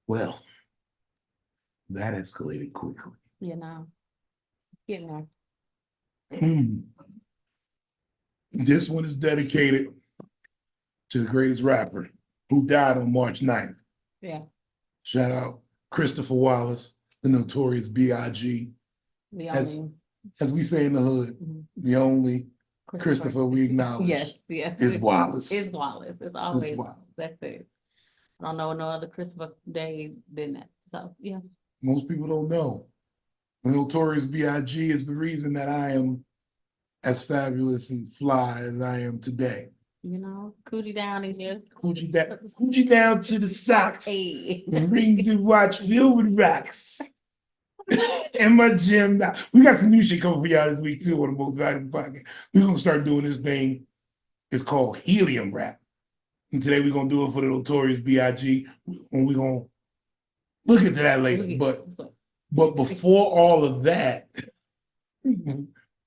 Well, that escalated quickly. You know, getting there. This one is dedicated to the greatest rapper who died on March 9th. Yeah. Shout out Christopher Wallace, the notorious B.I.G. The only, As we say in the hood, the only Christopher we acknowledge yes, is Wallace. It's Wallace. It's always that's it. I don't know no other Christopher Day than that. So yeah. Most people don't know. The notorious B.I.G. is the reason that I am as fabulous and fly as I am today. You know, coochie down in here. Coochie down to the socks. Hey. Rings and watch filled with rocks. In my gym now. We got some new shit coming for y'all this week too on the Most Valuable Podcast. We're gonna start doing this thing. It's called helium rap. And today we're gonna do it for the notorious B.I.G. And we're gonna look into that later. But before all of that,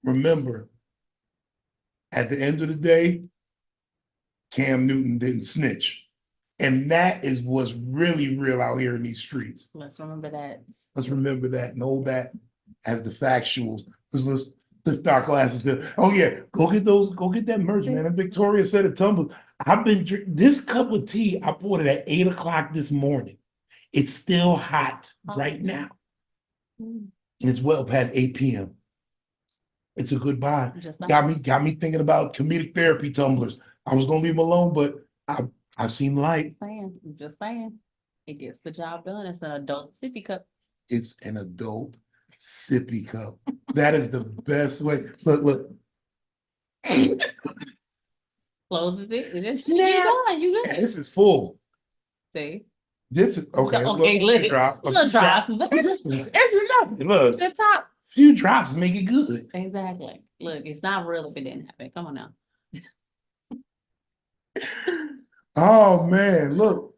remember, at the end of the day, Cam Newton didn't snitch. And that is what's really real out here in these streets. Let's remember that. Let's remember that and hold that as the factuals. Let's lift our glasses. Oh yeah, go get that merch, man. And Victoria said it tumbles. I've been drinking this cup of tea. I poured it at 8 o'clock this morning. It's still hot right now. And it's well past 8 p.m. It's a good buy. Got me thinking about comedic therapy tumblers. I was gonna leave them alone, but I've seen light. Just saying. It gets the job done. It's an adult sippy cup. It's an adult sippy cup. That is the best way. Look. Closes it. You good. This is full. See? This is okay. Little drops. This is nothing. Look. The top. Few drops make it good. Exactly. Look, it's not real if it didn't happen. Come on now. Oh man, look.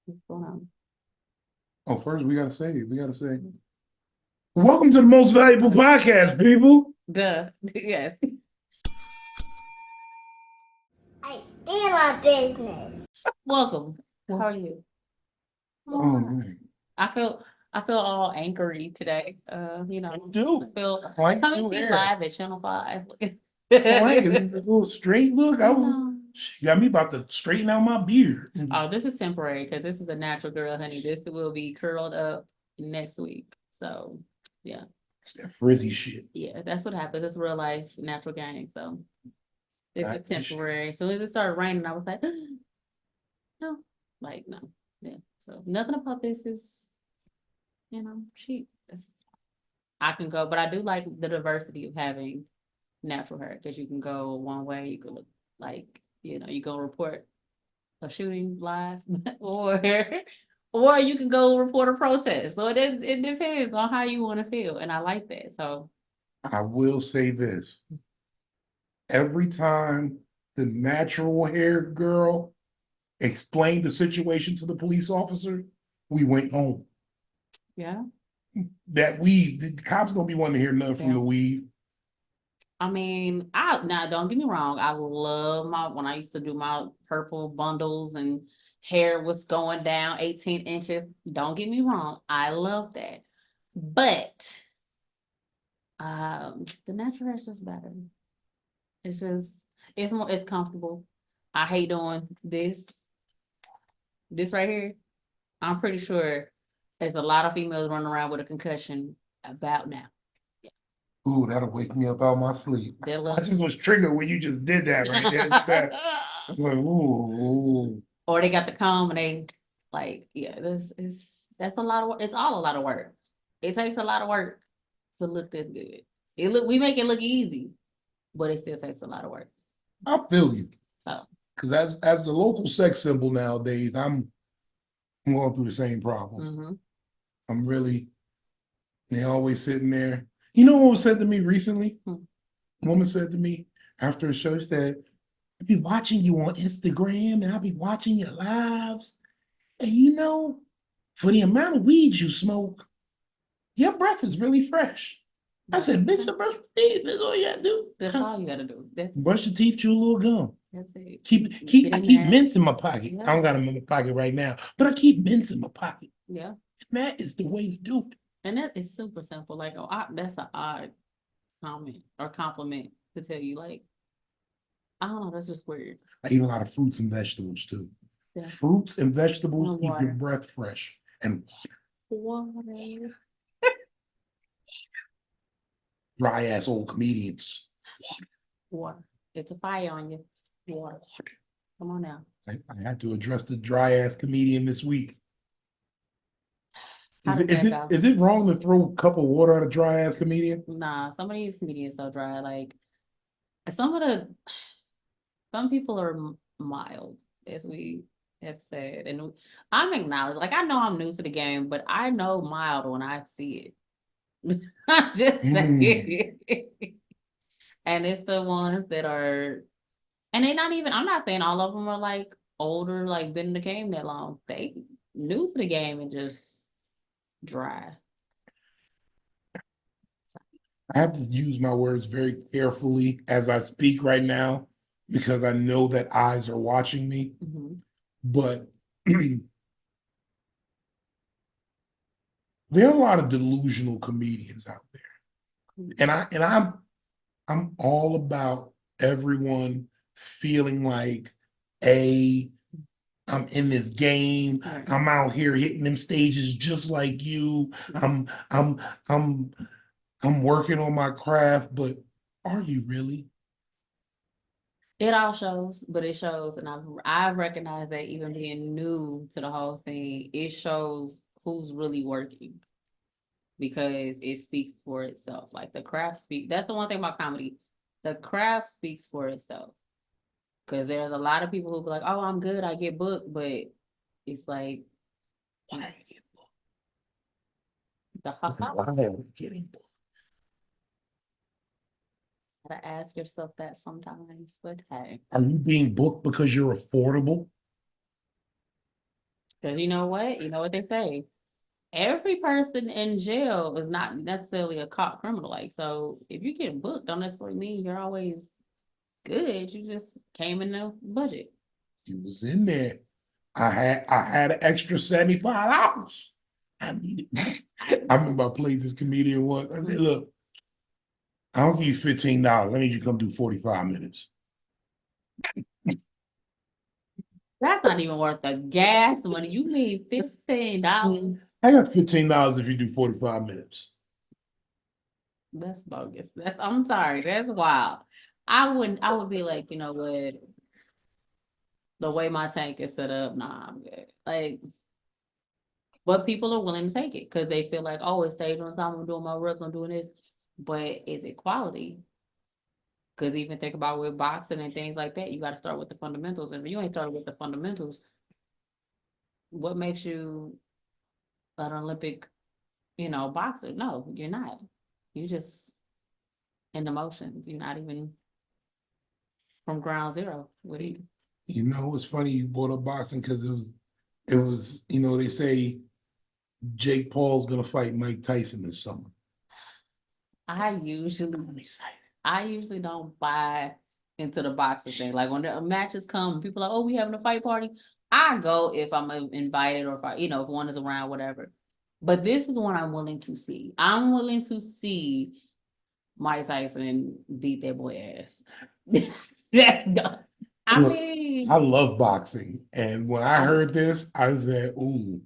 What's going on? Oh, first we gotta say, welcome to the Most Valuable Podcast, people. Duh. Yes. I stand my business. Welcome. How are you? Oh man. I feel all anchory today. You know, I feel like coming to see live at Channel 5. A little straight look. She got me about to straighten out my beard. Oh, this is temporary because this is a natural girl, honey. This will be curled up next week. So yeah. It's that frizzy shit. Yeah, that's what happens. It's real life, natural gang. So it's temporary. As soon as it started raining, I was like, no. Yeah. So nothing about this is, cheap. I can go, but I do like the diversity of having natural hair because you can go one way, you could look like, you go report a shooting live or you can go report a protest. So it depends on how you want to feel. And I like that. So I will say this. Every time the natural hair girl explained the situation to the police officer, we went home. Yeah. That weave, the cops don't be wanting to hear nothing from the weave. I mean, now don't get me wrong. I love when I used to do my purple bundles and hair was going down 18 inches. Don't get me wrong. I love that. But the natural hair is just better. It's comfortable. I hate doing this right here. I'm pretty sure there's a lot of females running around with a concussion about now. Ooh, that'll wake me up out of my sleep. I just was triggered when you just did that right there. I'm like, ooh. Or they got the comb and they that's a lot of work. It's all a lot of work. It takes a lot of work to look this good. We make it look easy, but it still takes a lot of work. I feel you. Oh. Because as the local sex symbol nowadays, I'm going through the same problems. Mm-hmm. I'm really, they're always sitting there. You know what was said to me recently? A woman said to me after a show, she said, I'll be watching you on Instagram and I'll be watching your lives. And for the amount of weed you smoke, your breath is really fresh. I said, bitch, brush your teeth. That's all you gotta do. That's all you gotta do. Brush your teeth, chew a little gum. That's it. I keep mints in my pocket. Yeah. I don't got them in my pocket right now, but I keep mints in my pocket. Yeah. And that is the way to do it. And that is super simple. Like, that's an odd comment or compliment to tell you. Like, I don't know. That's just weird. I eat a lot of fruits and vegetables too. Yeah. Fruits and vegetables And keep your water. breath fresh. And Water. dry ass old comedians. Water. It's a fire on you. Water. Come on now. I had to address the dry ass comedian this week. How did that go? Is it wrong to throw a cup of water at a dry ass comedian? Nah, some of these comedians so dry. Like, some people are mild, as we have said, and I'm acknowledged. Like, I know I'm new to the game, but I know mild when I see it. I'm just saying. And it's the ones that are, and they're not even. I'm not saying all of them are like older, like been in the game that long. They new to the game and just dry. I have to use my words very carefully as I speak right now because I know that eyes are watching me. Mm-hmm. But there are a lot of delusional comedians out there. And I'm all about everyone feeling like I'm in this game. Right. I'm out here hitting them stages just like you. I'm working on my craft, but are you really? It all shows, but it shows, and I've recognized that even being new to the whole thing, it shows who's really working because it speaks for itself. Like the craft that's the one thing about comedy. The craft speaks for itself. Because there's a lot of people who be like, oh, I'm good, I get booked, but it's like, Why are you the Why are you getting booked? gotta ask yourself that sometimes, but hey. Are you being booked because you're affordable? Because you know what they say. Every person in jail is not necessarily a caught criminal. Like, so if you get booked, don't necessarily mean you're always good. You just came in the budget. You was in there. I had an extra $75. I needed. I remember I played this comedian once. I said, look, I'll give you $15. I need you to come do 45 minutes. That's not even worth the gas money. You need $15. I got $15 if you do 45 minutes. That's bogus. I'm sorry, that's wild. I would be like, you know what? The way my tank is set up, nah, I'm good. Like, but people are willing to take it because they feel like, oh, it's staged on time, I'm doing my reps, I'm doing this. But is it quality? Because even think about with boxing and things like that, you got to start with the fundamentals. And if you ain't started with the fundamentals, what makes you an Olympic, boxer? No, you're not. You just in the motions. You're not even from ground zero with it. You know, it's funny you brought up boxing because it was, they say Jake Paul's gonna fight Mike Tyson this summer. I'm excited. I usually don't buy into the boxing thing. Like when the matches come, people are like, oh, we having a fight party. I go if I'm invited or if one is around, whatever. But this is one I'm willing to see. I'm willing to see Mike Tyson beat that boy ass. I mean, I love boxing. And when I heard this, I said, ooh,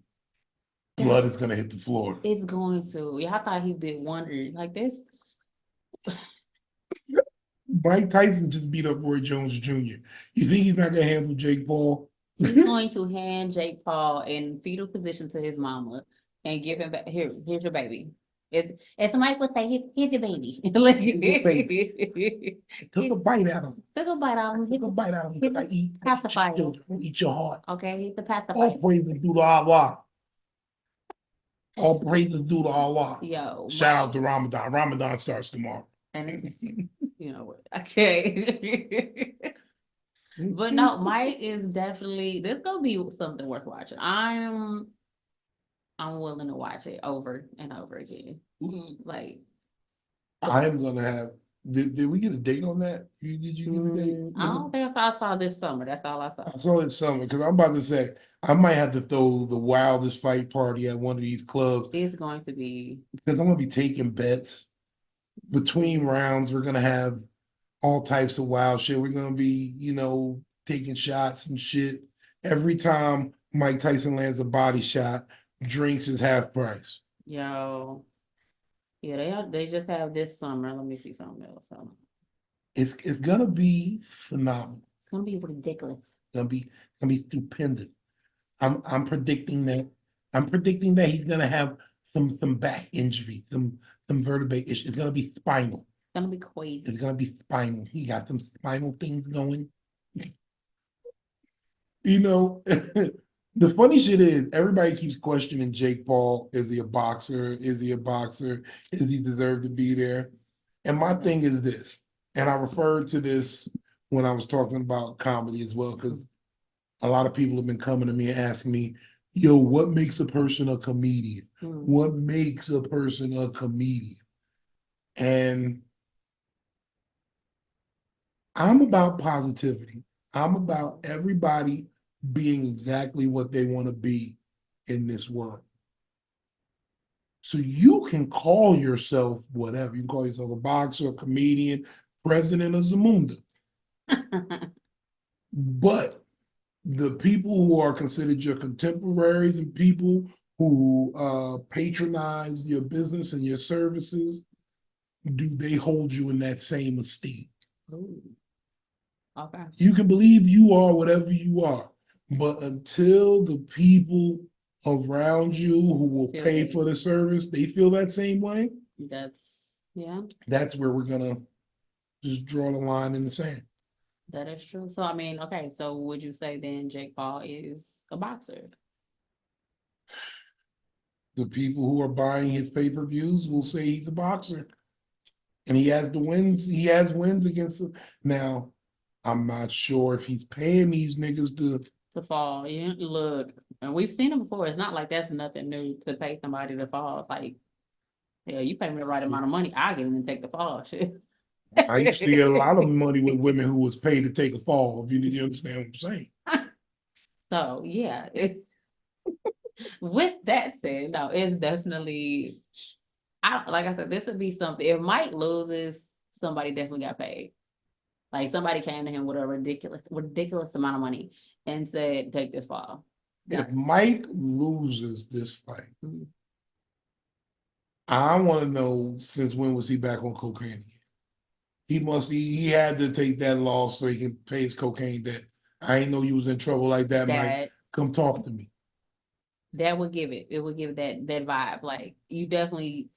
blood is gonna hit the floor. It's going to. Yeah, I thought he did wonders. Like this. Mike Tyson just beat up Roy Jones Jr. You think he's not gonna handle Jake Paul? He's going to hand Jake Paul in fetal position to his mama and give him back. Here's your baby. It's Mike would say, here's your baby. Took a bite out of him. Took a bite out of him. Took a bite out of him because I eat your heart. Okay, he's the pacifier. All praises due to Allah. All praises due to Allah. Yo, shout out to Ramadan. Ramadan starts tomorrow. And you know what? Okay. But no, Mike is definitely, there's gonna be something worth watching. I'm willing to watch it over and over again. Like, I am gonna have. Did we get a date on that? Did you get a date? I don't think I saw this summer. That's all I saw. I saw it summer because I'm about to say I might have to throw the wildest fight party at one of these clubs It's going to be. because I'm gonna be taking bets between rounds. We're gonna have all types of wild shit. We're gonna be, taking shots and shit. Every time Mike Tyson lands a body shot, drinks is half price. Yo, yeah, they just have this summer. Let me see something else. So It's gonna be phenomenal. it's gonna be ridiculous. Gonna be stupendous. I'm predicting that. I'm predicting that he's gonna have some back injury, some vertebrae issue. It's gonna be spinal. It's gonna be crazy. It's gonna be spinal. He got some spinal things going. The funny shit is everybody keeps questioning Jake Paul. Is he a boxer? Is he a boxer? Is he deserve to be there? And my thing is this, and I referred to this when I was talking about comedy as well, because a lot of people have been coming to me and asking me, yo, what makes a person a comedian? What makes a person a comedian? And I'm about positivity. I'm about everybody being exactly what they want to be in this world. So you can call yourself whatever. You can call yourself a boxer, a comedian, president of Zamunda. But the people who are considered your contemporaries and people who patronize your business and your services, do they hold you in that same esteem? Ooh. Okay. You can believe you are whatever you are, but until the people around you who will pay for the service, they feel that same way. That's where we're gonna just draw the line in the sand. That is true. So I mean, okay, so would you say then Jake Paul is a boxer? The people who are buying his pay-per-views will say he's a boxer. And he has the wins, he has wins against them. Now, I'm not sure if he's paying these niggas to fall. You look, and we've seen it before. It's not like that's nothing new to pay somebody to fall. It's like, yeah, you pay me the right amount of money, I get in and take the fall. Shit. I used to get a lot of money with women who was paid to take a fall, if you understand what I'm saying. So yeah. With that said, no, it's definitely like I said, this would be something. If Mike loses, somebody definitely got paid. Like somebody came to him with a ridiculous amount of money and said, take this fall. If Mike loses this fight, I want to know since when was he back on cocaine again? He had to take that loss so he can pay his cocaine debt. I ain't know you was in trouble like that, Mike. Come talk to me. That would give it. It would give that vibe. Like you definitely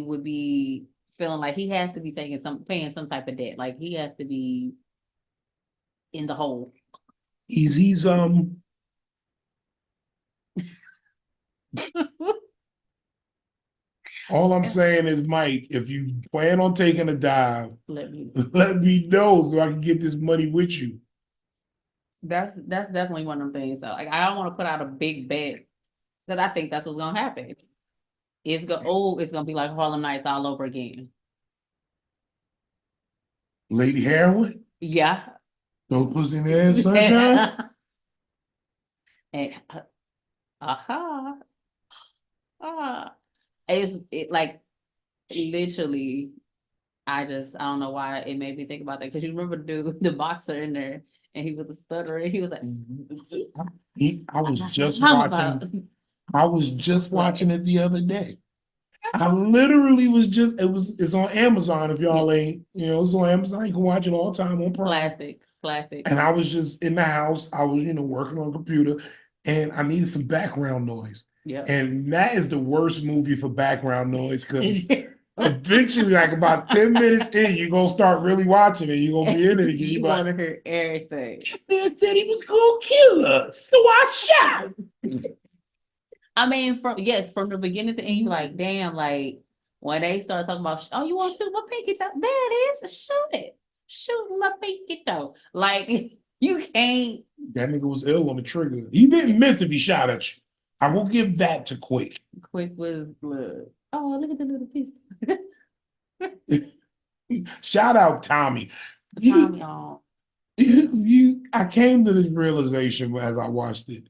would be feeling like he has to be paying some type of debt. Like he has to be in the hole. He's all I'm saying is, Mike, if you plan on taking a dive, let me know so I can get this money with you. That's definitely one of them things. So like I don't want to put out a big bet because I think that's what's gonna happen. It's gonna be like Harlem Nights all over again. Lady Heroin? Yeah. No pussy in there, sunshine? And it's like literally I don't know why it made me think about that because you remember the boxer in there and he was a stutterer. He was like, I was just watching it the other day. I literally it's on Amazon if y'all ain't, it's on Amazon. You can watch it all the time on Prime. Classic. And I was just in the house. I was, working on a computer and I needed some background noise. Yeah. And that is the worst movie for background noise because eventually, like about 10 minutes in, you're going to start really watching it. You're going to be in it again. You want to hear everything. Man said he was going to kill us. So I shot. I mean, from the beginning to end, you're like, damn, like when they start talking about, oh, you want to shoot my pinky toe? There it is. Shoot it. Shoot my pinky toe. Like you can't. That nigga was ill on the trigger. He didn't miss if he shot at you. I will give that to Quick. Quick was blood. Oh, look at the little piece. Shout out Tommy. You, Tommy, oh, I came to this realization as I watched it.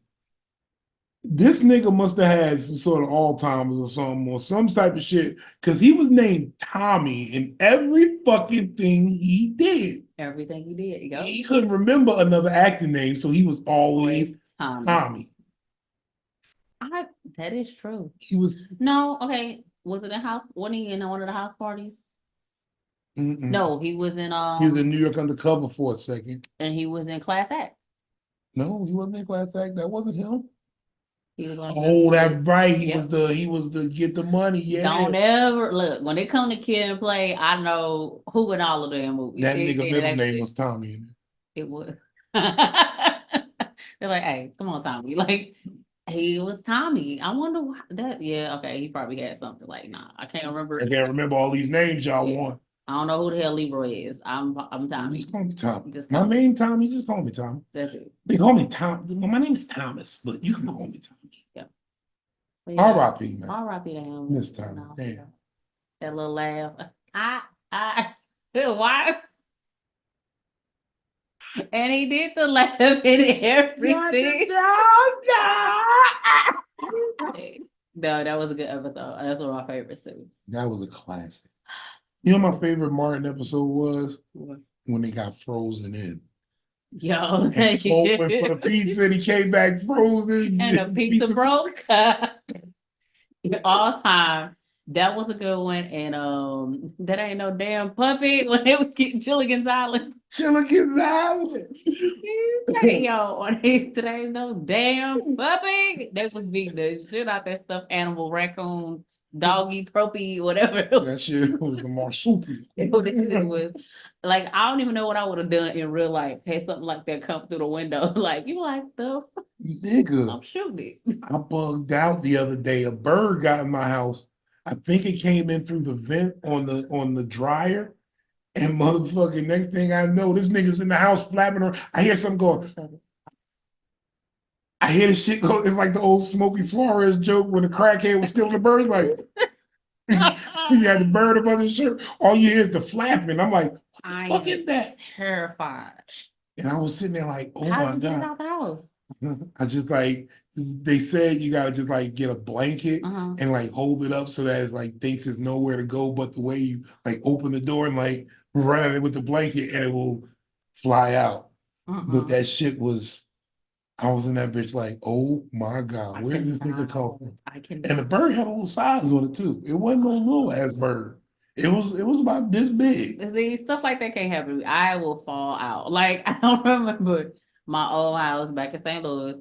This nigga must have had some sort of Alzheimer's or something, or some type of shit, because he was named Tommy in every fucking thing he did. everything he did. Yep. He couldn't remember another acting name, so he was always Tommy. Tommy. That is true. He was No, okay. Was it a house? Wasn't he in one of the house parties? No, he was in he was in New York Undercover for a second. and he was in Class Act. No, he wasn't in Class Act. That wasn't him. He was on. Oh, that's right. He Yep. was the get the money. Yeah. Don't ever look when they come to Kid and Play. I know who in all of them movies. That nigga middle name was Tommy. It was. They're like, hey, come on, Tommy. Like, he was Tommy. I wonder why that. Yeah, okay. He probably had something like, nah, I can't remember. I can't remember all these names y'all want. I don't know who the hell Leroy is. I'm Tommy. Just call me Tommy. Just my call me. name Tommy. Just call me Tommy. That's it. They call me Tom. Well, my name is Thomas, but you can call me Tommy. Yeah. R.I.P. man. R.I.P. to him. Miss Tommy. Damn. That little laugh. Why? And he did the laugh in everything. No, that was a good episode. That's one of my favorites too. That was a classic. You know my favorite Martin episode was when they got frozen in. Yo, And Hope went for the pizza and he came back frozen. and the pizza broke. All time. That was a good one. And that ain't no damn puppy when they was getting Gilligan's Island. Gilligan's Island. Hey, yo, on these today, no damn puppy. They was beating the shit out that stuffed animal, raccoon, doggy, tropy, whatever. That shit was a marsupial. It was like I don't even know what I would have done in real life. Had something like that come through the window. Like you like the Nigga, I'm shooting it. I bugged out the other day. A bird got in my house. I think it came in through the vent on the dryer. And motherfucking next thing I know, this nigga's in the house flapping around. I hear something going. I hear the shit go. It's like the old Smokey Suarez joke when the crackhead was stealing the birds. Like he had the bird above his shirt. All you hear is the flapping. I'm like, what the fuck is that? Terrified. And I was sitting there like, oh How my did you get God. out the house? I just like they said you gotta just like get a blanket Uh-huh. and like hold it up so that it like thinks there's nowhere to go but the way you like open the door and like run at it with the blanket and it will fly out. But that shit was I was in that bitch like, oh my God, where did this nigga come from? And the bird had a little size on it too. It wasn't no little ass bird. It was about this big. See, stuff like that can't happen. I will fall out. Like I don't remember my old house back in St. Louis.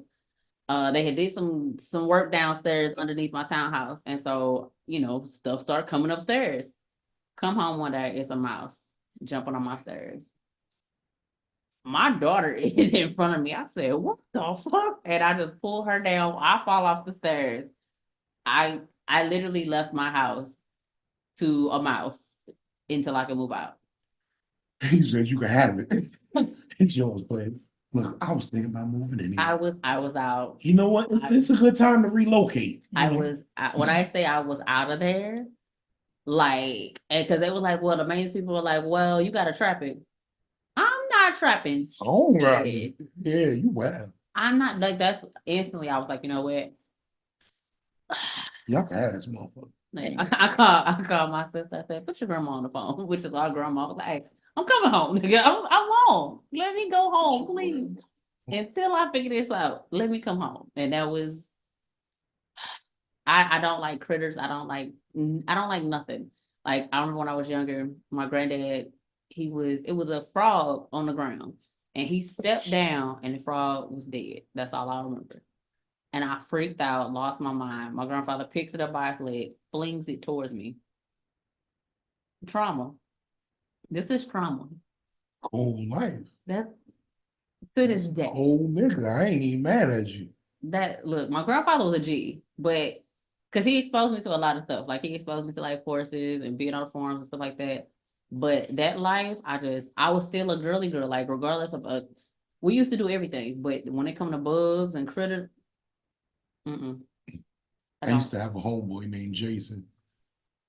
They had did some work downstairs underneath my townhouse, and so stuff started coming upstairs. Come home one day, it's a mouse jumping on my stairs. My daughter is in front of me. I said, "What the fuck?" And I just pull her down. I fall off the stairs. I literally left my house to a mouse until I could move out. He said you can have it. It's yours, baby. Look, I was thinking about moving in here. I was out. You know what? It's a good time to relocate. When I say I was out of there, like, and because they were like, well, the main people were like, well, you got to trap it. I'm not trapping. Oh, right. Yeah, you wow. I'm not like that's instantly. I was like, you know what? Y'all can have this motherfucker. Like, I called my sister. I said, put your grandma on the phone, which is our grandma was like, hey, I'm coming home, nigga. I'm home. Let me go home, please. Until I figure this out, let me come home. And that was, I don't like critters. I don't like nothing. Like I remember when I was younger, my granddad, it was a frog on the ground and he stepped down and the frog was dead. That's all I remember. And I freaked out, lost my mind. My grandfather picks it up by his leg, flings it towards me. Trauma. This is trauma. Cold life. That to this day. Old nigga, I ain't even mad at you. Look, my grandfather was a G, but because he exposed me to a lot of stuff. Like he exposed me to like horses and being on farms and stuff like that. But that life, I was still a girly girl, like regardless of we used to do everything, but when it come to bugs and critters, I used to have a homeboy named Jason.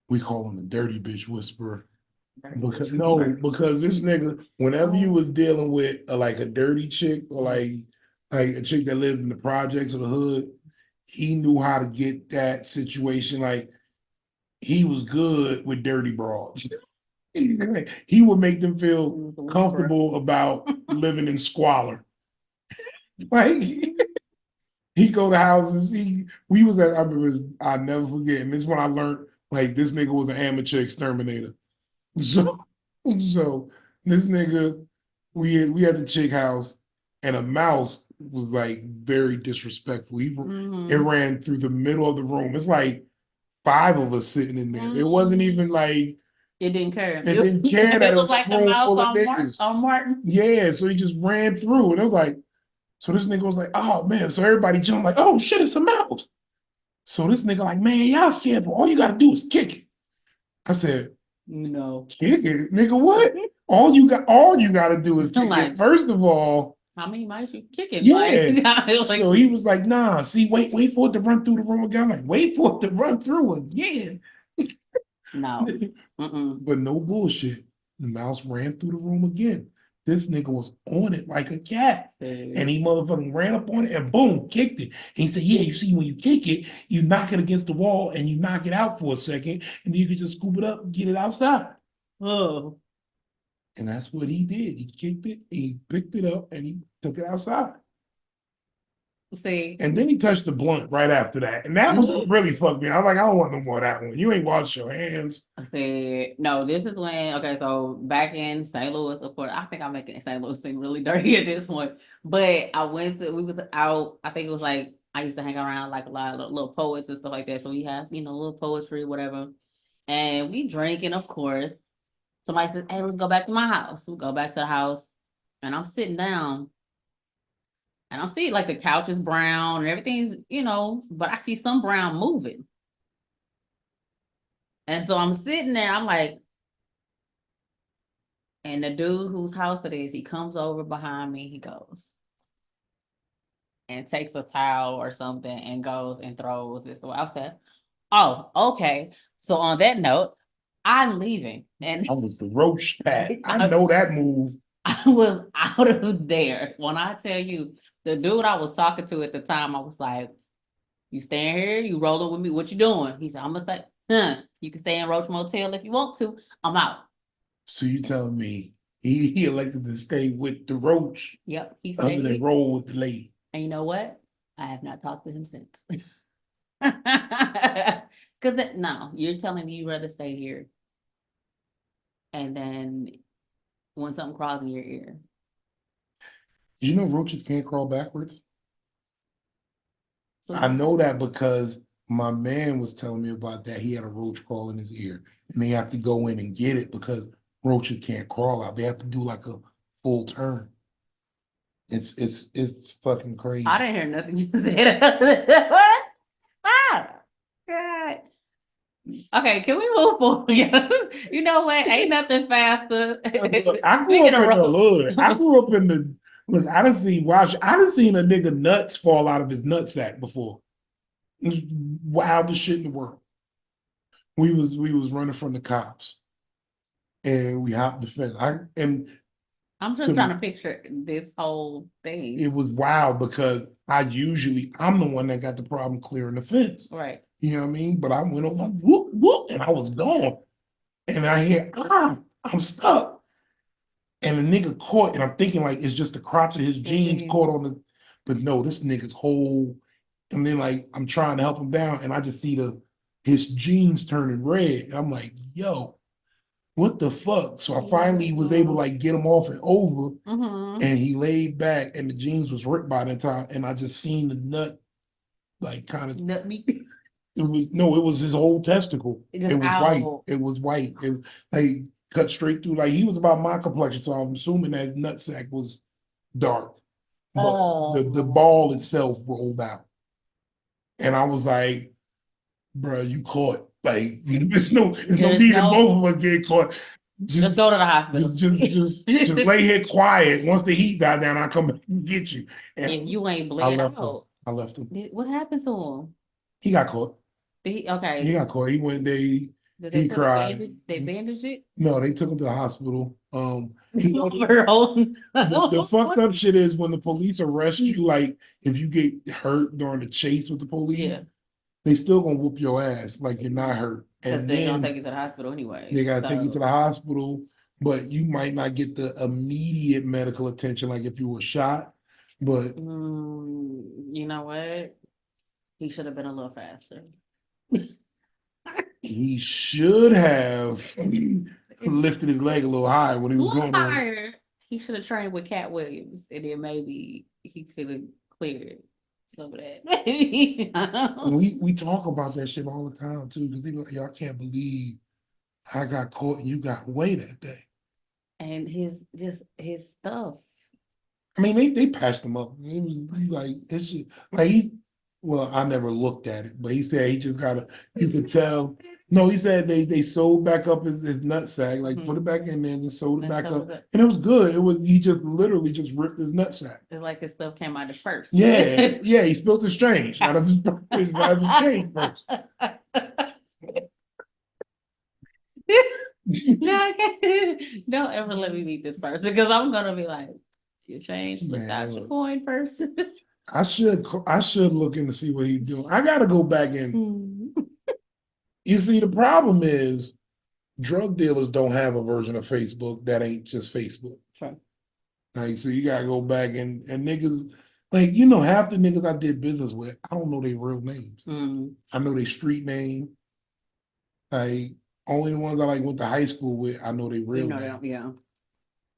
We call him the dirty bitch whisperer. Dirty Because bitch. no, because this nigga, whenever you was dealing with like a dirty chick or like a chick that lived in the projects or the hood, he knew how to get that situation. Like he was good with dirty broads. He would make them feel comfortable about living in squalor. Like he go to houses. We was at. I never forget. And this is when I learned like this nigga was an amateur exterminator. So so this nigga, we had the chick house, and a mouse was like very disrespectful. It ran through the middle of the room. It's like 5 of us sitting in there. It wasn't even like It didn't care. it didn't care that it was like the room mouse full of on niggas. on Martin. Yeah, so he just ran through, and it was like, so this nigga was like, oh man, so everybody jumped like, oh shit, it's a mouse. So this nigga like, man, y'all scared, but all you gotta do is kick it. I said, no, kick it, nigga. What? all you gotta do is kick it. First of all, how many mice you kicking? Yeah. Like, So he was like, nah, see, wait for it to run through the room again. I'm like, wait for it to run through again. No. But no bullshit. The mouse ran through the room again. This nigga was on it like a cat. And he motherfucking ran up on it and boom, kicked it. And he said, yeah, you see, when you kick it, you knock it against the wall and you knock it out for a second, and then you can just scoop it up and get it outside. Oh. And that's what he did. He kicked it, he picked it up, and he took it outside. See. And then he touched the blunt right after that. And that was what really fucked me. I was like, I don't want no more of that one. You ain't wash your hands. I said, no, this is when, okay, so back in St. Louis, of course, I think I'm making St. Louis seem really dirty at this point. But we was out, I think it was like, I used to hang around like a lot of little poets and stuff like that. So we have, little poetry, whatever. And we drinking, of course. Somebody says, hey, let's go back to my house. We go back to the house. And I'm sitting down. And I see like the couch is brown and everything's, but I see some brown moving. And so I'm sitting there, I'm like, and the dude whose house it is, he comes over behind me, he goes and takes a towel or something and goes and throws this away. I said, oh, okay. So on that note, I'm leaving. And I was the roach pat. I know that move. I was out of there. When I tell you, the dude I was talking to at the time, I was like, you staying here? You rolling with me? What you doing? He said, I'm gonna stay. You can stay in Roach Motel if you want to. I'm out. So you telling me he elected to stay with the roach? Yep. He other than roll with the lady. And you know what? I have not talked to him since. Cause no, you're telling me you'd rather stay here. And then when something crawls in your ear. You know roaches can't crawl backwards? So I know that because my man was telling me about that. He had a roach crawl in his ear, and they have to go in and get it because roaches can't crawl out. They have to do like a full turn. It's fucking crazy. I didn't hear nothing you said. What? Ah, God. Okay, can we move forward? You know what? Ain't nothing faster. Look, I grew up in the hood. I grew up in the look. I done seen a nigga nuts fall out of his nutsack before. It was wildest shit in the world. We was running from the cops, and we hopped the fence. I'm just trying to picture this whole thing. It was wild because I'm the one that got the problem clearing the fence. Right. You know what I mean? But I went over, whoop, whoop, and I was gone. And I hear, I'm stuck. And the nigga caught, and I'm thinking like it's just the crotch of his jeans caught on the, but no, this nigga's whole, and then like I'm trying to help him down, and I just see his jeans turning red. And I'm like, yo, what the fuck? So I finally was able to like get him off and over, and he laid back, and the jeans was ripped by that time, and I just seen the nut, like kind of nut meat. It was his whole testicle. It was white. It was white. It like cut straight through. Like he was about my complexion, so I'm assuming that his nutsack was dark. But the ball itself rolled out. And I was like, bro, you caught. Like, there's no need of both of us get caught. Just go to the hospital. Just lay here quiet. Once the heat died down, I'll come back and get you. And if you ain't bleeding out. I left him. What happened to him? He got caught. Okay. He got caught. He went there. Did He they put a cried. bandage? They bandaged it? No, they took him to the hospital. You know, The the fucked up shit is when the police arrest you, like if you get hurt during the chase with the police, Yeah, they still gonna whoop your ass like you're not hurt. because And they're gonna then take you to the hospital anyway. they gotta take you to So, the hospital, but you might not get the immediate medical attention like if you were shot. But you know what? He should have been a little faster. he should have lifted his leg a little higher when he was going on it. Liar. He should have trained with Cat Williams, and then maybe he could have cleared some of that. Maybe. I don't know. We talk about that shit all the time too, because people like, yo, I can't believe I got caught and you got away that day. And his stuff. I mean, they patched him up. He was like, it's just, like well, I never looked at it, but he said he just gotta, you could tell. No, he said they sewed back up his nutsack, like put it back in there and sewed it back up. And it was good. It was, he just literally just ripped his nutsack. It's like his stuff came out at first. Yeah, yeah, he spilled the strange out of his change first. No, I can't. Don't ever let me meet this person because I'm gonna be like, you changed without your coin first. I should look in to see what he's doing. I gotta go back in. You see, the problem is drug dealers don't have a version of Facebook that ain't just Facebook. Sure. Like, so you gotta go back and niggas, like, you know, half the niggas I did business with, I don't know their real names. I know their street name. Like, only the ones I like went to high school with, I know their real name. Yeah.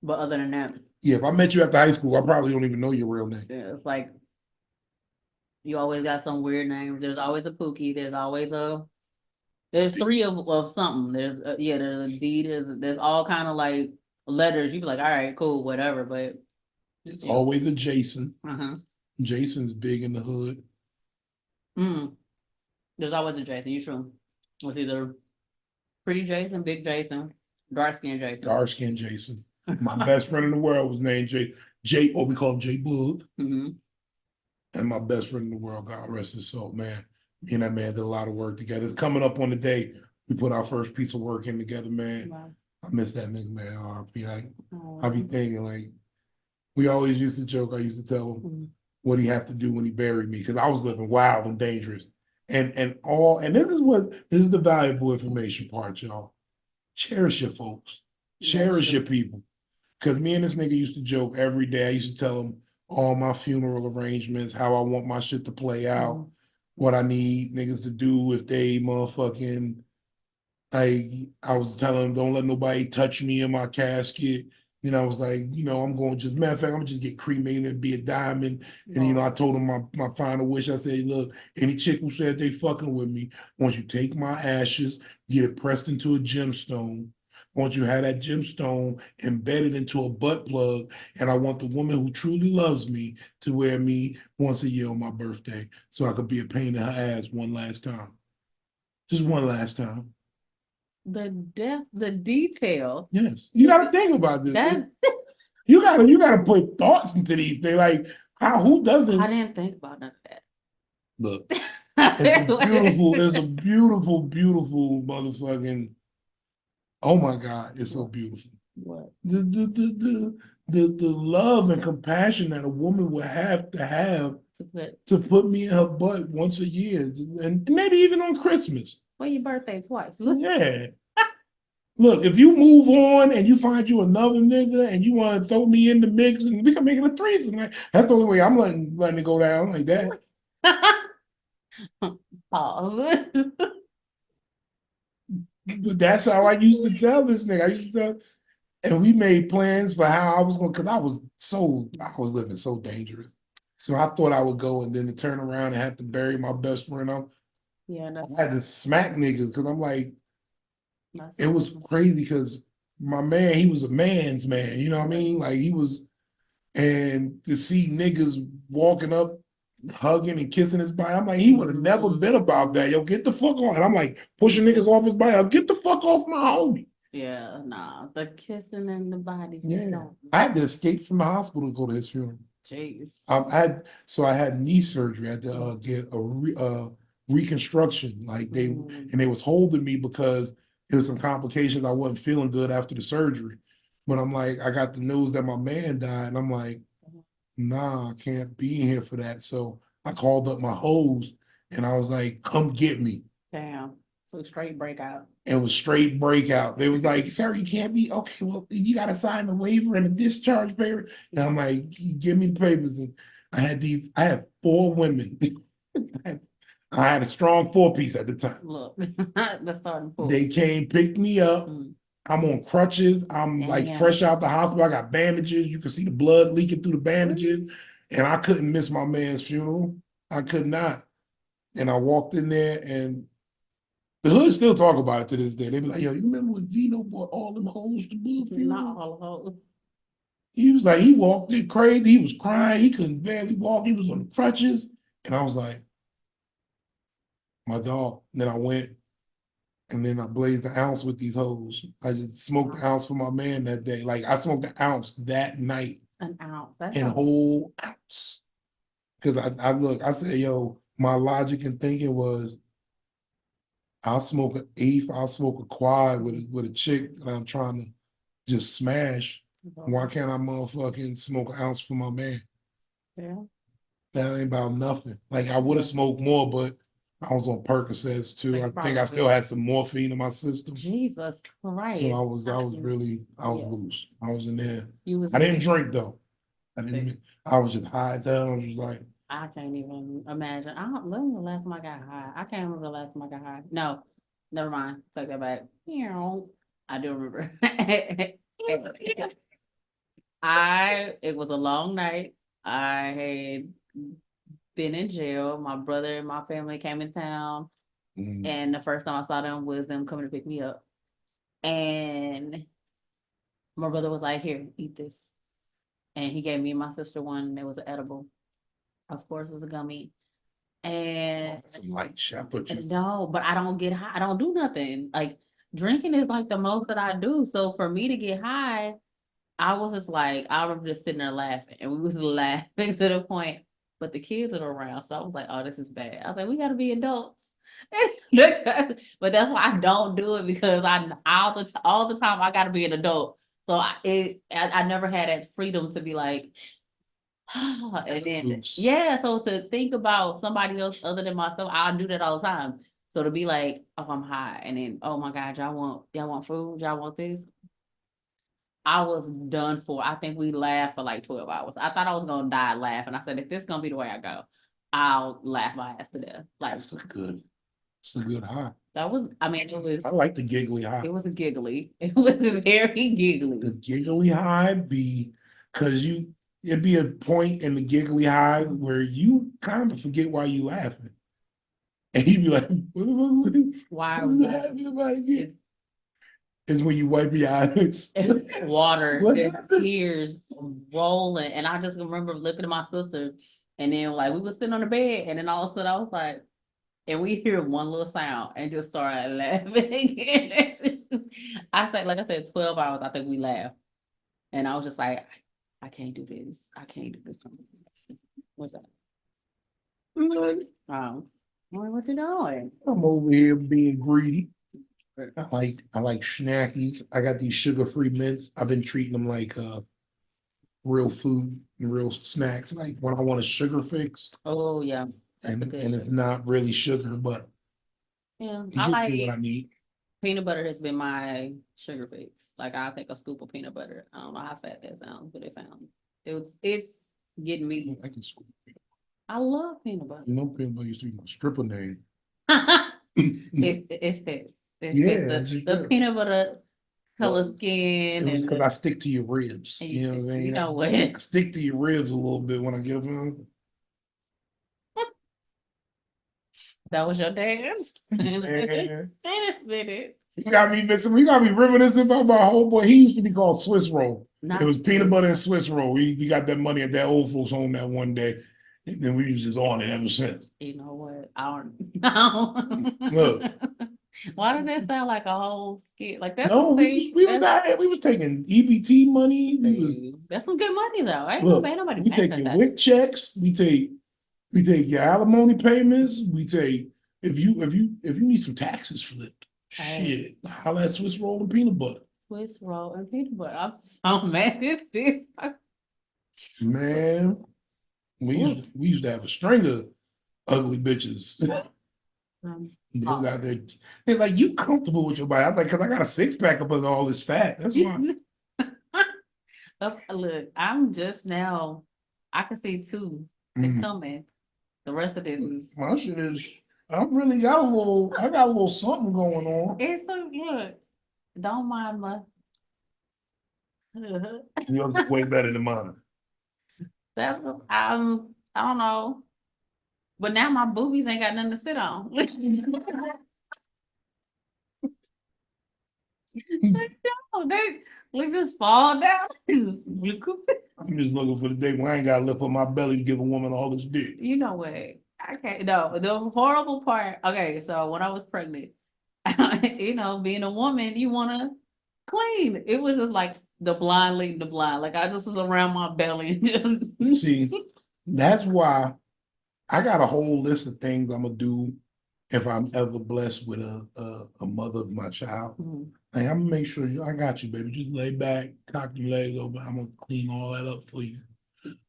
But other than that, yeah, if I met you after high school, I probably don't even know your real name. Yeah, it's like you always got some weird names. There's always a Pookie. There's three of something. There's there's a D. There's all kind of like letters. You be like, all right, cool, whatever. But it's always a Jason. Uh-huh. Jason's big in the hood. There's always a Jason. You true. It's either pretty Jason, big Jason, dark skinned Jason. Dark skinned Jason. My best friend in the world was named J, or we call him J Boog. And my best friend in the world, God rest his soul, man. Me and that man did a lot of work together. It's coming up on the day we put our first piece of work in together, man. Wow. I miss that nigga, man. I be thinking, like, we always used to joke. I used to tell him what he have to do when he buried me, because I was living wild and dangerous. And this is the valuable information part, y'all. Cherish your folks. Cherish your people. Because me and this nigga used to joke every day. I used to tell him all my funeral arrangements, how I want my shit to play out, what I need niggas to do if they motherfucking, I was telling them, don't let nobody touch me in my casket. You know, I was like, you know, I'm going just, matter of fact, I'm gonna just get cremated and be a diamond. And, you know, I told him my final wish. I said, look, any chick who said they fucking with me, once you take my ashes, get it pressed into a gemstone. Once you have that gemstone embedded into a butt plug, and I want the woman who truly loves me to wear me once a year on my birthday, so I could be a pain in her ass one last time. Just one last time. The detail. Yes, you got to think about this. You gotta put thoughts into these things. Like, who doesn't? I didn't think about none of that. Look, it's a beautiful, beautiful motherfucking. Oh my God, it's so beautiful. What? The love and compassion that a woman would have to put me in her butt once a year, and maybe even on Christmas. Well, your birthday twice. Yeah. Look, if you move on and you find you another nigga and you want to throw me in the mix and we can make it a threesome, like, that's the only way I'm letting it go down like that. Pause. But that's how I used to tell this nigga. And we made plans for how I was going, because I was living so dangerous. So I thought I would go and then to turn around and have to bury my best friend. I had to smack niggas because I'm like, it was crazy because my man, he was a man's man, you know what I mean? Like and to see niggas walking up, hugging and kissing his body, I'm like, he would have never been about that. Yo, get the fuck on. And I'm like pushing niggas off his body. Get the fuck off my homie. Yeah, nah, the kissing and the body. Yeah. I had to escape from the hospital to go to his funeral. Jeez. I had knee surgery. I had to get a reconstruction. Like they was holding me because It was some complications. I wasn't feeling good after the surgery. But I'm like, I got the news that my man died, and I'm like, nah, I can't be in here for that. So I called up my hoes and I was like, come get me. Damn. So straight breakout. It was straight breakout. They was like, sir, you can't be okay. Well, you gotta sign the waiver and the discharge paper. And I'm like, give me the papers. And I had 4 women. I had a strong 4-piece at the time. Look, the starting point. They came, picked me up. I'm on crutches. I'm like Damn. fresh out the hospital. I got bandages. You can see the blood leaking through the bandages. And I couldn't miss my man's funeral. I could not. And I walked in there, and the hood still talk about it to this day. They be like, yo, you remember when Vino brought all them hoes to Blue Not funeral? all hoes. He was like, he walked in crazy. He was crying. He couldn't barely walk. He was on the crutches. And I was like, my dog. And then I went, and then I blazed the ounce with these hoes. I just smoked the ounce for my man that day. Like, I smoked the ounce that night. An ounce. That's An whole ounce. Because I said, yo, my logic and thinking was, I'll smoke an eighth, I'll smoke a quad with a chick that I'm trying to just smash. Why can't I motherfucking smoke an ounce for my man? Yeah. That ain't about nothing. Like, I would have smoked more, but I was on Percocets too. I think I still had some morphine in my system. Jesus Christ. So I was loose. I was in there. I didn't drink though. I was just high as hell. I was just like, I can't even imagine. I don't remember the last time I got high. I can't remember the last time I got high. No, never mind. Take that back. I do remember. It was a long night. I had been in jail. My brother and my family came in town. And the first time I saw them was them coming to pick me up. And my brother was like, here, eat this. And he gave me and my sister one, and it was an edible. Of course, it was a gummy. And some light shit. I put you. no, but I don't get high. I don't do nothing. Like, drinking is like the most that I do. So for me to get high, I was just like, I was just sitting there laughing, and we was laughing to the point, but the kids are around. So I was like, oh, this is bad. I was like, we gotta be adults. But that's why I don't do it, because all the time I gotta be an adult. So I never had that freedom to be like, and then yeah. So to think about somebody else other than myself, I do that all the time. So to be like, oh, I'm high, and then, oh my God, y'all want food? Y'all want this? I was done for. I think we laughed for like 12 hours. I thought I was gonna die laughing. I said, if this is gonna be the way I go, I'll laugh my ass to death. Like, that's good. It's a good high. That was, I mean, it was. I like the giggly high. It was a giggly. It was very giggly. The giggly high because it'd be a point in the giggly high where you kind of forget why you laughing. And you'd be like, why are you laughing about it? It's when you wipe your eyes. Water, tears rolling. And I just remember looking at my sister, and then like we were sitting on the bed, and then all of a sudden I was like, and we hear one little sound and just started laughing again. I said, like I said, 12 hours, I think we laughed. And I was just like, I can't do this. I can't do this. What's that? What you doing? I'm over here being greedy. I like snackies. I got these sugar-free mints. I've been treating them like real food and real snacks. Like when I want a sugar fix. Oh yeah. And it's not really sugar, but yeah, I like what I need. Peanut butter has been my sugar fix. Like, I'll take a scoop of peanut butter. I don't know how fat that sounds, but it's getting me. I can scoop. I love peanut butter. You know, peanut butter used to be my stripper name. It fits. The peanut butter color skin, and because I stick to your ribs. You know what I mean? You know what? I stick to your ribs a little bit when I get them. That was your dance. You got me mixing. You got me reminiscing about my homeboy. He used to be called Swiss Roll. It was peanut butter and Swiss Roll. We got that money at that old folks home that one day, and then we was just on it ever since. You know what? I don't know. Look. Why does that sound like a whole skit? Like that's no, we was taking EBT money. That's some good money though. I ain't gonna pay nobody. We take your WIC checks. We take your alimony payments. We take if you need some taxes flipped. Shit, holla at Swiss roll and peanut butter. Swiss roll and peanut butter. I'm so mad at this. Man, we used to have a string of ugly bitches. They was out there. They're like, you comfortable with your body? I was like, cause I got a six pack up under all this fat. That's why. Look, I'm just now. I can see two coming. The rest of it is. My shit is. I really got a little. I got a little something going on. It's so good. Don't mind my. Yours is way better than mine. That's what I don't know. But now my boobies ain't got nothing to sit on. They just fall down. I'm just looking for the day when I ain't got to lift up my belly to give a woman all this dick. You know what? I can't. No, the horrible part. Okay, so when I was pregnant, you know, being a woman, you want to clean. It was just like the blind leading the blind. Like I just was around my belly. See, that's why I got a whole list of things I'm gonna do if I'm ever blessed with a mother of my child. Like, I'm gonna make sure I got you, baby. Just lay back, cock your legs over. I'm gonna clean all that up for you.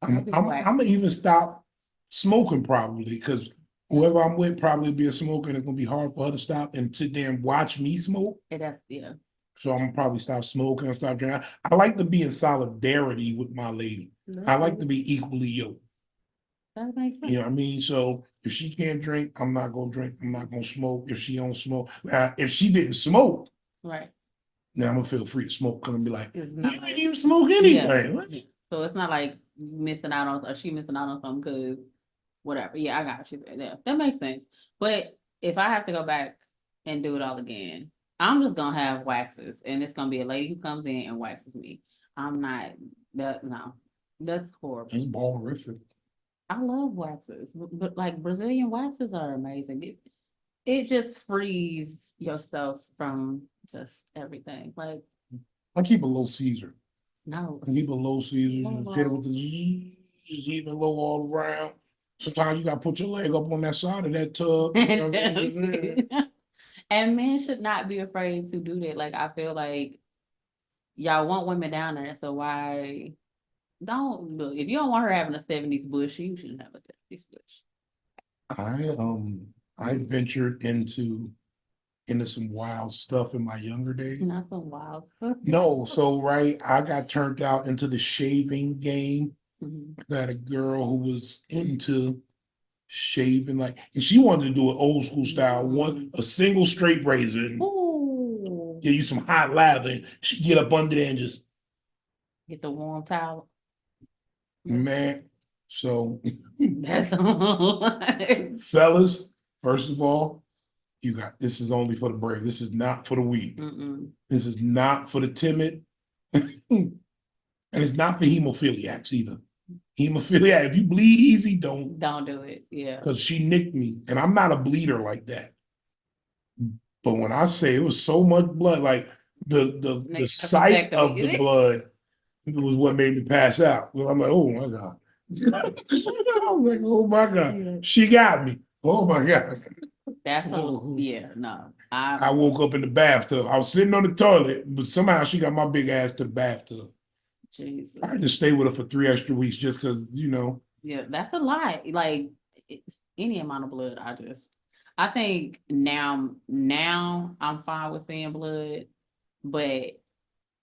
I'm gonna even stop smoking probably because whoever I'm with probably be a smoker and it's gonna be hard for her to stop and sit there and watch me smoke. Yeah. So I'm gonna probably stop smoking and stop drinking. I like to be in solidarity with my lady. I like to be equally yoked. That makes sense. You know what I mean? So if she can't drink, I'm not gonna drink. I'm not gonna smoke. If she don't smoke, if she didn't smoke, right? Now I'm gonna feel free to smoke because I'm be like, It's you not didn't like, even smoke anything. yeah. So it's not like you missing out on, or she missing out on something because whatever. Yeah, I got you there. Yeah, that makes sense. But if I have to go back and do it all again, I'm just gonna have waxes, and it's gonna be a lady who comes in and waxes me. I'm not that. No, that's horrible. It's ballerific. I love waxes, but like Brazilian waxes are amazing. It just frees yourself from just everything. Like I keep a low Caesar. no, I keep a low Caesar. Low. Hit it with the just even low all around. Sometimes you gotta put your leg up on that side of that tub. You know what I mean? and men should not be afraid to do that. Like I feel like y'all want women down there, so why don't look if you don't want her having a 70s bush, you shouldn't have a 70s bush. I ventured into some wild stuff in my younger days. Not some wild stuff. No, so right, I got turned out into the shaving game. That a girl who was into shaving, like, and she wanted to do it old school style, a single straight razor, and give you some hot lather. And she get up under there and just get the warm towel. Man, so That's fellas, first of all, this is only for the brave. This is not for the weak. This is not for the timid. And it's not for hemophiliacs either. Hemophiliac, if you bleed easy, don't do it. Yeah. Because she nicked me, and I'm not a bleeder like that. But when I say it was so much blood, like the sight of the blood, it was what made me pass out. Well, I'm like, oh my God. I was like, oh my God. She got me. Oh my God. That's no. I woke up in the bathtub. I was sitting on the toilet, but somehow she got my big ass to the bathtub. Jesus. I had to stay with her for 3 extra weeks just because, Yeah, that's a lot. Like any amount of blood, I think now I'm fine with seeing blood, but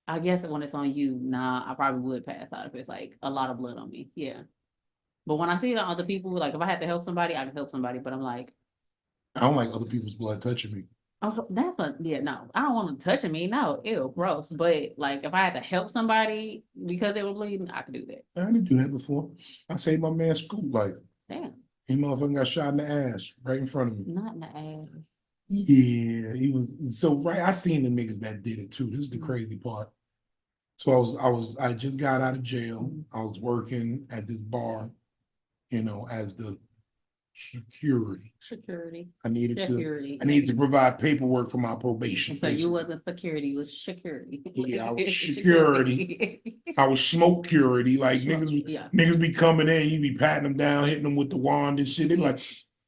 I guess when it's on you, I probably would pass out if it's like a lot of blood on me. Yeah. But when I see it on other people, like if I had to help somebody, I could help somebody, but I'm like, I don't like other people's blood touching me. Oh, no, I don't want them touching me. No, ew, gross. But like if I had to help somebody because they were bleeding, I could do that. I didn't do that before. I saved my man's school life. Damn. He motherfucker got shot in the ass right in front of me. Not in the ass. Yeah, he was so right. I seen the niggas that did it too. This is the crazy part. So I just got out of jail. I was working at this bar, as the security. I needed to provide paperwork for my probation. So basically. You wasn't security, you was security. Yeah, I was security. I was smoke security. Like niggas be coming in, you be patting them down, hitting them with the wand and shit. They be like,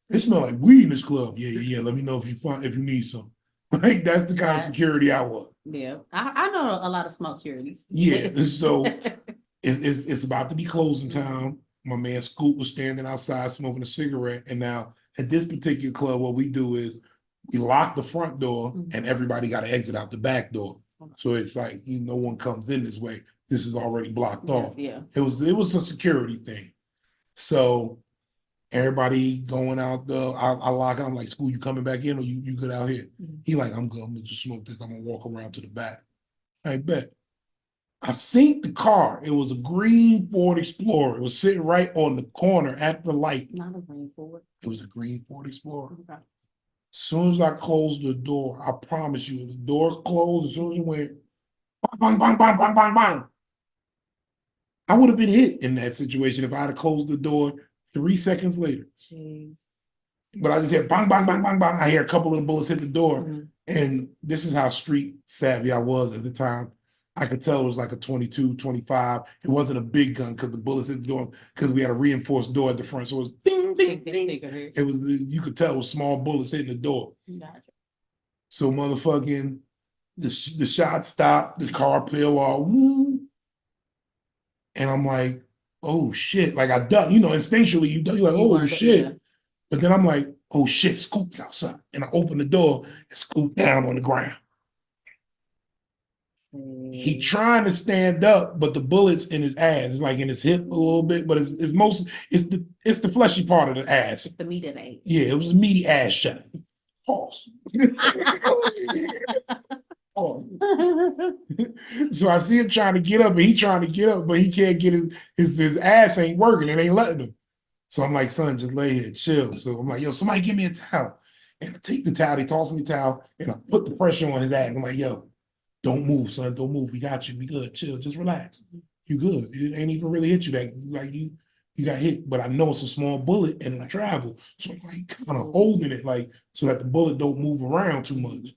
it smell like weed in this club. Yeah. Let me know if you need some. Like that's the kind of Right. security I was. Yeah, I know a lot of smoke securities. Yeah, so it's about to be closing time. My man Scoop was standing outside smoking a cigarette, and now at this particular club, what we do is we lock the front door, and everybody got to exit out the back door. So it's like no one comes in this way. This is already blocked off. Yeah. It was a security thing. So everybody going out I lock it. I'm like, School, you coming back in or you good out here? He like, I'm good. I'm gonna just smoke this. I'm gonna walk around to the back. I bet. I seen the car. It was a green Ford Explorer. It was sitting right on the corner at the light. Not a green Ford. It was a green Ford Explorer. Okay. As soon as I closed the door, I promise you, the door closed. As soon as it went, bang, bang, bang, bang, bang, bang. I would have been hit in that situation if I had closed the door 3 seconds later. Jeez. But I just hear bang, bang, bang, bang, bang. I hear a couple of the bullets hit the door. Mhm. And this is how street savvy I was at the time. I could tell it was like a 22, 25. It wasn't a big gun because the bullets hit the door because we had a reinforced door at the front. So it was ding, ding, ding. It was, you could tell it was small bullets hitting the door. Gotcha. So motherfucking, the shot stopped, the car peeled off. Woo. And I'm like, oh shit. Like I duck, instinctually you duck, you're like, oh shit. Yeah. But then I'm like, oh shit, Scoop's outside. And I open the door and Scoop down on the ground. He trying to stand up, but the bullet's in his ass. It's like in his hip a little bit, but it's the fleshy part of the ass. It's the meat of the ass. Yeah, it was a meaty ass shot. Pause. Pause. So I see him trying to get up, and he trying to get up, but he can't get his ass ain't working. It ain't letting him. So I'm like, son, just lay here, chill. So I'm like, yo, somebody give me a towel. And I take the towel, they toss me the towel, and I put the pressure on his ass. I'm like, yo, don't move, son, don't move. We got you, we good, chill, just relax. You good. It ain't even really hit you that, like you got hit, but I know it's a small bullet and it'll travel. So I'm like kind of holding it like so that the bullet don't move around too much.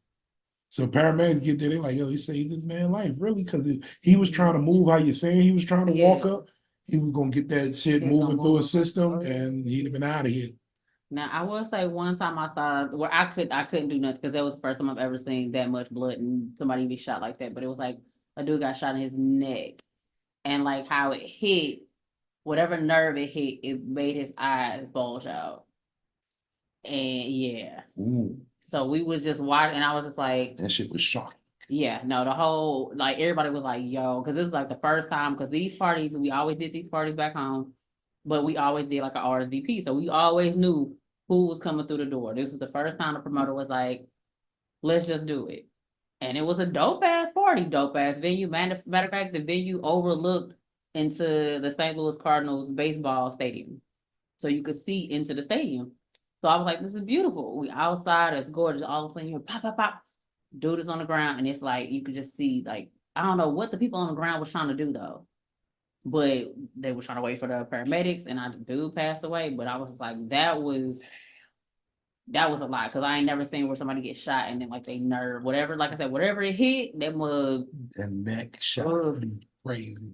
So paramedics get there, they're like, yo, he saved this man's life, really? Because if he was trying to move how you're saying he was trying to walk up, he was gonna get that shit moving through his system and he'd have been out of here. Now I will say one time I saw where I couldn't do nothing because that was the first time I've ever seen that much blood and somebody be shot like that. But it was like a dude got shot in his neck, and like how it hit, whatever nerve it hit, it made his eyes bulge out. And yeah. Ooh. So we was just watching, and I was just like, that shit was shocking. Yeah, no, the whole, like, everybody was like, yo, because this was like the first time, because these parties, we always did these parties back home, but we always did like an RSVP. So we always knew who was coming through the door. This was the first time the promoter was like, let's just do it. And it was a dope ass party, dope ass venue. Matter of fact, the venue overlooked into the St. Louis Cardinals baseball stadium. So you could see into the stadium. So I was like, this is beautiful. We outside, it's gorgeous. All of a sudden, you're pop, pop, pop. Dude is on the ground, and it's like, you could just see, like, I don't know what the people on the ground was trying to do, though. But they were trying to wait for the paramedics, and the dude passed away. But I was like, that was a lot, because I ain't never seen where somebody get shot, and then, like, they nerve, whatever, like I said, whatever it hit, that mug. That neck shot, crazy.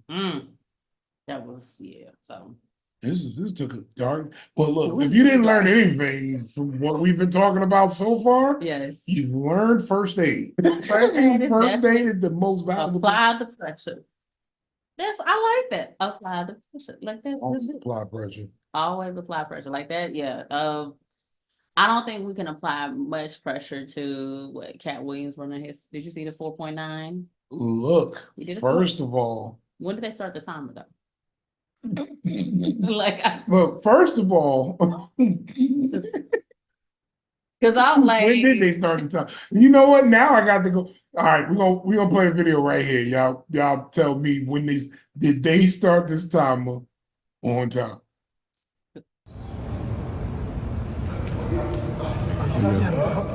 That was, yeah, so. This took a dark. Well, look, if you didn't learn anything from what we've been talking about so far, yes, you've learned first aid. First aid is the most valuable. Apply the pressure. I like that. Apply the pressure. Like that. Always apply pressure. Always apply pressure like that. Yeah. I don't think we can apply much pressure to what Cat Williams running his. Did you see the 4.9? Look, first of all, when did they start the timer though? Look, first of all, because I'm like, when did they start the time? You know what? Now I got to go. All right, we're gonna play a video right here. Y'all tell me when did they start this timer on time?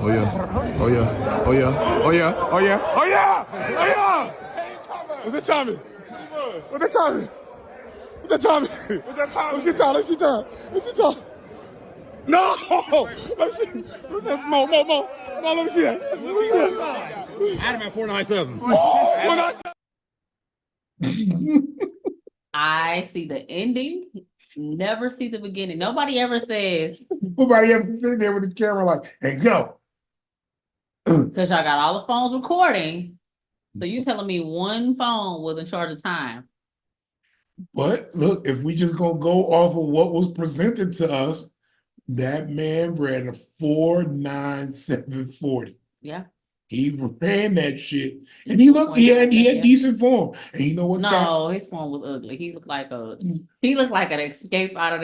Oh yeah. Oh yeah. Oh yeah. Oh yeah. Oh yeah. Oh yeah. Oh yeah. What's that timing? What's that timing? What's that timing? What's that timing? Let's see time. Let's see time. Let's see time. No! Let's see. Let's see. Mo. Let me see that. Let me see that. Adam at 497. Oh, 497. I see the ending. Never see the beginning. Nobody ever says. Nobody ever sitting there with the camera like, hey, go. Cause y'all got all the phones recording. So you telling me one phone was in charge of time? But look, if we just gonna go off of what was presented to us, that man ran a 4.9740. Yeah. He ran that shit, and he had decent form. And you know what? No, his form was ugly. He looked like an escape out of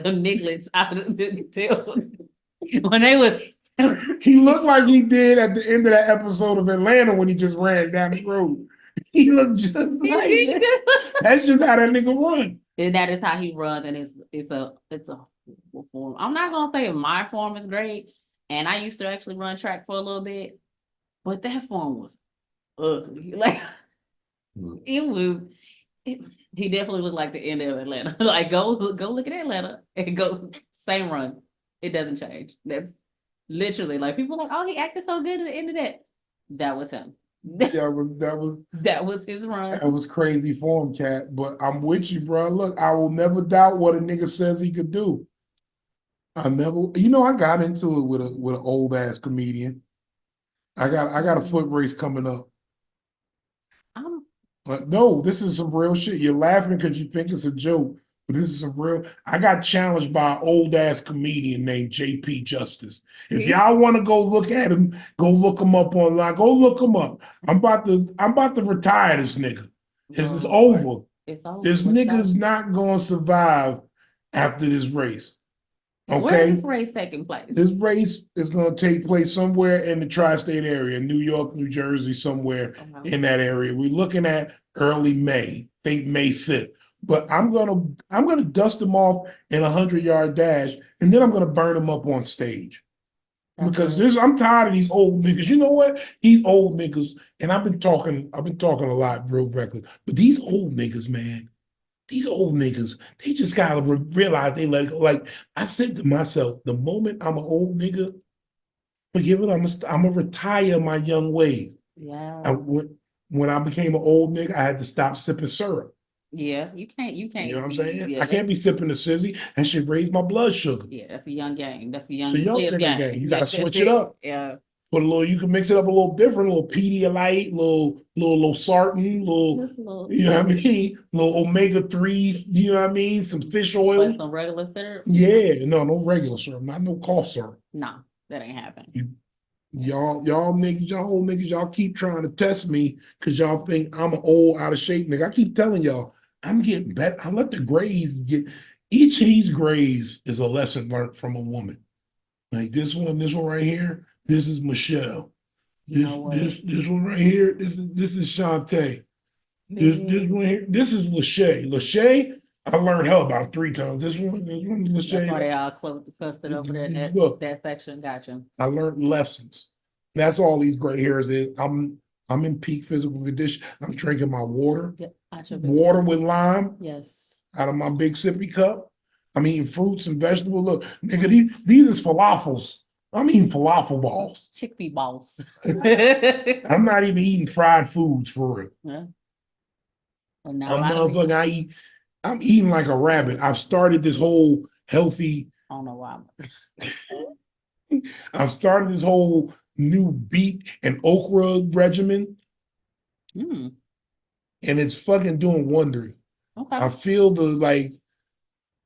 the Nicholas out of the details. When they was He looked like he did at the end of that episode of Atlanta when he just ran down the road. He looked just like that. That's just how that nigga run. And that is how he runs, and it's a form. I'm not gonna say my form is great, and I used to actually run track for a little bit, but that form was ugly. Like it was. He definitely looked like the end of Atlanta. Like go look at Atlanta and go same run. It doesn't change. That's literally like people like, oh, he acted so good at the end of that. That was him. That was his run. That was crazy form, cat. But I'm with you, bro. Look, I will never doubt what a nigga says he could do. I got into it with an old ass comedian. I got a foot race coming up. But no, this is some real shit. You're laughing because you think it's a joke, but this is some real. I got challenged by an old ass comedian named JP Justice. If y'all want to go look at him, go look him up online. Go look him up. I'm about to retire this nigga. It's over. It's over. This nigga's not gonna survive after this race. Okay. Where is this race taking place? This race is going to take place somewhere in the tri-state area, New York, New Jersey, somewhere in that area. We're looking at early May, think May 5th. But I'm gonna dust them off in a 100-yard dash, and then I'm gonna burn them up on stage. Because I'm tired of these old niggas. You know what? These old niggas, and I've been talking a lot real reckless, but these old niggas, man. These old niggas, they just gotta realize they let it go. Like I said to myself, the moment I'm an old nigga, forgive it, I'm gonna retire my young ways. Yeah. When I became an old nigga, I had to stop sipping syrup. Yeah, you can't. You know what I'm saying? Yeah, I can't be sipping the sizzy. That shit raise my blood sugar. Yeah, that's a young game. That's a young nigga game. You gotta switch it up. Yeah. But you can mix it up a little different, a little Pedialyte, little sartan, you know what I mean? Little omega-3, you know what I mean? Some fish oil. Like some regular syrup? Yeah, no regular syrup, not no cough syrup. No, that ain't happening. Y'all niggas, y'all old niggas, y'all keep trying to test me because y'all think I'm an old, out of shape nigga. I keep telling y'all, I'm getting better. I let the grays get, each of these grays is a lesson learned from a woman. Like this one right here, this is Michelle. This one right here, this is Shantae. This one here, this is Lachey. Lachey, I learned her about 3 times. This one Lachey. That's why they all clustered over there in that section. Gotcha. I learned lessons. That's all these gray hairs is. I'm in peak physical condition. I'm drinking my water. Yeah, water with lime. Yes. Out of my big sippy cup. I'm eating fruits and vegetables. Look, nigga, these is falafels. I'm eating falafel balls. Chickpea balls. I'm not even eating fried foods for real. Yeah. I'm eating like a rabbit. I've started this whole healthy. I don't know why. I've started this whole new beet and okra regimen. And it's fucking doing wonders. Okay.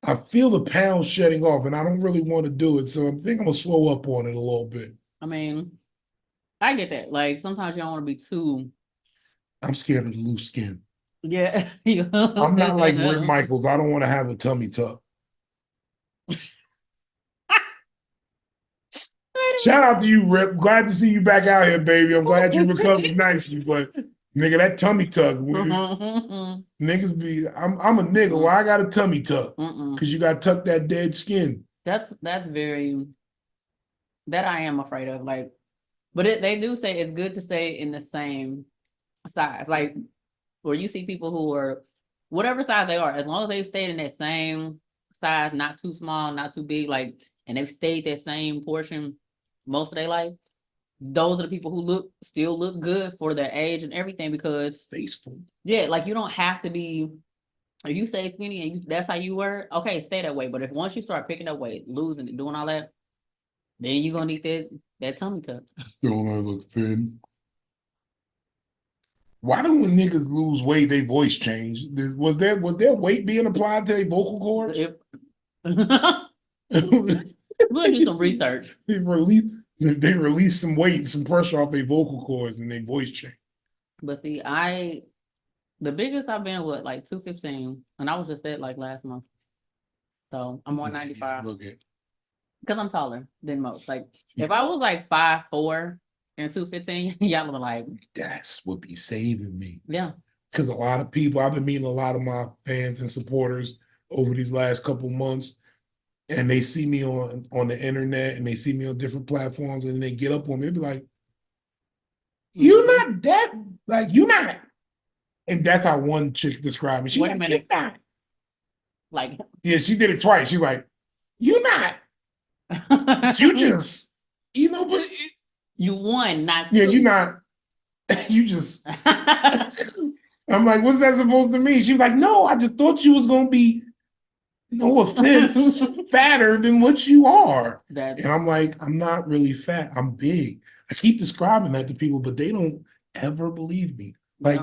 I feel the pounds shedding off, and I don't really want to do it. So I think I'm gonna slow up on it a little bit. I mean, I get that. Like sometimes you don't want to be too. I'm scared of the loose skin. Yeah. I'm not like Rick Michaels. I don't want to have a tummy tuck. Shout out to you, Rip. Glad to see you back out here, baby. I'm glad you recovered nicely, but nigga, that tummy tuck, niggas be. I'm a nigga. Well, I got a tummy tuck because you got to tuck that dead skin. That's very. That I am afraid of. Like, but they do say it's good to stay in the same size. Like, where you see people who are whatever size they are, as long as they've stayed in that same size, not too small, not too big, like, and they've stayed that same portion most of their life, those are the people who still look good for their age and everything because faithful. Yeah, like you don't have to be. If you stay skinny and that's how you were, okay, stay that way. But if once you start picking up weight, losing it, doing all that, then you're gonna need That tummy tuck. Don't I look thin? Why do when niggas lose weight, their voice change? Was there weight being applied to their vocal cords? We'll do some research. They release some weight, some pressure off their vocal cords, and their voice change. But see, the biggest I've been with like 215, and I was just at like last month. So I'm 195 Look at because I'm taller than most. Like if I was like 5'4" and 215, y'all were like, that's what be saving me. yeah. Because a lot of people, I've been meeting a lot of my fans and supporters over these last couple months, and they see me on the internet and they see me on different platforms, and they get up on me and be like, "You're not that, like you're not." And that's how one chick described me. She Wait a like, minute. "You're not." Like, Yeah, she did it twice. She like, "You're not. You just, but you won, not yeah, two. you're not. You just." I'm like, "What's that supposed to mean?" She was like, "No, I just thought you was gonna be, no offense, fatter than what you are." And I'm like, "I'm not really fat. I'm big." I keep describing that to people, but they don't ever believe me. Like,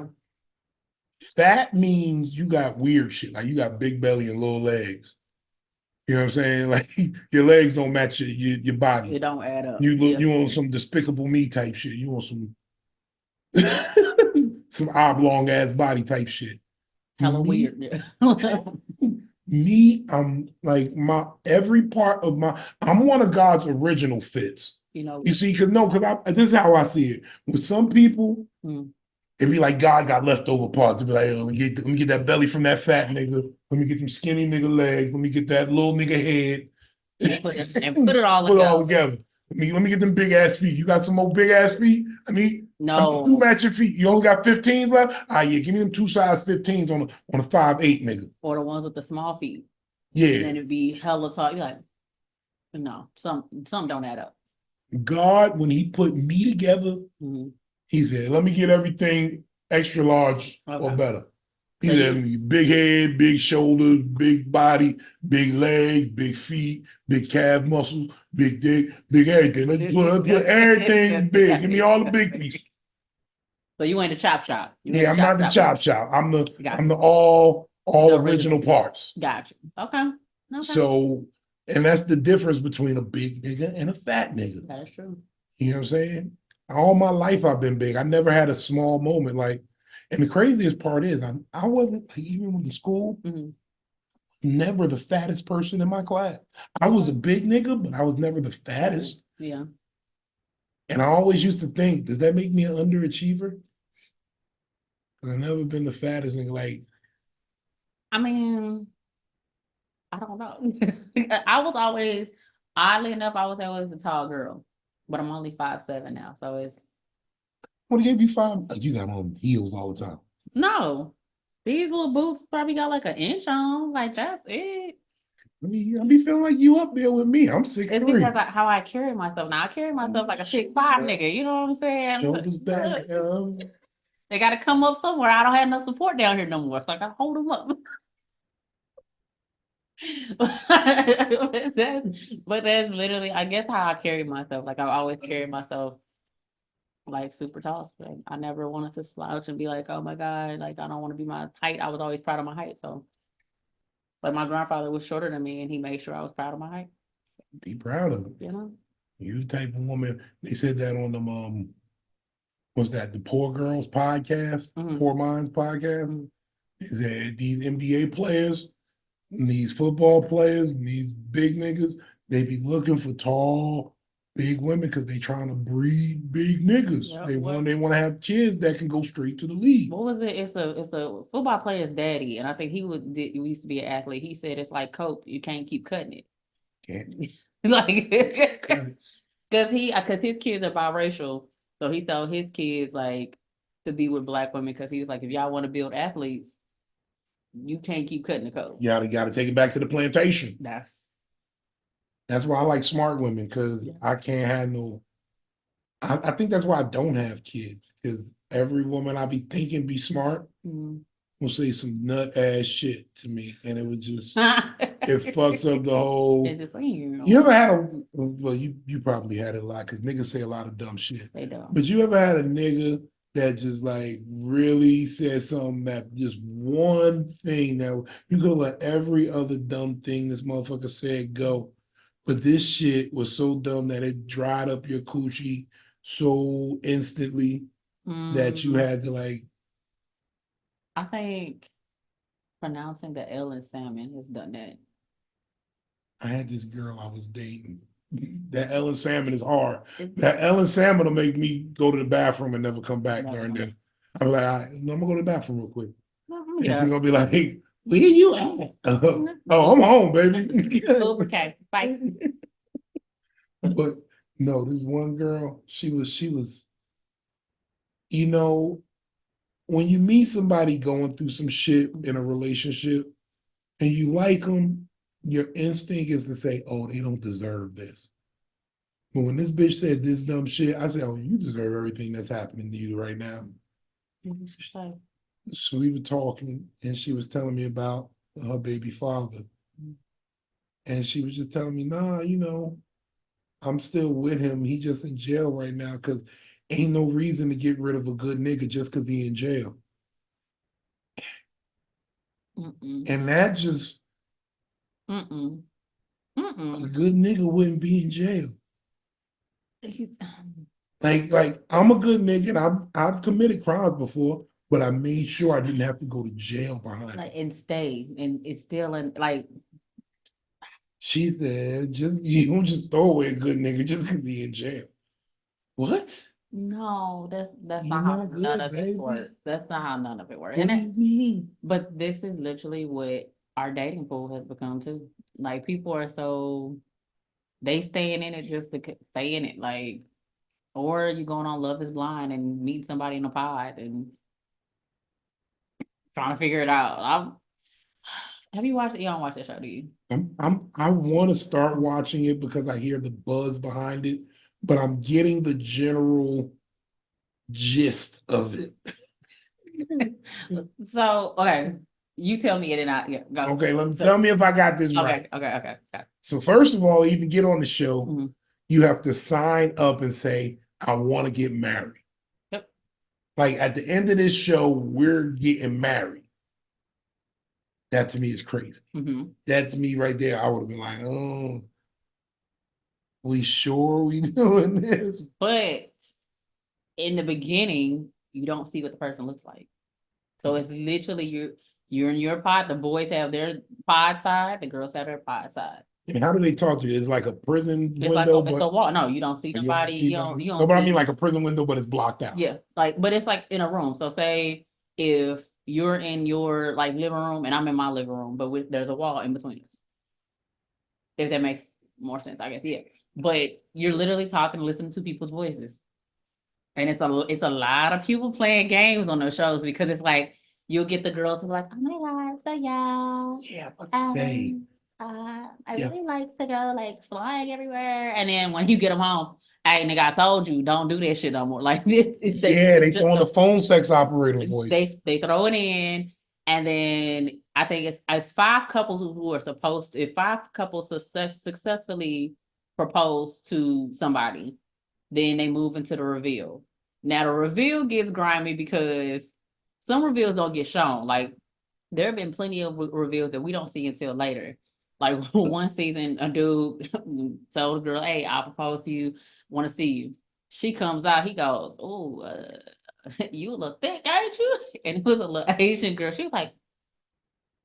fat means you got weird shit. Like you got big belly and little legs. You know what I'm saying? Like your legs don't match your body. It don't add up. You want some Despicable Me type shit. You want some some oblong ass body type shit. Hella weird. Me, I'm like every part of I'm one of God's original fits. You see, because this is how I see it. With some people, it'd be like God got leftover parts. It'd be like, let me get that belly from that fat nigga. Let me get them skinny nigga legs. Let me get that little nigga head. And put it all together. Let me get them big ass feet. You got some more big ass feet? No. Two matching feet. You only got 15s left? Yeah, give me them 2 size 15s on a 5'8" nigga. Or the ones with the small feet. Yeah. And then it'd be hella tall. You're like, no, some don't add up. God, when he put me together, he said, let me get everything extra large or better. He said, big head, big shoulders, big body, big legs, big feet, big calf muscles, big dick, big everything. Let's put everything big. Give me all the big pieces. So you ain't the chop shop. I'm not the chop shop. I'm the all original parts. Gotcha. Okay. So, and that's the difference between a big nigga and a fat nigga. That is true. You know what I'm saying? All my life I've been big. I never had a small moment. Like, and the craziest part is I wasn't, like, even in school, never the fattest person in my class. I was a big nigga, but I was never the fattest. Yeah. And I always used to think, does that make me an underachiever? I've never been the fattest nigga. Like, I mean, I don't know. I was always, oddly enough, I was always a tall girl, but I'm only 5'7" now. So it's. What gave you 5? You got on heels all the time. No, these little boots probably got like an inch on. Like that's it. I be feeling like you up there with me. I'm 6'3". It's because how I carry myself. Now I carry myself like a 6'5" nigga. You know what I'm saying? Shoulders back. They got to come up somewhere. I don't have no support down here no more, so I got to hold them up. but that's literally, I guess, how I carry myself. Like I always carry myself like super tall. So I never wanted to slouch and be like, oh my God, like I don't want to be my height. I was always proud of my height. So, but my grandfather was shorter than me, and he made sure I was proud of my height. Be proud of it. You know, you the type of woman. They said that on them. What's that? The Poor Girls podcast, Poor Minds podcast. Is that these NBA players, and these football players, and these big niggas, they be looking for tall, big women because they trying to breed big niggas. Yep, they want to have kids that can go straight to the league. What was it? It's a football player's daddy, and I think he used to be an athlete. He said it's like Coke, you can't keep cutting it. Like because his kids are biracial, so he told his kids like to be with black women because he was like, if y'all want to build athletes, you can't keep cutting the Coke. You gotta take it back to the plantation. That's why I like smart women, because I can't have no. I think that's why I don't have kids, because every woman I be thinking be smart will say some nut ass shit to me, and it would just it fucks up the whole. It's just like, You ever had a, well, you probably had it a lot because niggas say a lot of dumb shit. they don't. But you ever had a nigga that just like really said something that just one thing that you could let every other dumb thing this motherfucker said go. But this shit was so dumb that it dried up your coochie so instantly that you had to like. I think pronouncing the L in salmon has done that. I had this girl I was dating. That Ellen salmon is hard. That Ellen salmon will make me go to the bathroom and never come back during dinner. I'm like, all right, I'm gonna go to the bathroom real quick. And she's gonna be like, hey, where you at? Oh, I'm home, baby. Okay, bye. But no, this one girl, she was, you know, when you meet somebody going through some shit in a relationship and you like them, your instinct is to say, oh, they don't deserve this. But when this bitch said this dumb shit, I said, oh, you deserve everything that's happening to you right now. So we were talking and she was telling me about her baby father. And she was just telling me, nah, you know, I'm still with him. He just in jail right now because ain't no reason to get rid of a good nigga just because he in jail. And that just, a good nigga wouldn't be in jail. Like I'm a good nigga and I've committed crimes before, but I made sure I didn't have to go to jail behind it. Like, and stay, and it's still in, like, She said, just you don't just throw away a good nigga just because he in jail. What? no, that's You not how not good, none of baby. it works. That's not how none of it works. What And do you mean? but this is literally what our dating pool has become too. Like, people are so, they staying in it just to stay in it, like, or you going on Love is Blind and meet somebody in a pod and trying to figure it out. Have you watched it? You don't watch that show, do you? I want to start watching it because I hear the buzz behind it, but I'm getting the general gist of it. So, okay, you tell me it and I, yeah, go. Okay, tell me if I got this right. Okay. So first of all, even get on the show, Mhm. you have to sign up and say, I want to get married. Yep. Like at the end of this show, we're getting married. That to me is crazy. That to me right there, I would have been like, oh, we sure we doing this? But in the beginning, you don't see what the person looks like. So it's literally you're in your pod. The boys have their pod side, the girls have their pod side. And how do they talk to you? It's like a prison It's like window, at the wall. No, you don't see nobody. You don't no, but I mean see- like a prison window, but it's blocked out. Yeah, like, but it's like in a room. So say if you're in your like living room and I'm in my living room, but there's a wall in between us. If that makes more sense, I guess, yeah. But you're literally talking, listening to people's voices. And it's a lot of people playing games on those shows because it's like you'll get the girls who are like, oh my God, so y'all. Yeah, let's say. I really like to go like flying everywhere. And then when you get them home, hey nigga, I told you, don't do that shit no more. Like this, they throw on the phone sex operator voice. They throw it in, and then I think it's 5 couples who are supposed to, if 5 couples successfully propose to somebody, then they move into the reveal. Now the reveal gets grimy because some reveals don't get shown. Like there have been plenty of reveals that we don't see until later. Like one season, a dude told a girl, "Hey, I'll propose to you. Want to see you." She comes out. He goes, "Oh, you look thick, ain't you?" And it was a little Asian girl. She was like,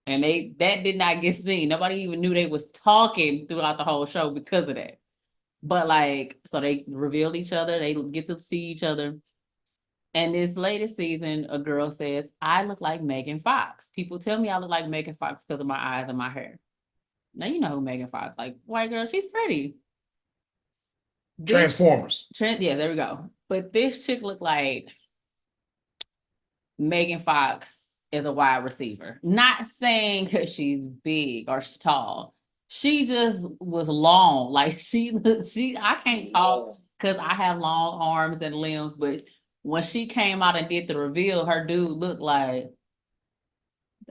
and that did not get seen. Nobody even knew they was talking throughout the whole show because of that. But like, so they revealed each other. They get to see each other. And this latest season, a girl says, I look like Megan Fox. People tell me I look like Megan Fox because of my eyes and my hair. Now you know who Megan Fox, like white girl, she's pretty. Transformers. Yeah, there we go. But this chick looked like Megan Fox is a wide receiver. Not saying because she's big or she's tall. She just was long. Like I can't talk because I have long arms and limbs, but when she came out and did the reveal, her dude looked like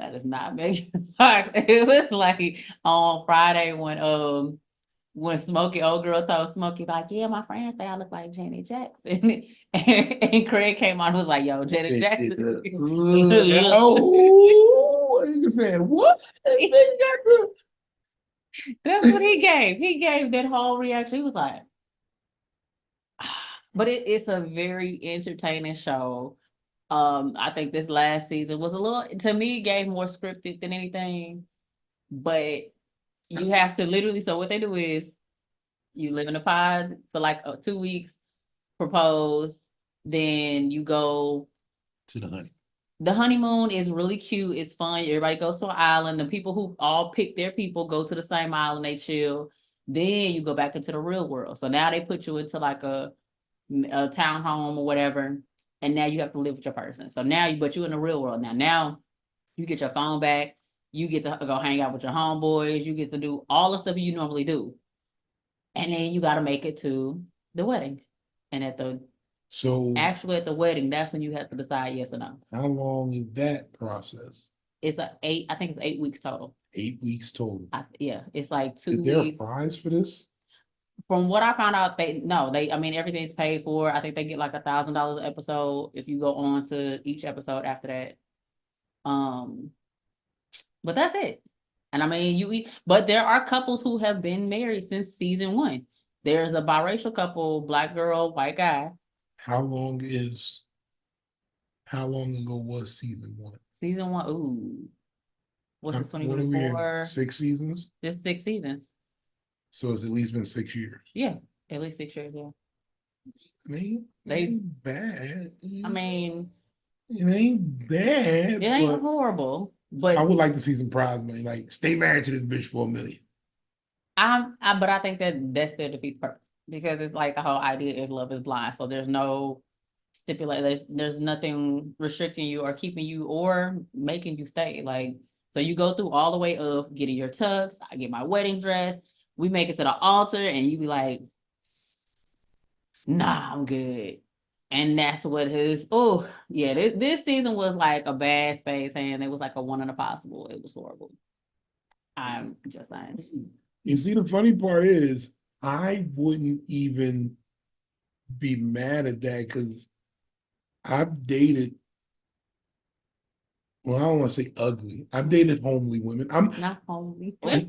That is not Megan Fox. It was like on Friday when Smokey, old girl told Smokey, like, yeah, my friends say I look like Janet Jackson. And Craig came on and was like, yo, Janet Jackson. Oh, you said what? That's what he gave. He gave that whole reaction. He was like, but it's a very entertaining show. I think this last season was a little, to me, it gave more scripted than anything. But you have to literally, so what they do is you live in a pod for like 2 weeks, propose, then you go To the hunt. the honeymoon is really cute. It's fun. Everybody goes to an island. The people who all pick their people go to the same island. They chill. Then you go back into the real world. So now they put you into like a townhome or whatever, and now you have to live with your person. So now, but you're in the real world now. Now you get your phone back. You get to go hang out with your homeboys. You get to do all the stuff you normally do, and then you got to make it to the wedding. And at the wedding, that's when you have to decide yes or no. How long is that process? It's I think it's 8 weeks total. 8 weeks total. Yeah, it's like 2 Is there a weeks. prize for this? From what I found out, I mean, everything's paid for. I think they get like $1,000 an episode if you go on to each episode after that. But that's it. And I mean, but there are couples who have been married since season 1. There's a biracial couple, black girl, white guy. How long ago was season 1? Season 1, ooh. What's this, What are we in? 2024? 6 seasons? There's 6 seasons. So it's at least been 6 years. Yeah, at least 6 years, yeah. It ain't bad. I mean, it ain't bad. it ain't horrible, but I would like to see some prize money. Like, stay married to this bitch for $1 million. but I think that's their defeat purpose, because it's like the whole idea is love is blind. So there's no there's nothing restricting you or keeping you or making you stay. Like, so you go through all the way of getting your tux, I get my wedding dress, we make it to the altar, and you be like, nah, I'm good. And that's what his, oh, yeah, this season was like a bad space hand. It was like a 1 in a possible. It was horrible. I'm just saying. You see, the funny part is, I wouldn't even be mad at that because I've dated, well, I don't want to say ugly. I've dated homely women. I'm Not homely. I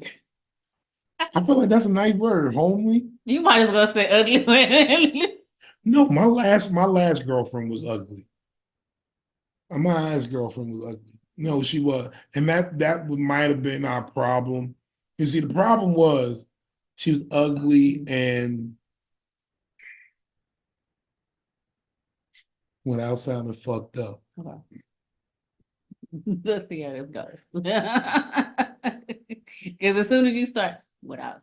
feel like that's a nice word, homely. You might as well say ugly women. No, my last girlfriend was ugly. My last girlfriend was ugly. No, she was, and that might have been our problem. You see, the problem was she was ugly, and without sounding fucked up. Okay. Let's see how this goes. Because as soon as you start without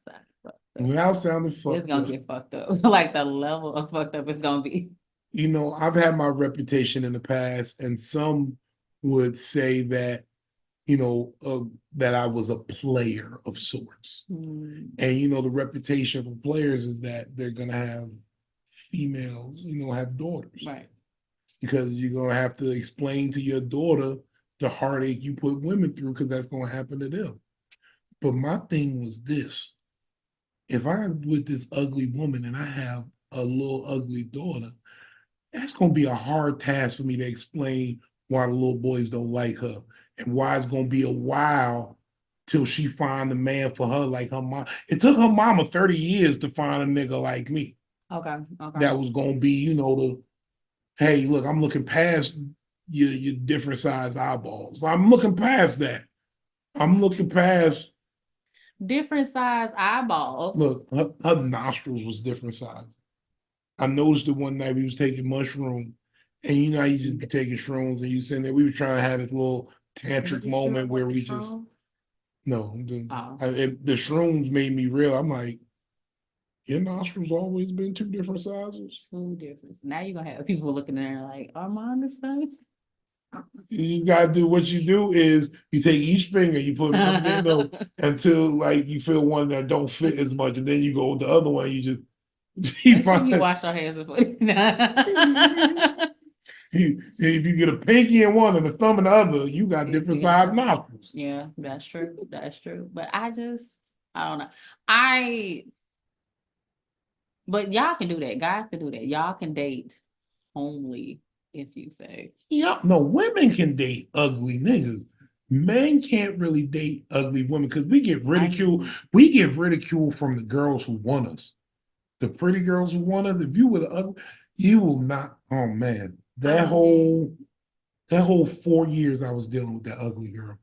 sounding fucked up, it's gonna get fucked up. Like the level of fucked up it's gonna be. You know, I've had my reputation in the past, and some would say that, you know, that I was a player of sorts. And, you know, the reputation for players is that they're going to have females, you know, have daughters. Right. Because you're going to have to explain to your daughter the heartache you put women through, because that's going to happen to them. But my thing was this. If I'm with this ugly woman and I have a little ugly daughter, that's going to be a hard task for me to explain why the little boys don't like her, and why it's going to be a while till she find a man for her like her mom. It took her mama 30 years to find a nigga like me. Okay. That was going to be, you know, hey, look, I'm looking past your different size eyeballs. I'm looking past that. I'm looking past different size eyeballs. Look, her nostrils was different size. I noticed it one night we was taking mushroom, and you know how you just be taking shrooms, and you sitting there. We were trying to have this little tantric moment where we just the shrooms made me real. I'm like, your nostrils always been 2 different sizes. 2 different. Now you're gonna have people looking there like, are mine the size? You gotta do what you do is you take each finger, you put them in until like you feel one that don't fit as much, and then you go with the other one. You just you wash your hands before. If you get a pinky in one and a thumb in the other, you got different size nostrils. Yeah, that's true. That's true. But I don't know. But y'all can do that. Guys can do that. Y'all can date homely if you say. Yeah, no, women can date ugly niggas. Men can't really date ugly women because we get ridiculed. We get ridiculed from the girls who want us. The pretty girls who want us. If you were the ugly, you will not. Oh man, that whole 4 years I was dealing with that ugly girl.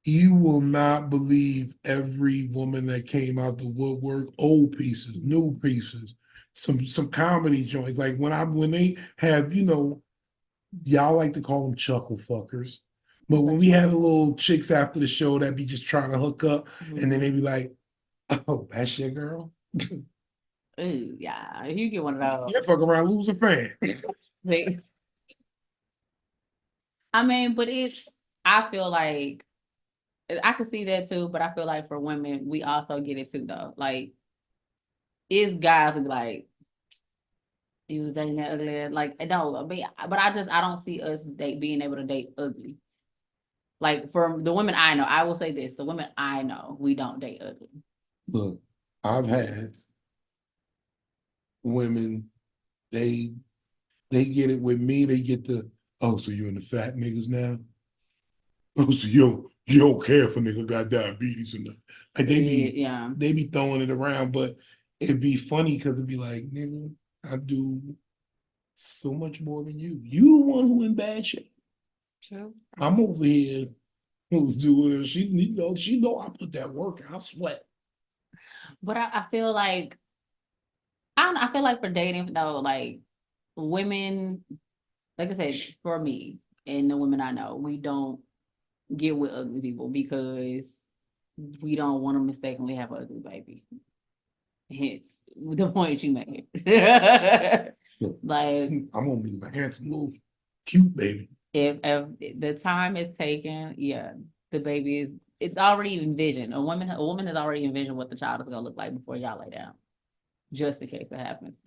You will not believe every woman that came out the woodwork, old pieces, new pieces, some comedy joints. Like when they have, y'all like to call them chuckle fuckers. But when we had a little chicks after the show that be just trying to hook up, and then they be like, "Oh, that's your girl." Ooh, yeah, you get one of those. You fuck around, lose a fan. I mean, but I feel like I can see that too, but I feel like for women, we also get it too, though. Like, it's guys who be like, you was dating that ugly, like, no, but I don't see us being able to date ugly. Like, for the women I know, I will say this: the women I know, we don't date ugly. Look, I've had women, they get it with me, they get the, oh, so you in the fat niggas now? Oh, so you don't care if a nigga got diabetes or not. Like they be throwing it around, but it'd be funny because it'd be like, nigga, I do so much more than you. You the one who in bad shape. True. I'm over here who's doing, she know I put that work, I sweat. But I feel like I feel like for dating though, like women, like I said, for me and the women I know, we don't get with ugly people because we don't want to mistakenly have an ugly baby. Hence the point you made. Like, I'm gonna be a handsome little cute baby. if the time is taken, yeah, the baby it's already envisioned. A woman has already envisioned what the child is gonna look like before y'all lay down, just in case it happens.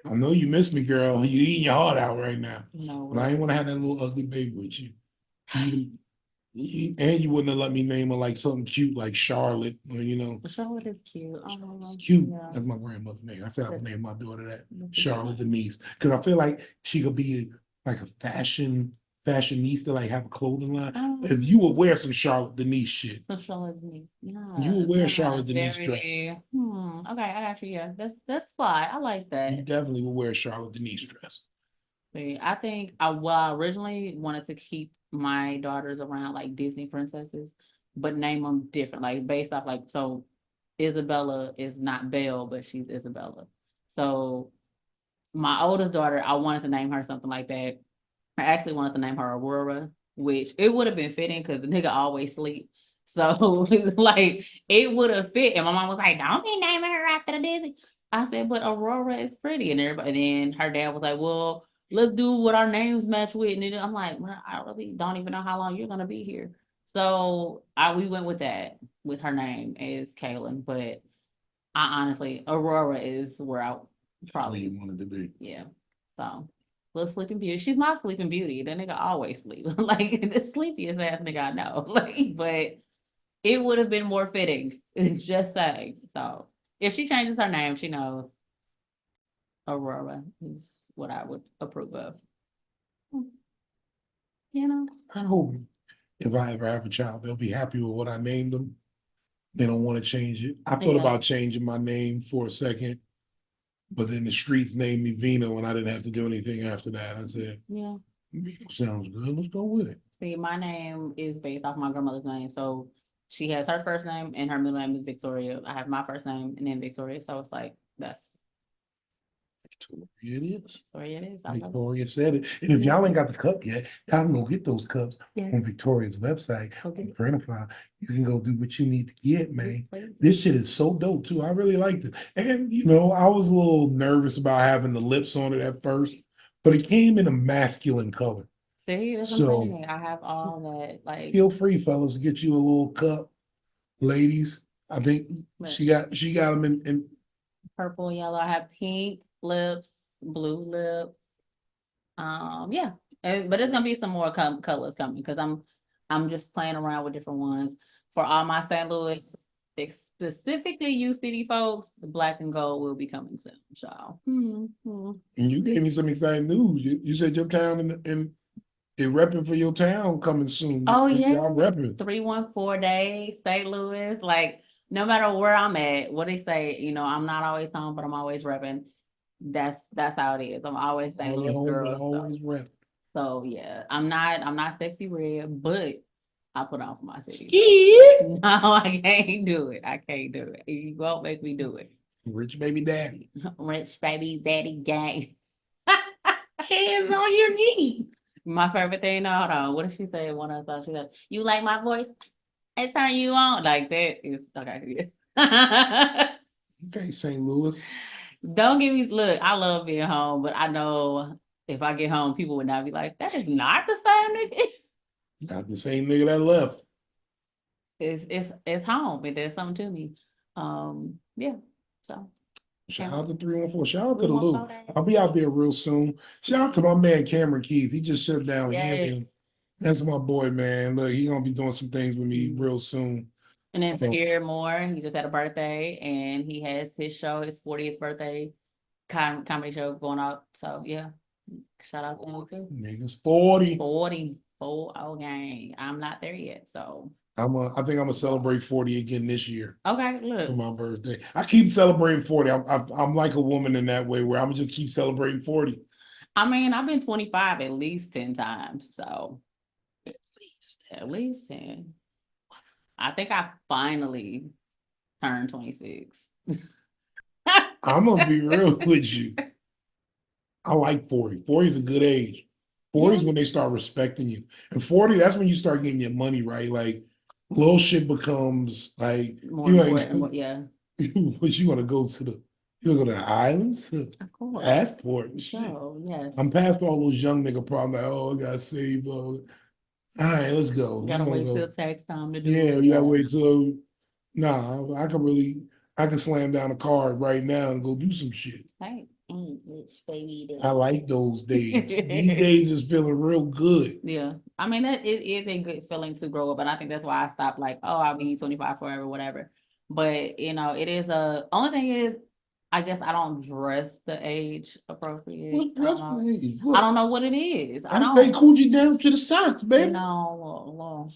I know you miss me, girl. You eating your heart out right now. No, But I ain't want to have that little ugly baby with you. And you wouldn't have let me name her like something cute like Charlotte, or Charlotte is cute. It's cute. Yeah. That's my grandmother's name. I said I would name my daughter that. That's Charlotte Denise. Because I feel like she could be like a fashionista, like have a clothing line. If you would wear some Charlotte Denise shit. So Charlotte Denise. Yeah. You would wear yeah, Charlotte Denise dress. Okay, I got you. Yeah, that's fly. I like that. You definitely would wear a Charlotte Denise dress. See, I think I originally wanted to keep my daughters around like Disney princesses, but name them different, like based off like so. Isabella is not Belle, but she's Isabella. So my oldest daughter, I wanted to name her something like that. I actually wanted to name her Aurora, which it would have been fitting because the nigga always sleep. So like it would have fit. And my mom was like, "Don't be naming her after the Disney." I said, "But Aurora is pretty," and everybody. Then her dad was like, "Well, let's do what our names match with." And I'm like, well, "I really don't even know how long you're gonna be here." So we went with that with her name is Kaylin, but I honestly Aurora is where I probably wanted to be. Yeah. So little sleeping beauty. She's my sleeping beauty. That nigga always sleep. Like the sleepiest ass nigga I know. Like, but it would have been more fitting. Just saying. So if she changes her name, she knows Aurora is what I would approve of. I hope if I ever have a child, they'll be happy with what I named them. They don't want to change it. I thought about changing my name for a second, but then the streets named me Vino and I didn't have to do anything after that. I said, yeah, Vino sounds good. Let's go with it. See, my name is based off my grandmother's name. So she has her first name and her middle name is Victoria. I have my first name and then Victoria. So it's like, that's Victoria it is. Victoria it is. Victoria said it. And if y'all ain't got the cup yet, y'all can go get those cups on Victoria's website. Printify. You can go do what you need to get, man. This shit is so dope too. I really liked it. And I was a little nervous about having the lips on it at first, but it came in a masculine color. See, that's what I'm saying. I have all that. Like, feel free, fellas, to get you a little cup. Ladies, I think she got them in purple, yellow. I have pink lips, blue lips. Yeah, but it's gonna be some more colors coming because I'm just playing around with different ones for all my St. Louis, specifically U City folks. The black and gold will be coming soon. So, And you gave me some exciting news. You said your town and they're repping for your town coming soon. Oh yeah, y'all repping 314 days, St. Louis. Like no matter where I'm at, what they say, you know, I'm not always home, but I'm always repping. That's how it is. I'm always St. Louis girl. always rep. So yeah, I'm not sexy red, but I put on for my city. No, I can't do it. I can't do it. You won't make me do it. Rich baby daddy. Rich baby daddy gang. Hands on your knee. My favorite thing, hold on. What did she say? One of those, she said, "You like my voice? I turn you on." Like that is okay. Okay, St. Louis. Don't give me look. I love being home, but I know if I get home, people would not be like, "That is not the same nigga." Not the same nigga that left. It's home. It does something to me. Yeah. So Shout out to 314. Shout out to the 314 Loop. days. I'll be out there real soon. Shout out to my man Cameron Keys. He just shut down Yes. Helium. That's my boy, man. Look, he gonna be doing some things with me real soon. And then Scare More, he just had a birthday and he has his show, his 40th birthday comedy show going up. So yeah, shout out to him too. Niggas 40. 44 gang. I'm not there yet. So I think I'm gonna celebrate 40 again this year okay, for look. my birthday. I keep celebrating 40. I'm like a woman in that way where I'm just keep celebrating 40. I mean, I've been 25 at least 10 times. So at least 10. I think I finally turned 26. I'm gonna be real with you. I like 40. 40 is a good age. 40 is when they start respecting you. And 40, that's when you start getting your money right. Like little shit becomes like More you important, yeah. But you want to go to the islands? Of course. Ask for it. So, yes. I'm past all those young nigga problems. Like, oh, I gotta save. All right, let's go. Gotta wait till tax time to do Yeah, it. you gotta wait till. Nah, I can slam down a card right now and go do some shit. Hey, I like those days. These days is feeling real good. Yeah, I mean that it is a good feeling to grow up, and I think that's why I stopped. Like, oh, I'll be 25 forever, whatever. But you know, it is a. Only thing is, I guess I don't dress the age appropriate. I don't know what it is. I don't. Take Coochie down to the socks, baby. No,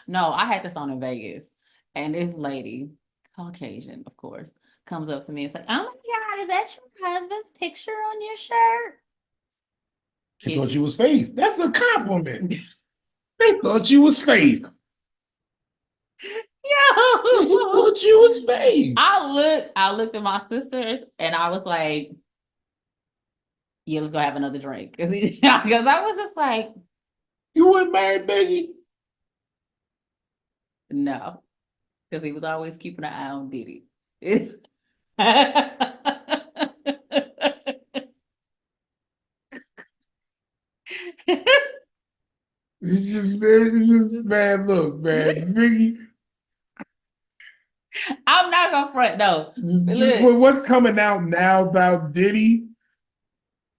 no, I had this on in Vegas, and this lady, Caucasian, of course, comes up to me and says, "Oh my God, is that your husband's picture on your shirt?" They thought you was Faith. That's a compliment. They thought you was Faith. Yo, They thought you was Faith. I looked at my sisters and I was like, "Yeah, let's go have another drink." Because I was just like, "You weren't married, Becky?" No, because he was always keeping an eye on Diddy. It's just bad look, man. Biggie. I'm not gonna front though. Look, What's coming out now about Diddy?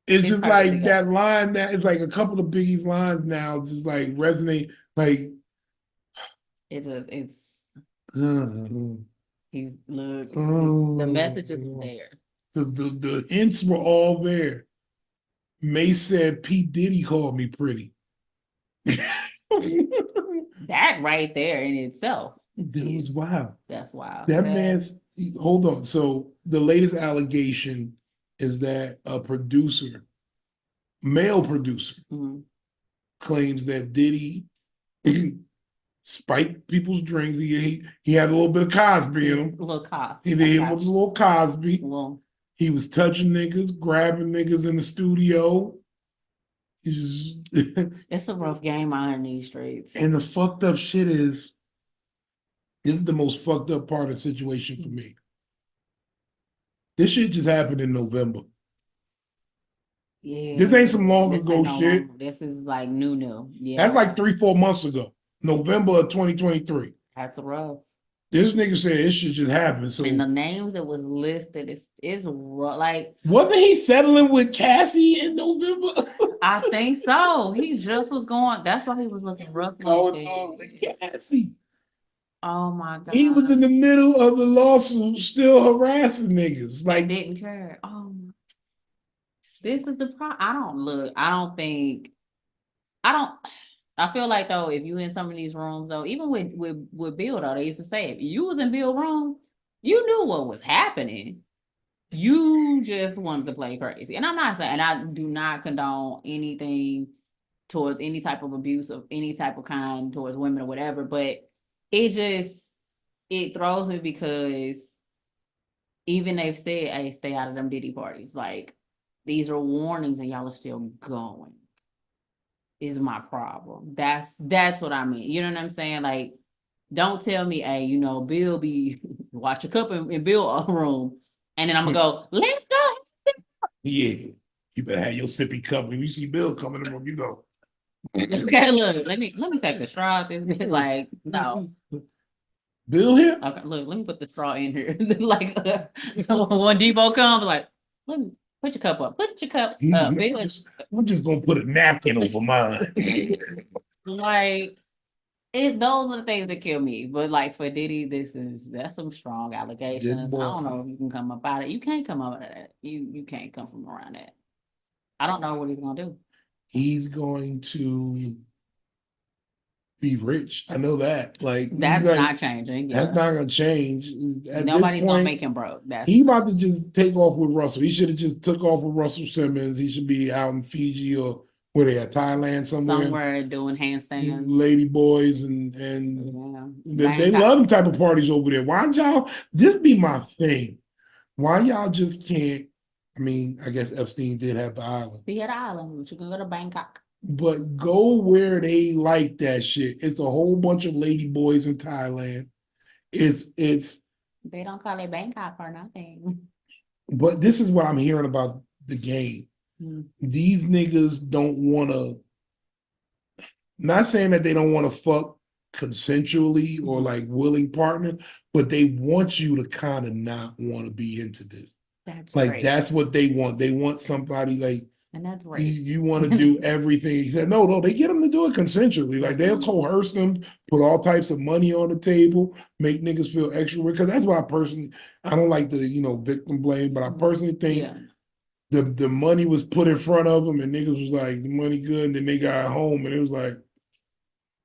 It's just like that line that it's like a couple of Biggie's lines now just like resonate. Like it's the message is there. The hints were all there. May said P. Diddy called me pretty. That right there in itself. That was wild. That's wild. That man's hold on. So the latest allegation is that a producer, male producer, claims that Diddy spiked people's drinks. He had a little bit of Cosby in him. A little Cosby. He did him with a little Cosby. Well, he was touching niggas, grabbing niggas in the studio. It's a rough game out in these streets. And the fucked up shit is, this is the most fucked up part of the situation for me. This shit just happened in November. Yeah. This ain't some long ago shit. This is like new. Yeah. That's like 3-4 months ago. November of 2023. That's rough. This nigga said it should just happen. So And the names that was listed is like, wasn't he settling with Cassie in November? I think so. He just was going. That's why he was looking rough. Going on with Cassie. Oh my god. He was in the middle of the lawsuit, still harassing niggas. Like, didn't care. Oh, this is the problem. I don't think. I don't. I feel like though, if you in some of these rooms though, even with Bill though, they used to say if you was in Bill room, you knew what was happening. You just wanted to play crazy. And I'm not saying, and I do not condone anything towards any type of abuse of any type of kind towards women or whatever, but it throws me because even they've said, hey, stay out of them Diddy parties. Like, these are warnings and y'all are still going. Is my problem. That's what I mean. You know what I'm saying? Like, don't tell me, hey, Bill be watch a cup in Bill room. And then I'm gonna go, let's go. yeah, you better have your sippy cup. When you see Bill coming in the room, you go. Okay, look, let me take the straw out this bitch. Like, no. Bill here? Okay, look, let me put the straw in here. Like, when Debo comes, like, let me put your cup up. Put your cup up. I'm just gonna put a napkin over mine. Like, those are the things that kill me. But like for Diddy, that's some strong allegations. I don't know if you can come up out of it. You can't come up out of that. You can't come from around that. I don't know what he's gonna do. He's going to be rich. I know that. Like, That's like, not changing. that's Yeah. not gonna change. At Nobody's this gonna point, make him broke. he about to just take off with Russell. He should have just took off with Russell Simmons. He should be out in Fiji or where they at, Thailand somewhere doing handstands. Lady boys and Yeah. they love them type of parties over there. Why y'all? This be my thing. Why y'all just can't? I mean, I guess Epstein did have the island. He had an island, but you can go to Bangkok. But go where they like that shit. It's a whole bunch of lady boys in Thailand. It's They don't call it Bangkok for nothing. but this is what I'm hearing about the game. These niggas don't want to, not saying that they don't want to fuck consensually or like willing partner, but they want you to kind of not want to be into this. That's like great. That's what they want. They want somebody like, and that's right. You want to do everything. He said, no, they get them to do it consensually. Like they'll coerce them, put all types of money on the table, make niggas feel extra weird. Because that's why I don't like the victim blame, but I personally think the money was put in front of them, and niggas was like, the money good, and then they got home, and it was like,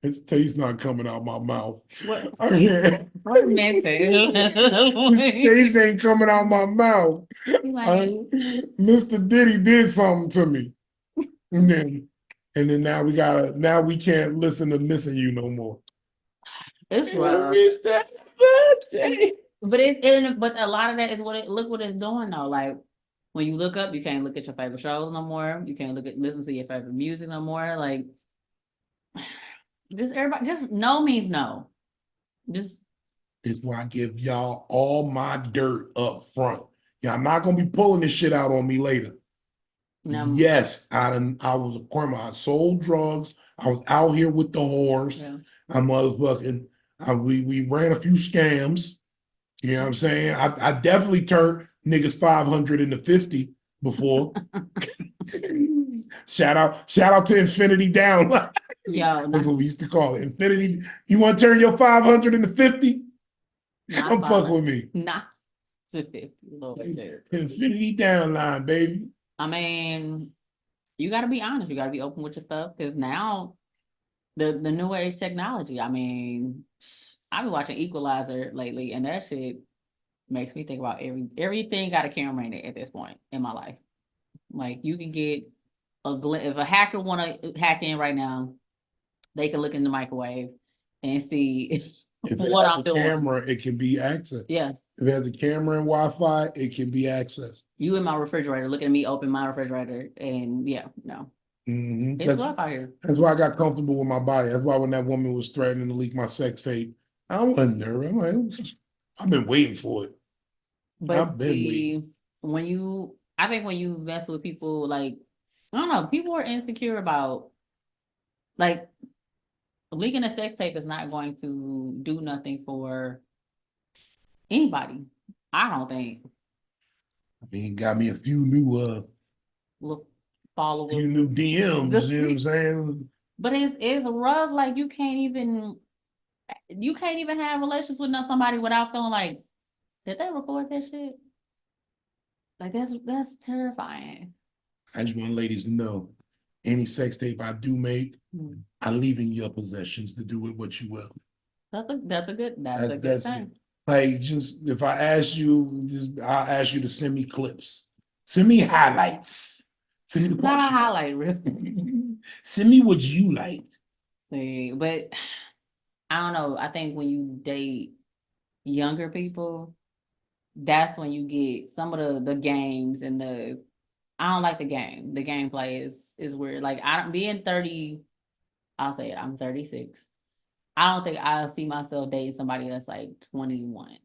its taste not coming out my mouth. What? What taste ain't coming out my mouth. Like, Mr. Diddy did something to me. And then now we can't listen to Missing You no more. it's rough. But a lot of that is look what it's doing though. Like when you look up, you can't look at your favorite shows no more. You can't listen to your favorite music no more. Like just no means no. This is why I give y'all all my dirt up front. Y'all not gonna be pulling this shit out on me later. No. Yes, I was a crime. I sold drugs. I was out here with the whores. Yeah. I motherfucking we ran a few scams. You know what I'm saying? I definitely turned niggas 500 into 50 before. Shout out to Infinity Down. Yo, that's what we used to call it. Infinity. You want to turn your 500 into 50? Come fuck with me. Nah. To 50. Infinity Down line, baby. I mean, you got to be honest. You got to be open with your stuff because now the new age technology. I mean, I've been watching Equalizer lately, and that shit makes me think about everything got a camera in it at this point in my life. Like you can get if a hacker want to hack in right now, they can look in the microwave and see what I'm doing. Camera, it can be accessed. Yeah. If it has a camera and Wi-Fi, it can be accessed. You in my refrigerator, looking at me open my refrigerator, and no. Mm-hmm. It's rough out here. That's why I got comfortable with my body. That's why when that woman was threatening to leak my sex tape, I wasn't nervous. I'm like, I've been waiting for it. But I've been waiting. I think when you mess with people, like, I don't know, people are insecure about, like, leaking a sex tape is not going to do nothing for Anybody. I don't think. I mean, got me a few new Look, followers. few new DMs, you know what I'm saying? But it's rough. Like you can't even have relations with somebody without feeling like, did they record that shit? Like that's terrifying. I just want ladies to know, any sex tape I do make, Mm. I leave in your possessions to do with what you will. That's a good That's thing. like, just if I ask you, I'll ask you to send me clips, send me highlights, send me the Not a parts you like. highlight reel. Send me what you liked. See, but I don't know. I think when you date younger people, that's when you get some of the games and I don't like the game. The gameplay is weird. Like I don't being 30, I'll say it, I'm 36. I don't think I'll see myself dating somebody that's like 21.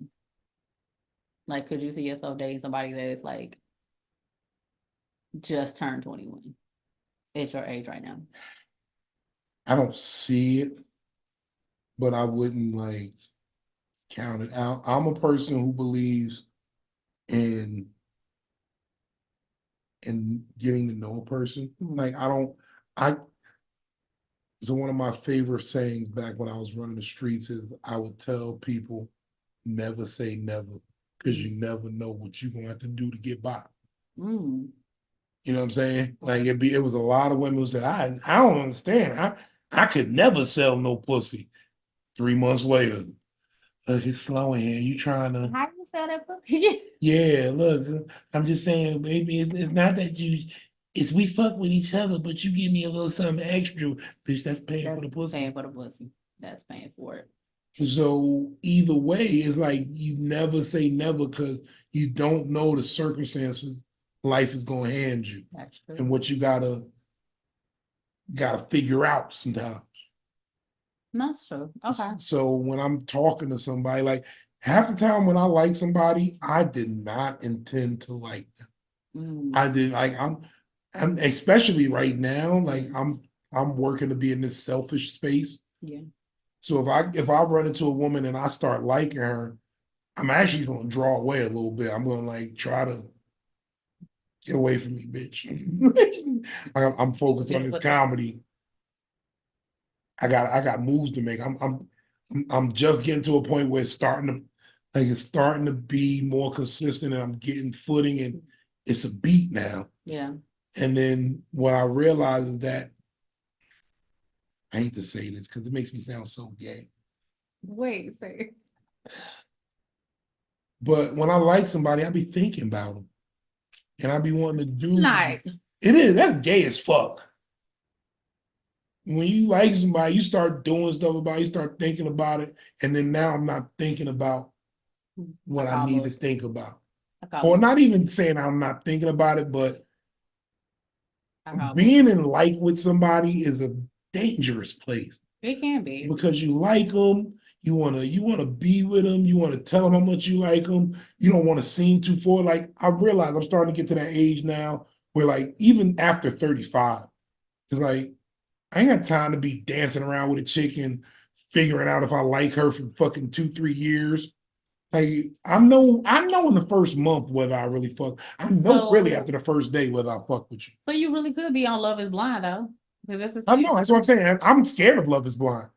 Like, could you see yourself dating somebody that is like just turned 21? It's your age right now. I don't see it, but I wouldn't like count it out. I'm a person who believes in getting to know a person. Like so one of my favorite sayings back when I was running the streets is I would tell people never say never, because you never know what you're gonna have to do to get by. Mm. You know what I'm saying? Like it was a lot of women who said, I don't understand. I could never sell no pussy. 3 months later, look, it's slow in here. You trying to How you sell that pussy? Yeah, look, I'm just saying, baby, it's not that it's we fuck with each other, but you give me a little something extra, bitch, that's paying for the pussy. Paying for the pussy. That's paying for it. So either way, it's like you never say never, because you don't know the circumstances life is gonna hand you. That's true. And what you gotta figure out sometimes. That's true. Okay. So when I'm talking to somebody, like half the time when I like somebody, I did not intend to like them. I did like I'm especially right now, like I'm working to be in this selfish space. Yeah. So if I run into a woman and I start liking her, I'm actually gonna draw away a little bit. I'm gonna like try to get away from me, bitch. I'm focused on this comedy. I got moves to make. I'm just getting to a point where it's starting to be more consistent, and I'm getting footing, and it's a beat now. Yeah. And then what I realize is that I hate to say this because it makes me sound so gay. Wait, say. But when I like somebody, I be thinking about them. And I be wanting to do Not. it. Is, that's gay as fuck. When you like somebody, you start doing stuff about it, you start thinking about it. And then now I'm not thinking about what I need to think about. Or not even saying I'm not thinking about it, but being in like with somebody is a dangerous place. It can be. Because you like them, you wanna be with them, you wanna tell them how much you like them, you don't want to seem too forward. Like I realize I'm starting to get to that age now where like even after 35, it's like I ain't got time to be dancing around with a chick and figuring out if I like her for fucking 2-3 years. Like I know in the first month whether I really fuck. I know really after the first day whether I fuck with you. So you really could be on Love Is Blind though. I know, that's what I'm saying. I'm scared of Love Is Blind.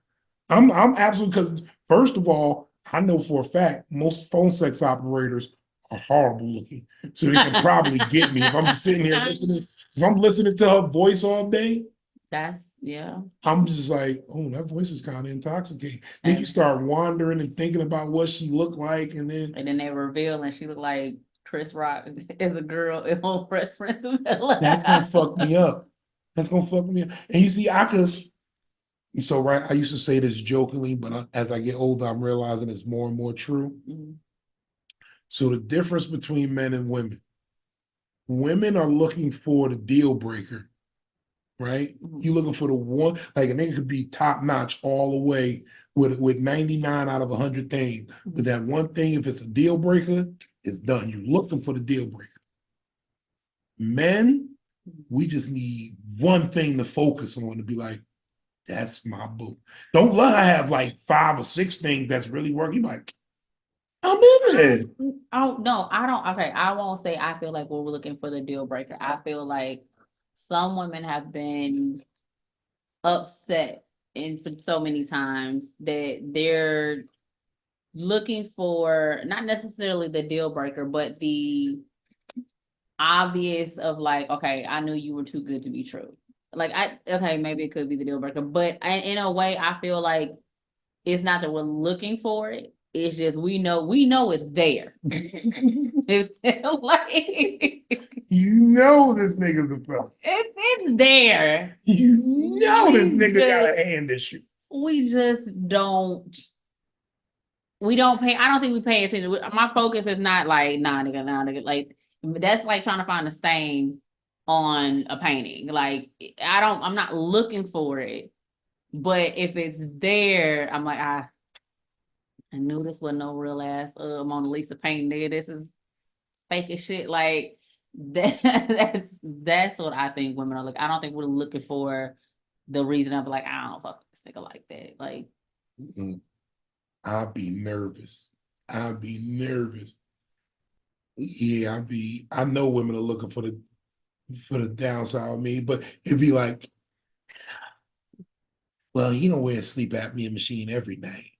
I'm absolutely, because first of all, I know for a fact most phone sex operators are horrible looking. So they can probably get me if I'm just sitting here listening. If I'm listening to her voice all day, I'm just like, oh, that voice is kind of intoxicating. Then you start wandering and thinking about what she looked like, and then they reveal and she looked like Chris Rock as a girl in Home Fresh Prince of that's gonna fuck me up. That's gonna fuck me up. And you see, so right, I used to say this jokingly, but as I get older, I'm realizing it's more and more true. So the difference between men and women are looking for the deal breaker, right? You're looking for the one, like a nigga could be top notch all the way with 99 out of 100 things. But that one thing, if it's a deal breaker, it's done. You're looking for the deal breaker. Men, we just need one thing to focus on to be like, that's my boo. Don't let her have like 5 or 6 things that's really working. Like, I'm in it. Oh, no, I don't. Okay, I won't say I feel like we're looking for the deal breaker. I feel like some women have been upset and for so many times that they're looking for not necessarily the deal breaker, but the obvious of like, okay, I knew you were too good to be true. Like okay, maybe it could be the deal breaker, but in a way, I feel like it's not that we're looking for it. It's just we know it's there. It's like You know this nigga's a fella. it's there. You know this We nigga got just- a hand this shit. We just don't. We don't pay. I don't think we pay attention. My focus is not like nah, nigga. Like that's like trying to find a stain on a painting. Like I'm not looking for it. But if it's there, I'm like, I knew this wasn't no real ass Mona Lisa painting, nigga. This is fake as shit. Like that's what I think women are like. I don't think we're looking for the reason of like, I don't fuck this nigga like that. Like I'll be nervous. I'll be nervous. Yeah, I know women are looking for the downside of me, but it'd be like, well, you don't wear a sleep apnea machine every night.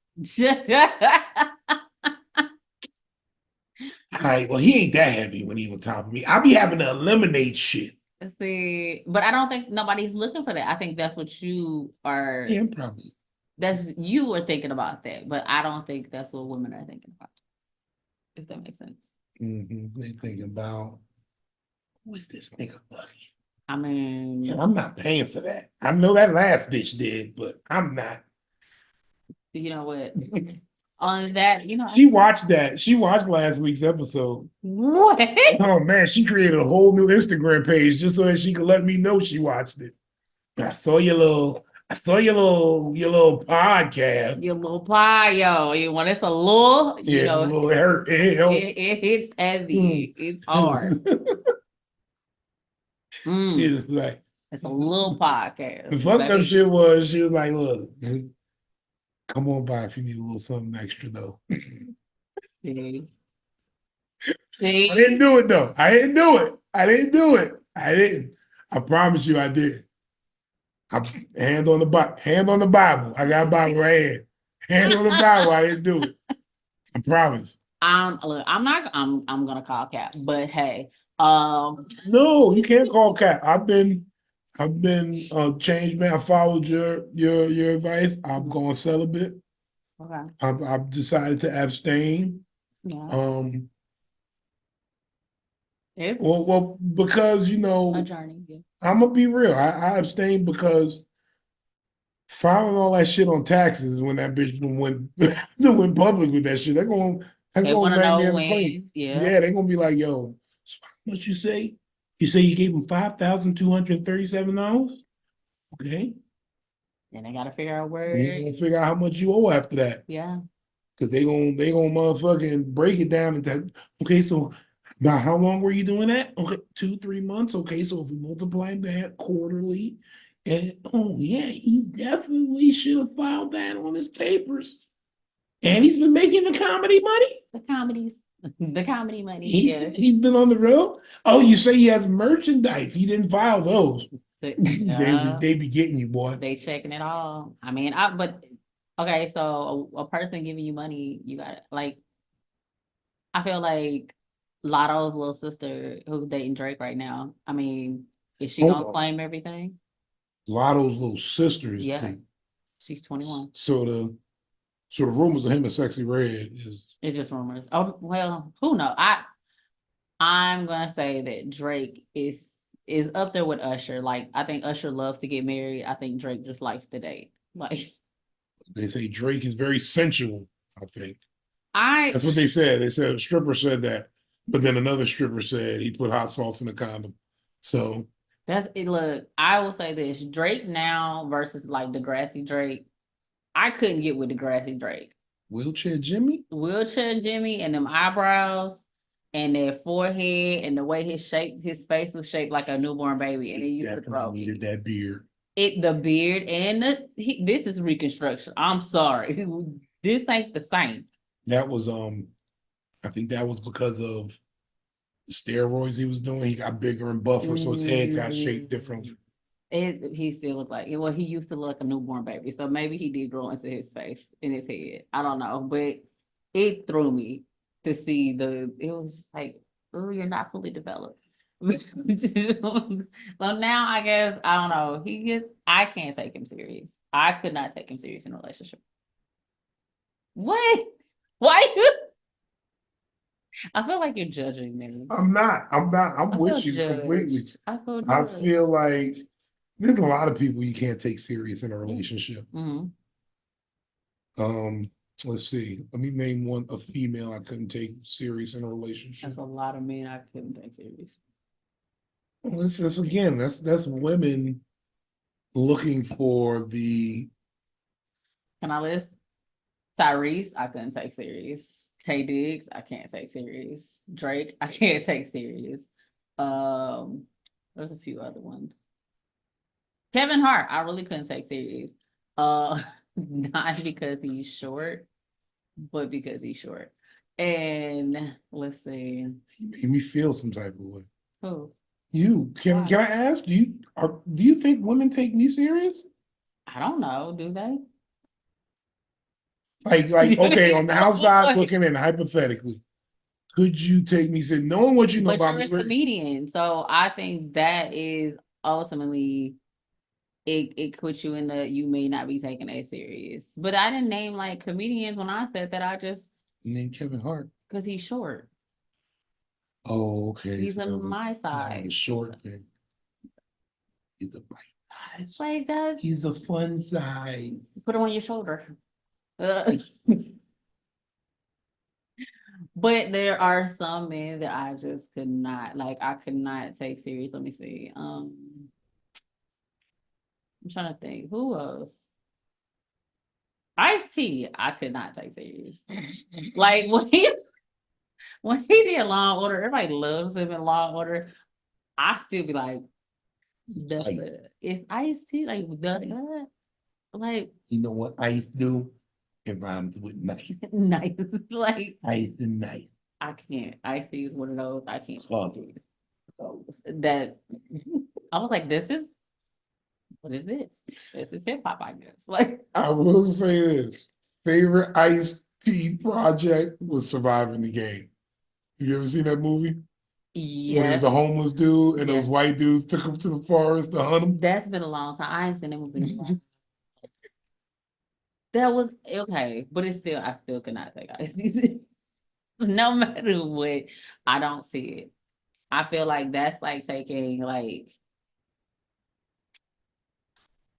All right, well, he ain't that heavy when he on top of me. I'll be having to eliminate shit. See, but I don't think nobody's looking for that. I think that's what you are. Yeah, probably. That's you are thinking about that, but I don't think that's what women are thinking about. If that makes sense. They thinking about, who is this nigga Bucky? I mean, Yeah, I'm not paying for that. I know that last bitch did, but I'm not. you know what? On that, She watched that. She watched last week's episode. What? Oh man, she created a whole new Instagram page just so that she could let me know she watched it. I saw your little podcast. Your little pie, yo. When it's a little, Yeah, a little hurt. it hits heavy. It's hard. She was like, It's a little podcast. the fucked up shit was she was like, look, come on by if you need a little something extra though. See? I didn't do it though. I didn't do it. I promise you I did. I'm hand on the Bible. I got a Bible right here. Hand on the Bible. I didn't do it. I promise. Look, I'm gonna call Cap, but hey, no, you can't call Cap. I've been changed, man. I followed your advice. I'm going celibate. Okay. I've decided to abstain. Yeah. Well, because a journey. Yeah. I'm gonna be real. I abstained because filing all that shit on taxes when that bitch went public with that shit. That's gonna land me in the plane. Yeah, they're gonna be like, yo, what you say? You say you gave them $5,237? Okay. And they gotta figure out where They gonna figure out how much you owe after that. Yeah. Cause they gonna motherfucking break it down into okay, so now how long were you doing that? Okay, 2-3 months. Okay, so if we multiply that quarterly, and oh yeah, he definitely should have filed that on his papers. And he's been making the comedy money. The comedy money. He's been on the road. Oh, you say he has merchandise. He didn't file those. They be getting you, boy. They checking it all. I mean, but okay, so a person giving you money, you got it. Like, I feel like Lotto's little sister who's dating Drake right now. I mean, is she gonna claim everything? Lotto's little sister is she's 21. So the rumors of him and Sexy Red is it's just rumors. Oh well, who knows? I'm gonna say that Drake is up there with Usher. Like, I think Usher loves to get married. I think Drake just likes to date. Like, they say Drake is very sensual, I think. That's what they said. They said a stripper said that, but then another stripper said he put hot sauce in the condom. So that's it. Look, I will say this: Drake now versus like Degrassi Drake. I couldn't get with Degrassi Drake. Wheelchair Jimmy and them eyebrows and that forehead and the way his face was shaped like a newborn baby, and then you needed that beard. The beard and this is reconstruction. I'm sorry, this ain't the same. That was I think that was because of the steroids he was doing. He got bigger and buffer, so his head got shaped differently. He still looked like, well, he used to look like a newborn baby, so maybe he did grow into his face, in his head. I don't know, but it threw me to see it was just like, oh, you're not fully developed. So now I guess, I don't know, I can't take him serious. I could not take him serious in a relationship. What? Why you? I feel like you're judging me. I'm not. I'm I with feel you completely. judged. I feel I judged. feel like there's a lot of people you can't take serious in a relationship. Mhm. Let's see. Let me name a female I couldn't take serious in a relationship. That's a lot of men I couldn't take serious. Well, that's women looking for the. Can I list? Tyrese, I couldn't take serious. Tay Diggs, I can't take serious. Drake, I can't take serious. There's a few other ones. Kevin Hart, I really couldn't take serious. Not because he's short, but because he's short. And let's see. He made me feel some type of way. Who? You can I ask? Do you think women take me serious? I don't know. Do they? Like okay, on the outside looking in, hypothetically, could you take me serious? Knowing what you know But about you're me, a comedian, so I think that is ultimately it puts you in you may not be taking that serious. But I didn't name like comedians when I said that. I just named Kevin Hart. because he's short. Oh, okay. He's so on my the side. short thing. He's the bite size. Like that. He's a fun size. Put him on your shoulder. But there are some men that I just could not, like, I could not take serious. Let me see. I'm trying to think. Who else? Ice-T, I could not take serious. Like when he did Law and Order, everybody loves him in Law and Order. I still be like, if Ice-T, like, like, You know what ice do? It rhymes with nice. nice, like, Ice and nice. I can't. Ice-T is one of those I can't. Oh. So that I was like, what is this? This is hip hop, I guess. Like, I will say this. Favorite Ice-T project was Surviving the Game. You ever seen that movie? When it was yes, a homeless dude and those Yes. white dudes took him to the forest to hunt him. that's been a long time. I ain't seen that movie in a while. That was okay, but I still could not take Ice-T. No matter what, I don't see it. I feel like that's like taking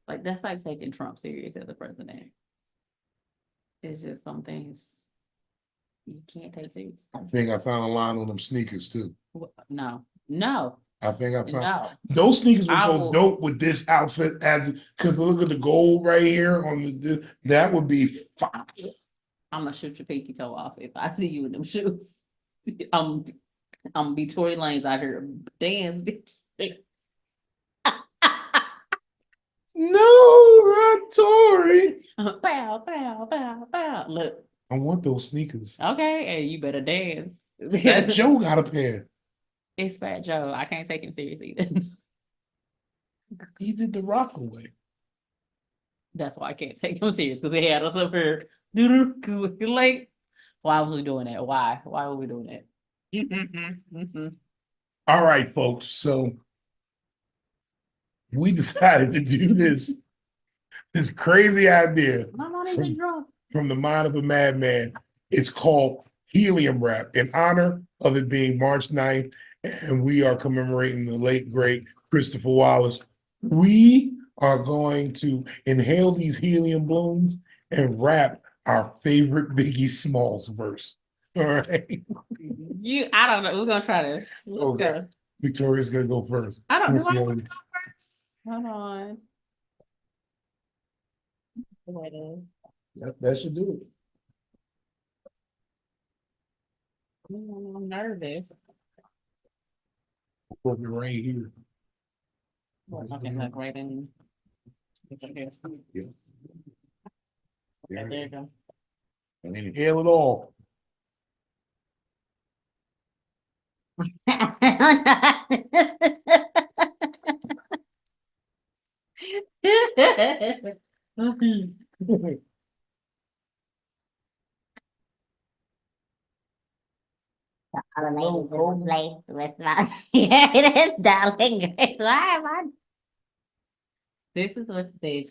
that's like taking Trump serious as a president. It's just some things you can't take serious. I think I found a line on them sneakers too. No. I think I found No. those sneakers would I go will- dope with this outfit because look at the gold right here on that would be fire. I'm gonna shoot your pinky toe off if I see you in them shoes. I'm be Tory Lanez out here dance, bitch. No, not Tory. Bow, bow, bow, bow. Look, I want those sneakers. okay, and you better dance. That Joe got a pair. It's Fat Joe. I can't take him serious either. He did the rock away. That's why I can't take him serious because they had us up here. Like, why was we doing that? Why? Why were we doing that? All right, folks. So we decided to do this crazy idea I'm not even drunk. from the mind of a madman. It's called Helium Rap in honor of it being March 9th, and we are commemorating the late, great Christopher Wallace. We are going to inhale these helium balloons and rap our favorite Biggie Smalls verse. All right. I don't know. We're gonna try this. Let's Okay. go. Victoria's gonna go first. I don't Let's see know. how Hold on. Wait, Yep, that should do it. I'm nervous. Put it right here. Okay, look right in. Yeah. There you go. And inhale it all. All the ladies in the place with my it is darling. Why am I? This is what they.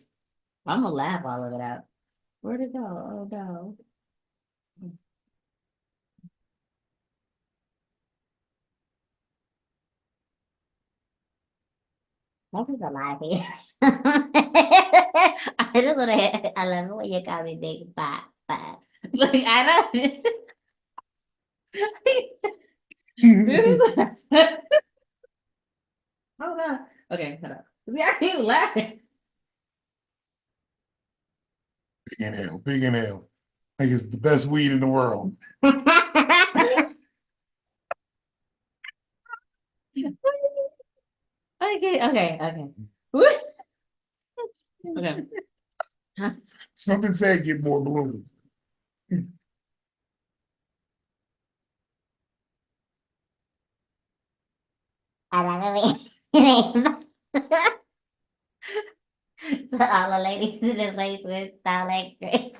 I'm gonna laugh all of it out. Where'd it go? Oh no. This is a lie here. I just wanna. I love it when you call me big fat fat. Like I don't. This is- Oh god. Okay, hold on. See, I keep laughing. Big inhale. Like it's the best weed in the world. Okay. What? Okay. Something said get more balloons. I love it. So all the ladies in the place with sound like Grace.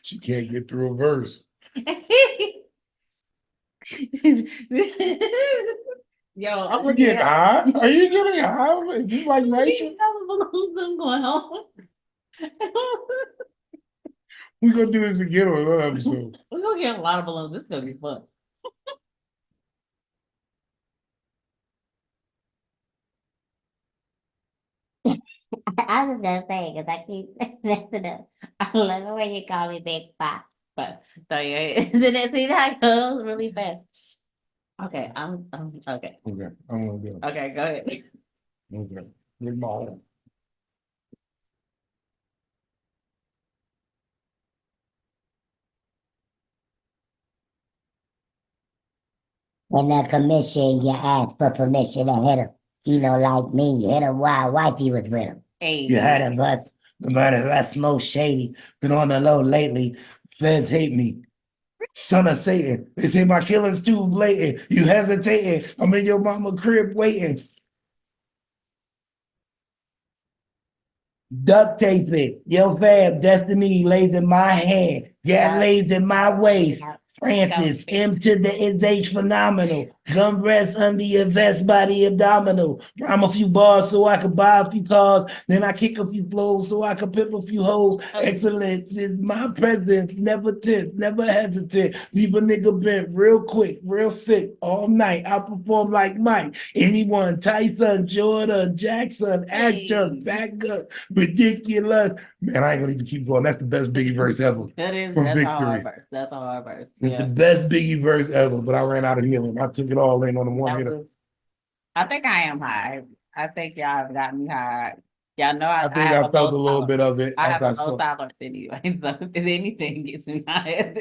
She can't get through a verse. Yo, I'm You looking getting at high? Are you getting high? Is this like nature? I'm going home. We're gonna do this again on another episode. We're gonna get a lot of balloons. This is gonna be fun. I was gonna say, because I keep messing up. I love it when you call me big fat. But so yeah, then it see that goes really fast. Okay, I'm okay. Okay, I'm gonna go. Okay, go ahead. Okay. Big ball. In the commission, you ask for permission to hit him. You know, like me, you hit him while wifey was with him. You heard Hey, of us. No matter if I smoke shady, been on the low lately. Feds hate me. Son of Satan. They say my killing's too blatant. You hesitating. I'm in your mama crib waiting. Duct tape it. Yo, fam, destiny lays in my hand. Yeah, lays in my waist. Francis, M to the SH phenomenal. Gun rest under your vest by the abdominal. Rhyme a few bars so I could buy a few cars. Then I kick a few flows so I could pimp a few hoes. Excellence is my presence. Never tense, never hesitant. Leave a nigga bent real quick, real sick all night. I perform like Mike. Anyone, Tyson, Jordan, Jackson, action, back up, ridiculous. Man, I ain't gonna even keep going. That's the best Biggie verse ever. that's From a Victory. hard verse. That's a hard verse. It's Yeah. the best Biggie verse ever, but I ran out of healing. I took it all in on the one That hitter. was- I think I am high. I think y'all have got me high. Y'all know I I think have I a felt low a little tolerance. bit of it I have after a I low spoke. tolerance anyway, so if anything gets me high.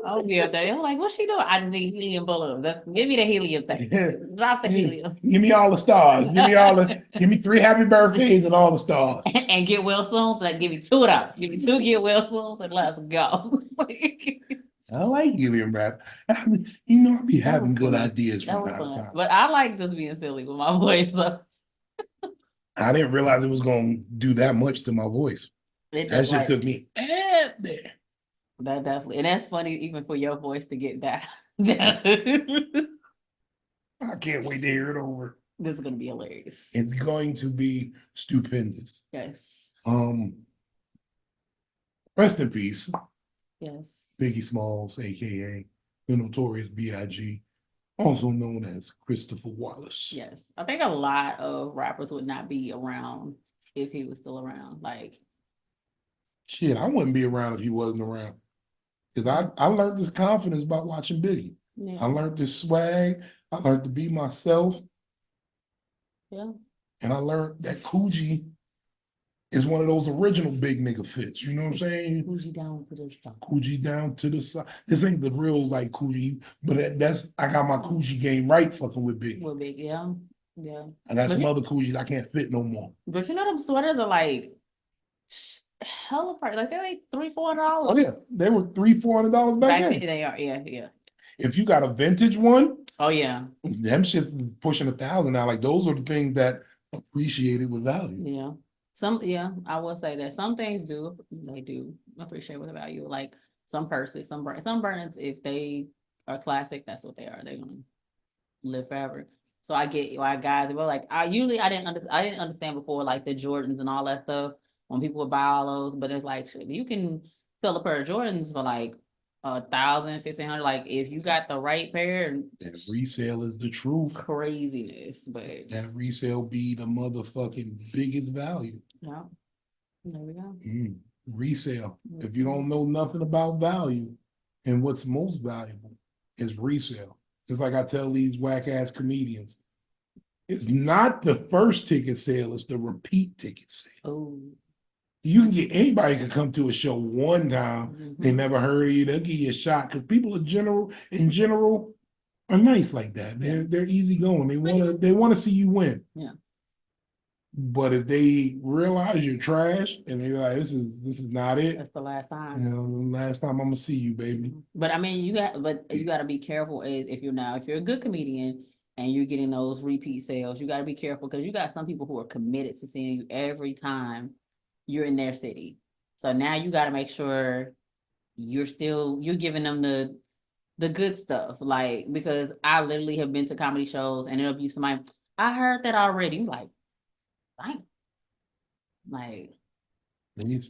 Oh yeah, I'm like, what's she doing? I just need helium balloon. Give me the helium tank. Drop the helium. Give me all the stars. Give me 3 happy birthdays and all the stars. And get well soon. So give me 2 of those. Give me 2 get well soon and let's go. I like helium rap. You know, I be That was having good fun. ideas That from was time to fun. time. But I like just being silly with my voice. So I didn't realize it was gonna do that much to my voice. it That just shit like took me there. that definitely, and that's funny even for your voice to get that. I can't wait to hear it over. This is gonna be hilarious. It's going to be stupendous. Yes. Rest in peace, Yes. Biggie Smalls, aka the notorious B.I.G., also known as Christopher Wallace. Yes. I think a lot of rappers would not be around if he was still around. Like, Shit, I wouldn't be around if he wasn't around. Because I learned this confidence by watching Biggie. yeah. I learned this swag. I learned to be myself. Yeah. And I learned that Coogee is one of those original big nigga fits. You know what I'm saying? Bougie down to this stuff. Coogee down to the side. This ain't the real like Coogee, but that's I got my Coogee game right fucking with Biggie. Well, big, yeah. Yeah. I got But some you- other Coogees I can't fit no more. But you know them sweaters are like hella price. Like they're like $300-$400. Oh yeah, they were $300-$400 back Back then. then, they are, yeah. If you got a vintage one, Oh yeah, them shit's pushing 1,000 now. Like those are the things that appreciated with value. yeah. I will say that some things do appreciate with the value. Like some purses, some brands, if they are classic, that's what they are. They're gonna live forever. So I get why guys were like, I didn't understand before, like the Jordans and all that stuff when people would buy all those, but it's like shit, you can sell a pair of Jordans for like 1,000, 1,500. Like if you got the right pair, and That resale is the truth. craziness, but That resale be the motherfucking biggest value. yeah, there we go. Resale. If you don't know nothing about value and what's most valuable is resale. It's like I tell these whack ass comedians, it's not the first ticket sale, it's the repeat ticket sale. Oh, You can get anybody can come to a show one time, they never heard of you, they'll give you a shot because people in general are nice like that. They're easygoing. They wanna see you win. Yeah. But if they realize you're trash and they're like, this is not it, that's the last you time. know, last time I'm gonna see you, baby. But I mean, you got to be careful as if you're a good comedian and you're getting those repeat sales, you got to be careful because you got some people who are committed to seeing you every time you're in their city. So now you got to make sure you're giving them the good stuff. Like, because I literally have been to comedy shows and it'll be somebody, I heard that already. I'm like, dang. Like,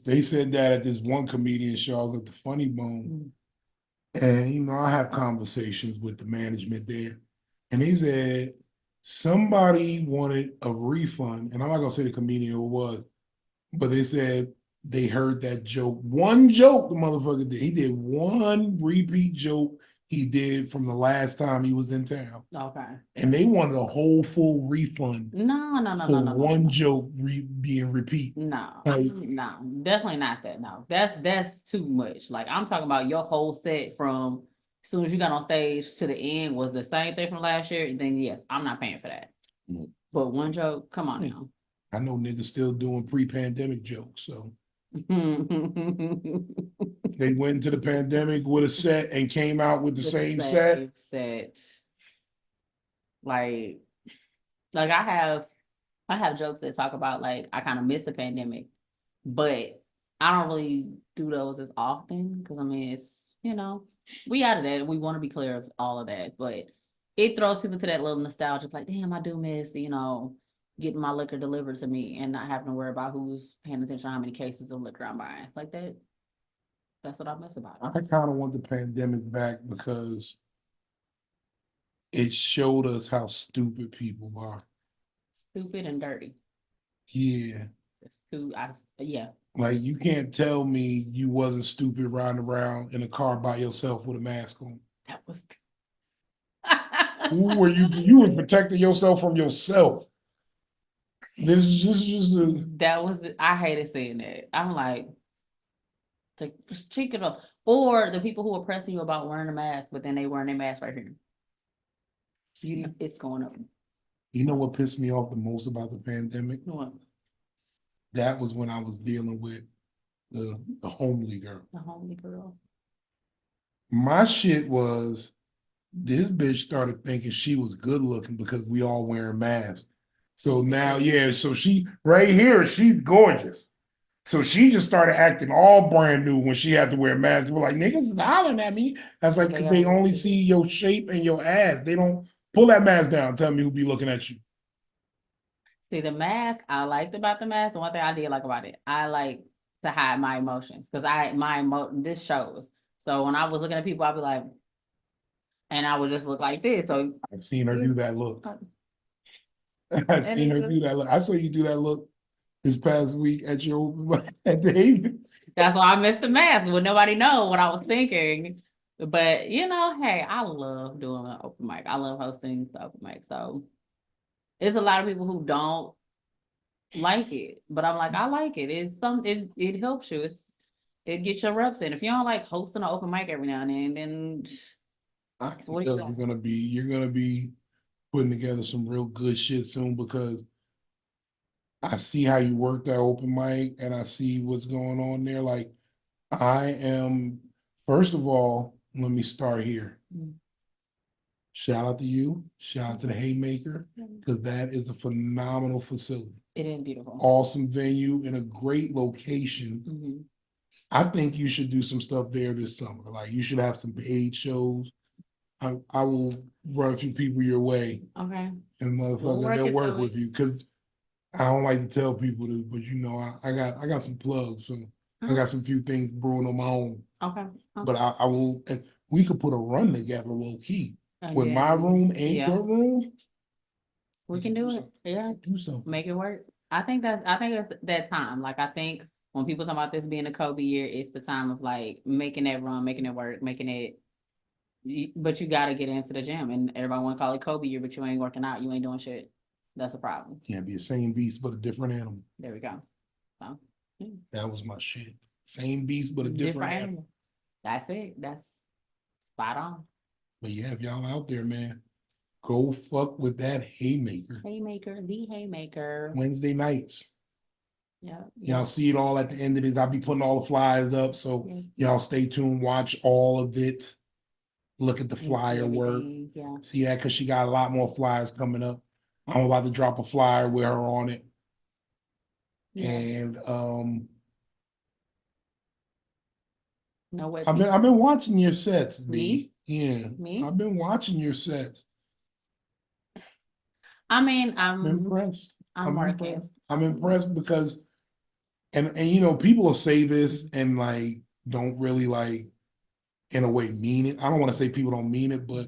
They said that at this one comedian show, I was at the Funny Bone. And you know, I have conversations with the management there. And they said somebody wanted a refund. And I'm not gonna say the comedian who it was, but they said they heard that joke. One joke the motherfucker did. He did one repeat joke he did from the last time he was in town. okay. And they wanted a whole full refund No, for one joke being repeat. No, Like, no, definitely not that. No, that's too much. Like I'm talking about your whole set from as soon as you got on stage to the end was the same thing from last year. Then yes, I'm not paying for that. No. But one joke, come on now. I know niggas still doing pre-pandemic jokes, so they went into the pandemic with a set and came out with the same set. Like I have jokes that talk about like I kind of missed the pandemic, but I don't really do those as often because I mean it's we out of that. We want to be clear of all of that, but it throws people to that little nostalgia, like damn, I do miss getting my liquor delivered to me and not having to worry about who's paying attention to how many cases of liquor I'm buying. Like that. That's what I miss about it. I kind of want the pandemic back because it showed us how stupid people are. Stupid and dirty. Yeah. Yeah. Like you can't tell me you wasn't stupid riding around in a car by yourself with a mask on. That was. Who were you? You were protecting yourself from yourself. This is just I hated saying that. I'm like, just check it off. Or the people who are pressing you about wearing a mask, but then they wearing their mask right here. It's going up. You know what pissed me off the most about the pandemic? What? That was when I was dealing with the homely girl. The homely girl. My shit was this bitch started thinking she was good looking because we all wearing masks. So now, so she right here, she's gorgeous. So she just started acting all brand new when she had to wear a mask. We're like, niggas is hollering at me. That's like, cause they only see your shape and your ass. They don't pull that mask down. Tell me who be looking at you. See, the mask, I liked about the mask. And one thing I did like about it, I like to hide my emotions because this shows. So when I was looking at people, I'd be like, and I would just look like this. So I've seen her do that look. I've seen her do that look. I saw you do that look this past week at your open mic at the Haven. That's why I missed the mask. Would nobody know what I was thinking? But hey, I love doing an open mic. I love hosting the open mic. So it's a lot of people who don't like it, but I'm like, I like it. It helps you. It gets your reps in. If you don't like hosting an open mic every now and then I can tell you're gonna be putting together some real good shit soon because I see how you work that open mic and I see what's going on there. Like first of all, let me start here. Mm. Shout out to you. Shout out to the Haymaker, because that is a phenomenal facility. It is beautiful. Awesome venue in a great location. Mhm. I think you should do some stuff there this summer. Like you should have some paid shows. I will run a few people your way Okay. and We'll motherfucker work they'll it work so with you, because I don't like to tell people this, but you know, I got some plugs, so I got some few things brewing on my own. Okay. But I will, and we could put a run together low key. With Yeah. my room and Yeah. your room, We can do it. Yeah. do something. Make it work. I think it's that time. Like I think when people talk about this being a Kobe year, it's the time of like making that run, making it work, making it. But you got to get into the gym, and everybody want to call it Kobe year, but you ain't working out, you ain't doing shit. That's a problem. Can't be the same beast but a different animal. There we go. So, yeah. That was my shit. Same beast but a different animal. That's it. That's spot on. But yeah, if y'all out there, man, go fuck with that Haymaker. Haymaker, the Haymaker. Wednesday nights. Yeah. Y'all see it all at the end of it. I'll be putting all the flyers up, so y'all stay tuned, watch all of it. Look at the flyer work. Yeah. See that, because she got a lot more flyers coming up. I'm about to drop a flyer with her on it. Yeah. And No, what? I've been watching your sets, B. Me? Yeah. Me? I've been watching your sets. I mean, I'm impressed. I'm working. Impressed. I'm impressed because and you know, people will say this and like don't really like in a way mean it. I don't want to say people don't mean it, but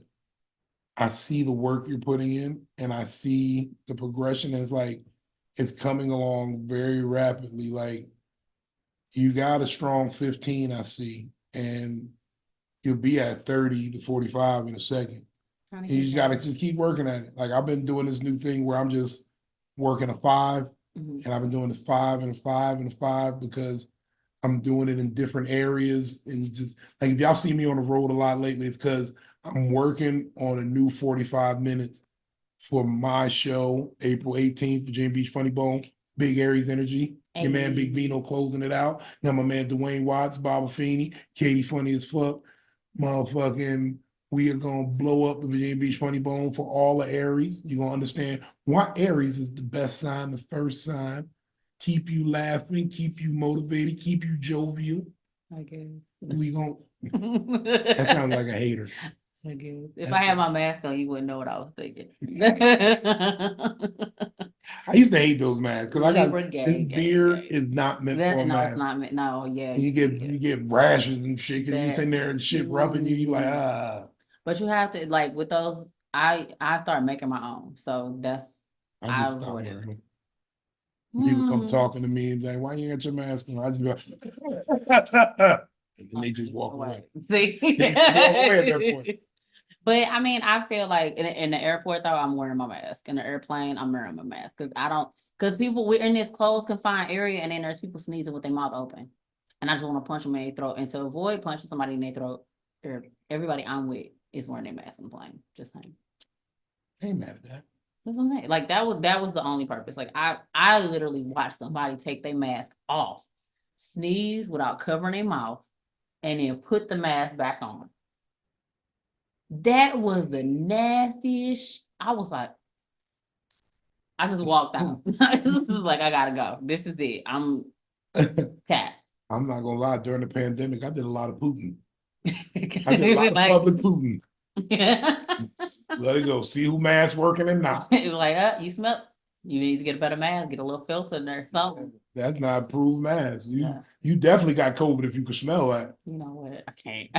I see the work you're putting in and I see the progression, and it's like it's coming along very rapidly. Like you got a strong 15, I see, and you'll be at 30 to 45 in a second. And you just gotta just keep working at it. Like I've been doing this new thing where I'm just working a 5, and I've been doing the 5 and a 5 and a 5 because I'm doing it in different areas. And just like if y'all see me on the road a lot lately, it's because I'm working on a new 45 minutes for my show, April 18th, Virginia Beach Funny Bone, Big Aries Energy. Your man Big Vino closing it out. Now my man Dwayne Watts, Bobby Feeney, Katie Funny as fuck. Motherfucking, we are gonna blow up the Virginia Beach Funny Bone for all the Aries. You're gonna understand why Aries is the best sign, the first sign. Keep you laughing, keep you motivated, keep you jovial. I guess. We gonna that sounds like a hater. I guess. If I had my mask on, you wouldn't know what I was thinking. I used to hate those masks because I got Libra this beard is not meant for a No, mask. it's not meant. No, yeah. You get rashes and shit because you That- sitting there and shit rubbing you. You like But you have to like with those. I start making my own, so that's I just stopped avoid it. wearing them. People come talking to me and say, "Why you got your mask on?" I just be like, and then they just walk away. See, They just walk away at that point. But I mean, I feel like in the airport though, I'm wearing my mask. In the airplane, I'm wearing my mask because we're in this closed confined area, and then there's people sneezing with their mouth open, and I just want to punch them in their throat. And to avoid punching somebody in their throat, everybody I'm with is wearing their mask on the plane. Just saying. I ain't mad at that. That's what I'm saying. Like that was the only purpose. Like I literally watched somebody take their mask off, sneeze without covering their mouth, and then put the mask back on. That was the nastiest. I was like, I just walked out. I was like, I gotta go. This is it. I'm cat. I'm not gonna lie. During the pandemic, I did a lot of Putin. I did a lot of public Putin. Let it go. See who mask working and not. It was like, you smell. You need to get a better mask. Get a little filter in there. Something. That's not approved mask. You definitely got COVID if you could smell that. You know what? I can't.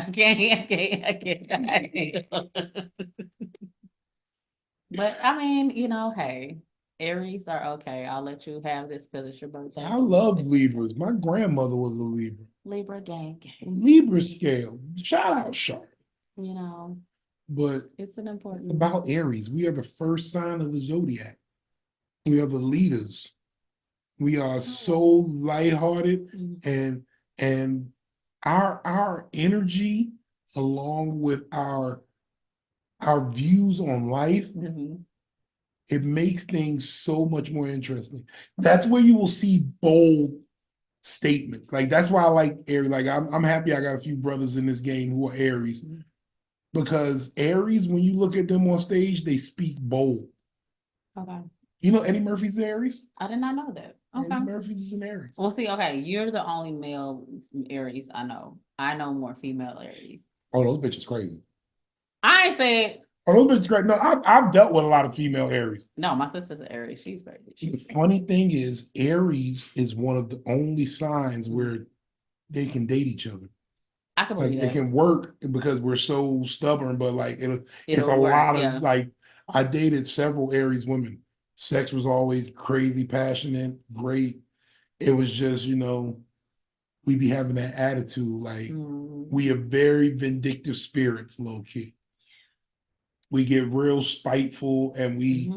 But I mean, hey, Aries are okay. I'll let you have this because it's your birthday. I love Libras. My grandmother was a Libra. Libra gang. Libra scale. Shout out, Sharp. But It's an important about Aries. We are the first sign of the zodiac. We are the leaders. We are so lighthearted, and our energy, along with our views on life, It makes things so much more interesting. That's where you will see bold statements. Like that's why I like Aries. Like I'm happy I got a few brothers in this game who are Aries. Because Aries, when you look at them on stage, they speak bold. Okay. You know Eddie Murphy's an Aries? I did not know that. Okay. Eddie Murphy's is an Aries. Well, see, okay, you're the only male Aries I know. I know more female Aries. Oh, those bitches crazy. I ain't said. Oh, those bitches crazy. No, I've dealt with a lot of female Aries. No, my sister's an Aries. She's crazy. The funny thing is, Aries is one of the only signs where they can date each other. I can Like believe it that. can work because we're so stubborn, but like it's a It'll work, lot of yeah. like I dated several Aries women. Sex was always crazy, passionate, great. It was just, we be having that attitude. Like we are very vindictive spirits, low key. We get real spiteful and we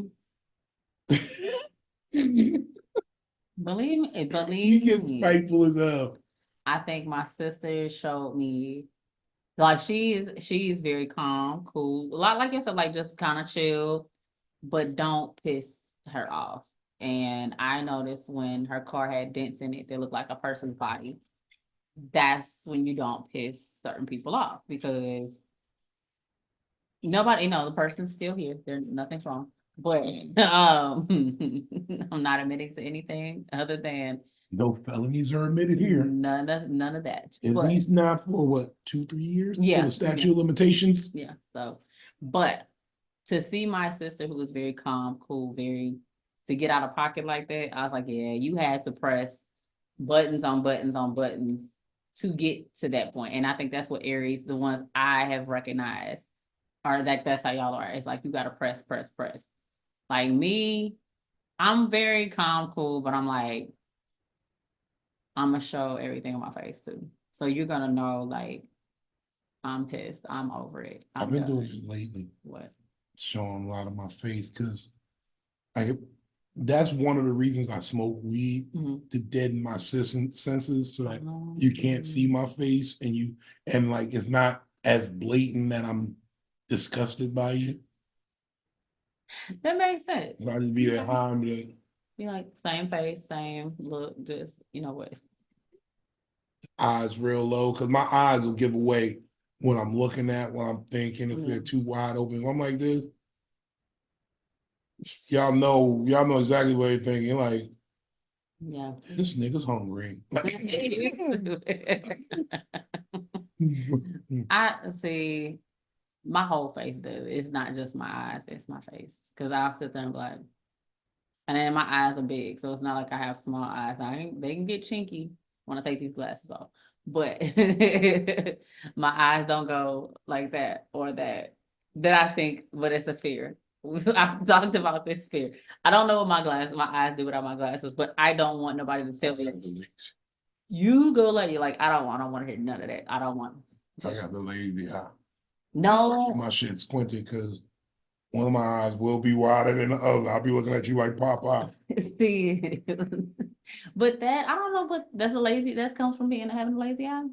Believe me, we believe get me. spiteful as hell. I think my sister showed me, like she's very calm, cool. A lot like I said, like just kind of chill, but don't piss her off. And I noticed when her car had dents in it that looked like a person's body. That's when you don't piss certain people off because nobody, the person's still here. Nothing's wrong. But I'm not admitting to anything other than No felonies are admitted here. none of that. At But least not for what, 2-3 years? Yeah, For the statute of limitations? yeah, but to see my sister who was very calm, cool, to get out of pocket like that, I was like, yeah, you had to press buttons on buttons on buttons to get to that point. And I think that's what Aries, the ones I have recognized, are that's how y'all are. It's like you gotta press. Like me, I'm very calm, cool, but I'm like, I'm gonna show everything on my face too. So you're gonna know, like, I'm pissed. I'm over it. I've been doing this lately. What? Showing a lot of my face because that's one of the reasons I smoke weed to deaden my senses so that you can't see my face and like it's not as blatant that I'm disgusted by you. That makes sense. So I just be at home, be like same face, same look, just what? Eyes real low because my eyes will give away what I'm looking at, what I'm thinking. If they're too wide open, I'm like this. Y'all know exactly what they're thinking. Like, yeah, this nigga's hungry. I see. My whole face does. It's not just my eyes, it's my face. Because I'll sit there and be like, and then my eyes are big, so it's not like I have small eyes. They can get chinky when I take these glasses off. But my eyes don't go like that or that I think, but it's a fear. I've talked about this fear. I don't know what my eyes do without my glasses, but I don't want nobody to tell me. You go like I don't want to hear none of that. I don't want. I got the lazy eye. No. My shit's squinted because one of my eyes will be wider than the other. I'll be looking at you like Popeye. See, but that I don't know, but that comes from having a lazy eye.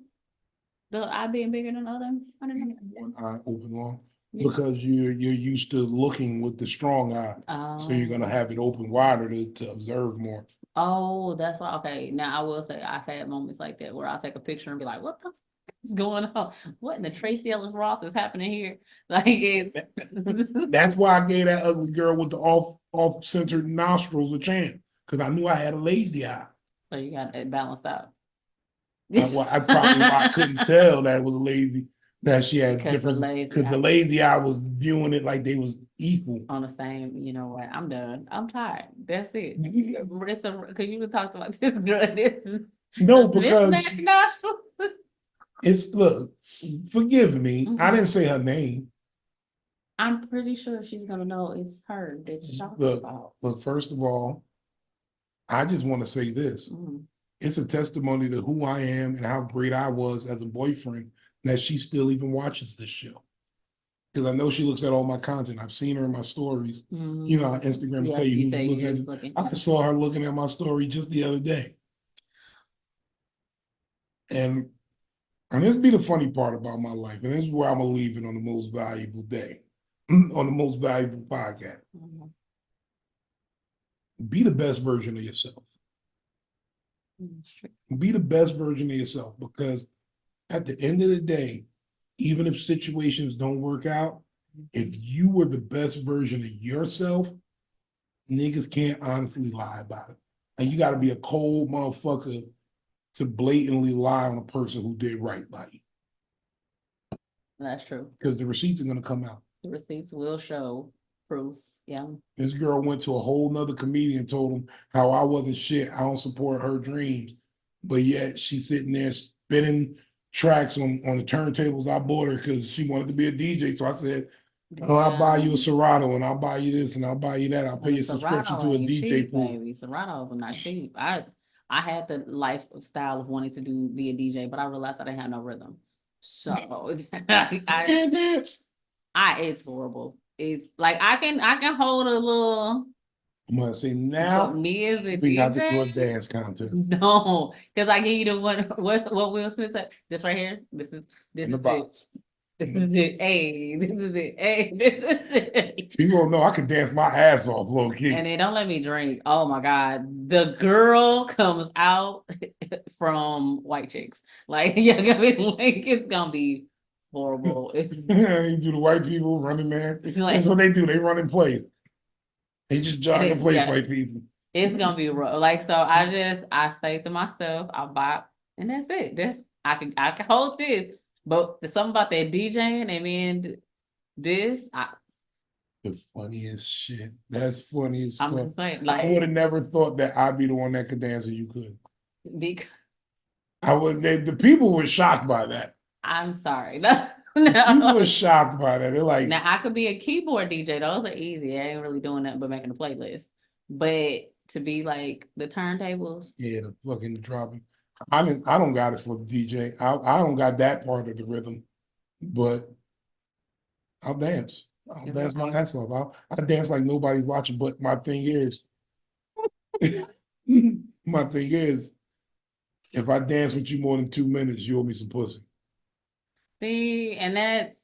The eye being bigger than the other. I don't know. One eye open long because you're used to looking with the strong eye, so you're gonna have it open wider to observe more. Oh, that's why. Okay, now I will say I've had moments like that where I'll take a picture and be like, "What the is going on? What in the Tracy Ellis Ross is happening here?" Like, that's why I gave that ugly girl with the off-centered nostrils a chance because I knew I had a lazy eye. So you got it balanced out. I couldn't tell that it was lazy, that she had different, because the lazy eye was viewing it like they was equal. On the same, you know what? I'm done. I'm tired. That's it. It's because you talked about this girl. No, because look, forgive me. I didn't say her name. I'm pretty sure she's gonna know it's her that you're talking about. Look, first of all, I just want to say this. It's a testimony to who I am and how great I was as a boyfriend that she still even watches this show. Because I know she looks at all my content. I've seen her in my stories. You know, on Instagram. I saw her looking at my story just the other day. And this be the funny part about my life. And this is where I'm going to leave it on the most valuable day, on the most valuable podcast. Be the best version of yourself. Be the best version of yourself, because at the end of the day, even if situations don't work out, if you were the best version of yourself, niggas can't honestly lie about it. And you got to be a cold motherfucker to blatantly lie on a person who did right by you, That's true. because the receipts are going to come out. The receipts will show proof. Yeah. This girl went to a whole nother comedian, told him how I wasn't shit. I don't support her dreams. But yet she's sitting there spinning tracks on the turntables I bought her because she wanted to be a DJ. So I said, oh, I'll buy you a Serato and I'll buy you this and I'll buy you that. I'll pay you a subscription to a DJ pool. Baby. Seratos are not cheap. I had the lifestyle of wanting to be a DJ, but I realized I didn't have no rhythm. So it's horrible. It's like I can hold a little. I'm gonna say now, But me as a we got to do a DJ, dance contest no, because I give you the one. What Will Smith said? This right here. This in is the it. box. This is it. Hey, this is it. Hey, this is it. People don't know I can dance my ass off, low key. And they don't let me drink. Oh my God. The girl comes out from White Chicks. Like, yeah, it's gonna be horrible. It's You do the white people running there. It's like- That's what they do. They run in place. They just jog in place, yeah. white people. It's gonna be rough. Like, so I say to myself, I'll bop, and that's it. I can hold this. But there's something about that DJing and then this, The funniest shit. That's funny as I'm fuck. just saying, I would like, have never thought that I'd be the one that could dance and you could. because The people were shocked by that. I'm sorry. No, People no. were shocked by that. They're like, Now I could be a keyboard DJ. Those are easy. I ain't really doing nothing but making a playlist. But to be like the turntables, yeah, the fucking dropping. I don't got it for the DJ. I don't got that part of the rhythm, but I'll dance. I'll dance my ass off. I dance like nobody's watching. But my thing is, if I dance with you more than 2 minutes, you owe me some pussy. see, and that's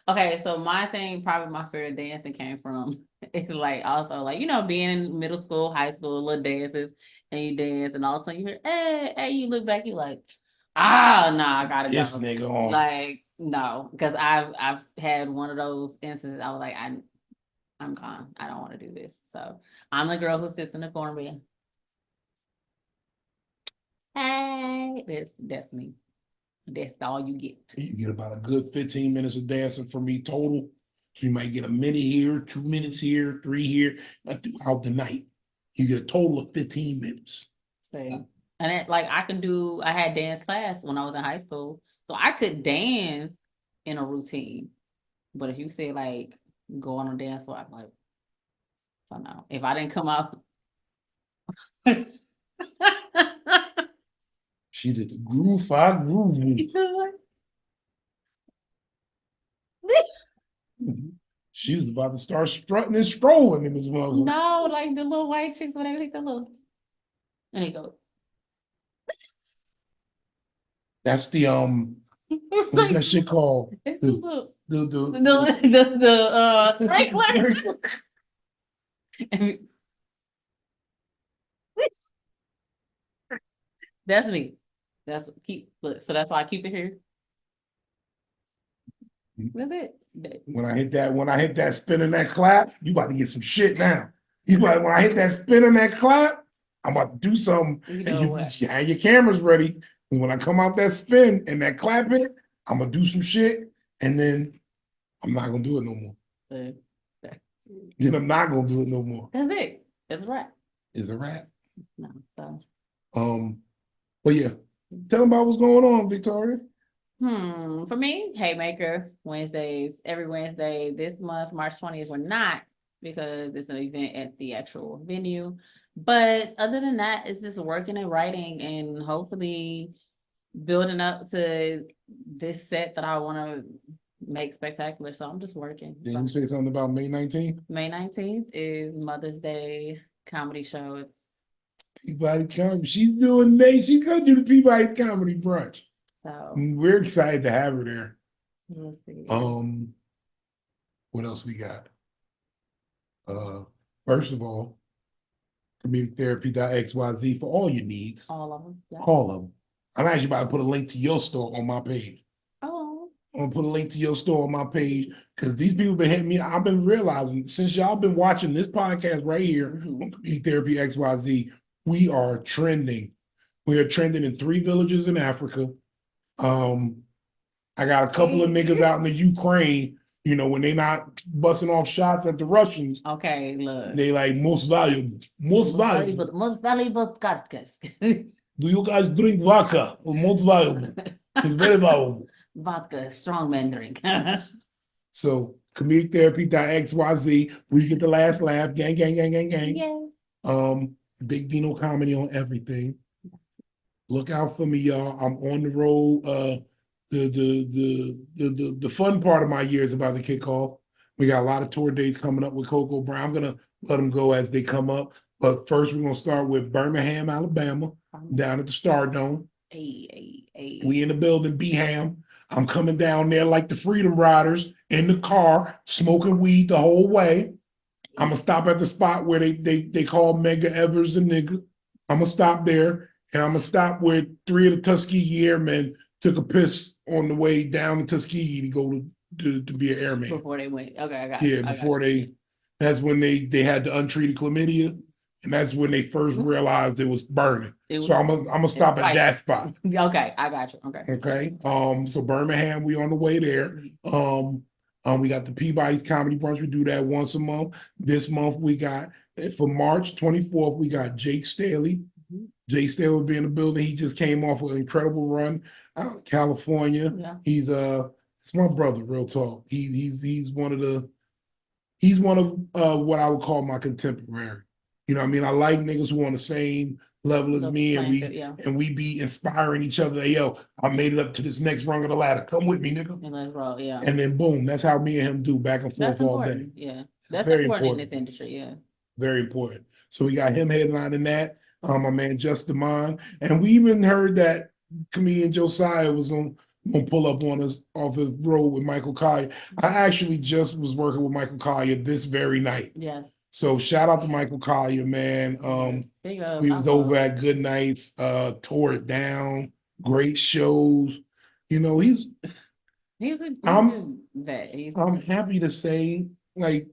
okay. So my thing, probably my fear of dancing came from it's like also like being in middle school, high school, little dances, and you dance, and all of a sudden you hear, hey, you look back, you like, nah, I gotta This go. nigga on. Like, no, because I've had one of those instances. I was like, I'm gone. I don't want to do this. So I'm the girl who sits in the corner being, hey, that's me. That's all you get. You get about a good 15 minutes of dancing for me total. So you might get a minute here, 2 minutes here, 3 here, throughout the night. You get a total of 15 minutes. And it, like I had dance class when I was in high school. So I could dance in a routine. But if you say like go on a dance floor, I'm like, so no. If I didn't come out. She did the groove, I groove. She was about to start strutting and strolling in this motherfucker. No, like the little white chicks when they make the little. And they go. That's the what's that shit called? It's the little. The That's me. So that's why I keep it here. That's it. when I hit that spin and that clap, you about to get some shit now. When I hit that spin and that clap, I'm about to do something. You have your cameras ready. And when I come out that spin and that clapping, I'm gonna do some shit, and then I'm not gonna do it no more. Then I'm not gonna do it no more. That's it. It's a wrap. It's a wrap. No, so. But yeah, tell them about what's going on, Victoria. For me, Haymaker Wednesdays, every Wednesday. This month, March 20th, we're not because it's an event at the actual venue. But other than that, it's just working and writing and hopefully building up to this set that I want to make spectacular. So I'm just working. Did you say something about May 19th? May 19th is Mother's Day comedy show. It's Peabody Comedy. She's gonna do the Peabody Comedy Brunch. so We're excited to have her there. we'll see. What else we got? First of all, ComedicTherapy.xyz for all your needs. All of them. Yeah. All of them. I'm actually about to put a link to your store on my page. Oh. I'm gonna put a link to your store on my page because these people been hitting me. I've been realizing since y'all been watching this podcast right here on Comedic Therapy XYZ, we are trending. We are trending in 3 villages in Africa. I got a couple of niggas out in the Ukraine, you know, when they not busting off shots at the Russians, Okay, look. they like most valuable. Most valuable. Most valuable podcast. Do you guys drink vodka? Most valuable. It's very valuable. Vodka, strong man drink. So ComedicTherapy.xyz, where you get the last laugh, gang, gang, gang, gang, gang. Yeah. Big Vino comedy on everything. Look out for me, y'all. I'm on the road. The fun part of my year is about to kick off. We got a lot of tour dates coming up with Coco Brown. I'm gonna let them go as they come up. But first, we're gonna start with Birmingham, Alabama, down at the Stardome. We in the building, B-Ham. I'm coming down there like the Freedom Riders in the car, smoking weed the whole way. I'm gonna stop at the spot where they call Mega Evers a nigga. I'm gonna stop there, and I'm gonna stop where 3 of the Tuskegee Airmen took a piss on the way down to Tuskegee to go to be an airman. Before they went. Okay, I got Yeah, before that's when they had the untreated chlamydia, and that's when they first realized it was burning. So I'm gonna stop at that spot. Okay, I got you. Okay. Okay. So Birmingham, we on the way there. We got the Peabody's Comedy Brunch. We do that once a month. This month we got for March 24th, we got Jake Staley. Jake Staley will be in the building. He just came off an incredible run out of California. Yeah. It's my brother, real talk. He's one of what I would call my contemporary. You know what I mean? I like niggas who on the same level as me, and we be inspiring each other. Hey, yo, I made it up to this next rung of the ladder. Come with me, nigga. And let's roll, yeah. And then boom, that's how me and him do back and forth all day. Yeah. That's very important in this industry, yeah. Very important. So we got him headlining that. My man Justin Mon. And we even heard that comedian Josiah was gonna pull up on us off his road with Michael Collier. I actually just was working with Michael Collier this very night. Yes. So shout out to Michael Collier, man. We was over at Good Nights, tore it down, great shows. You know, he's a vet. I'm happy to say, like,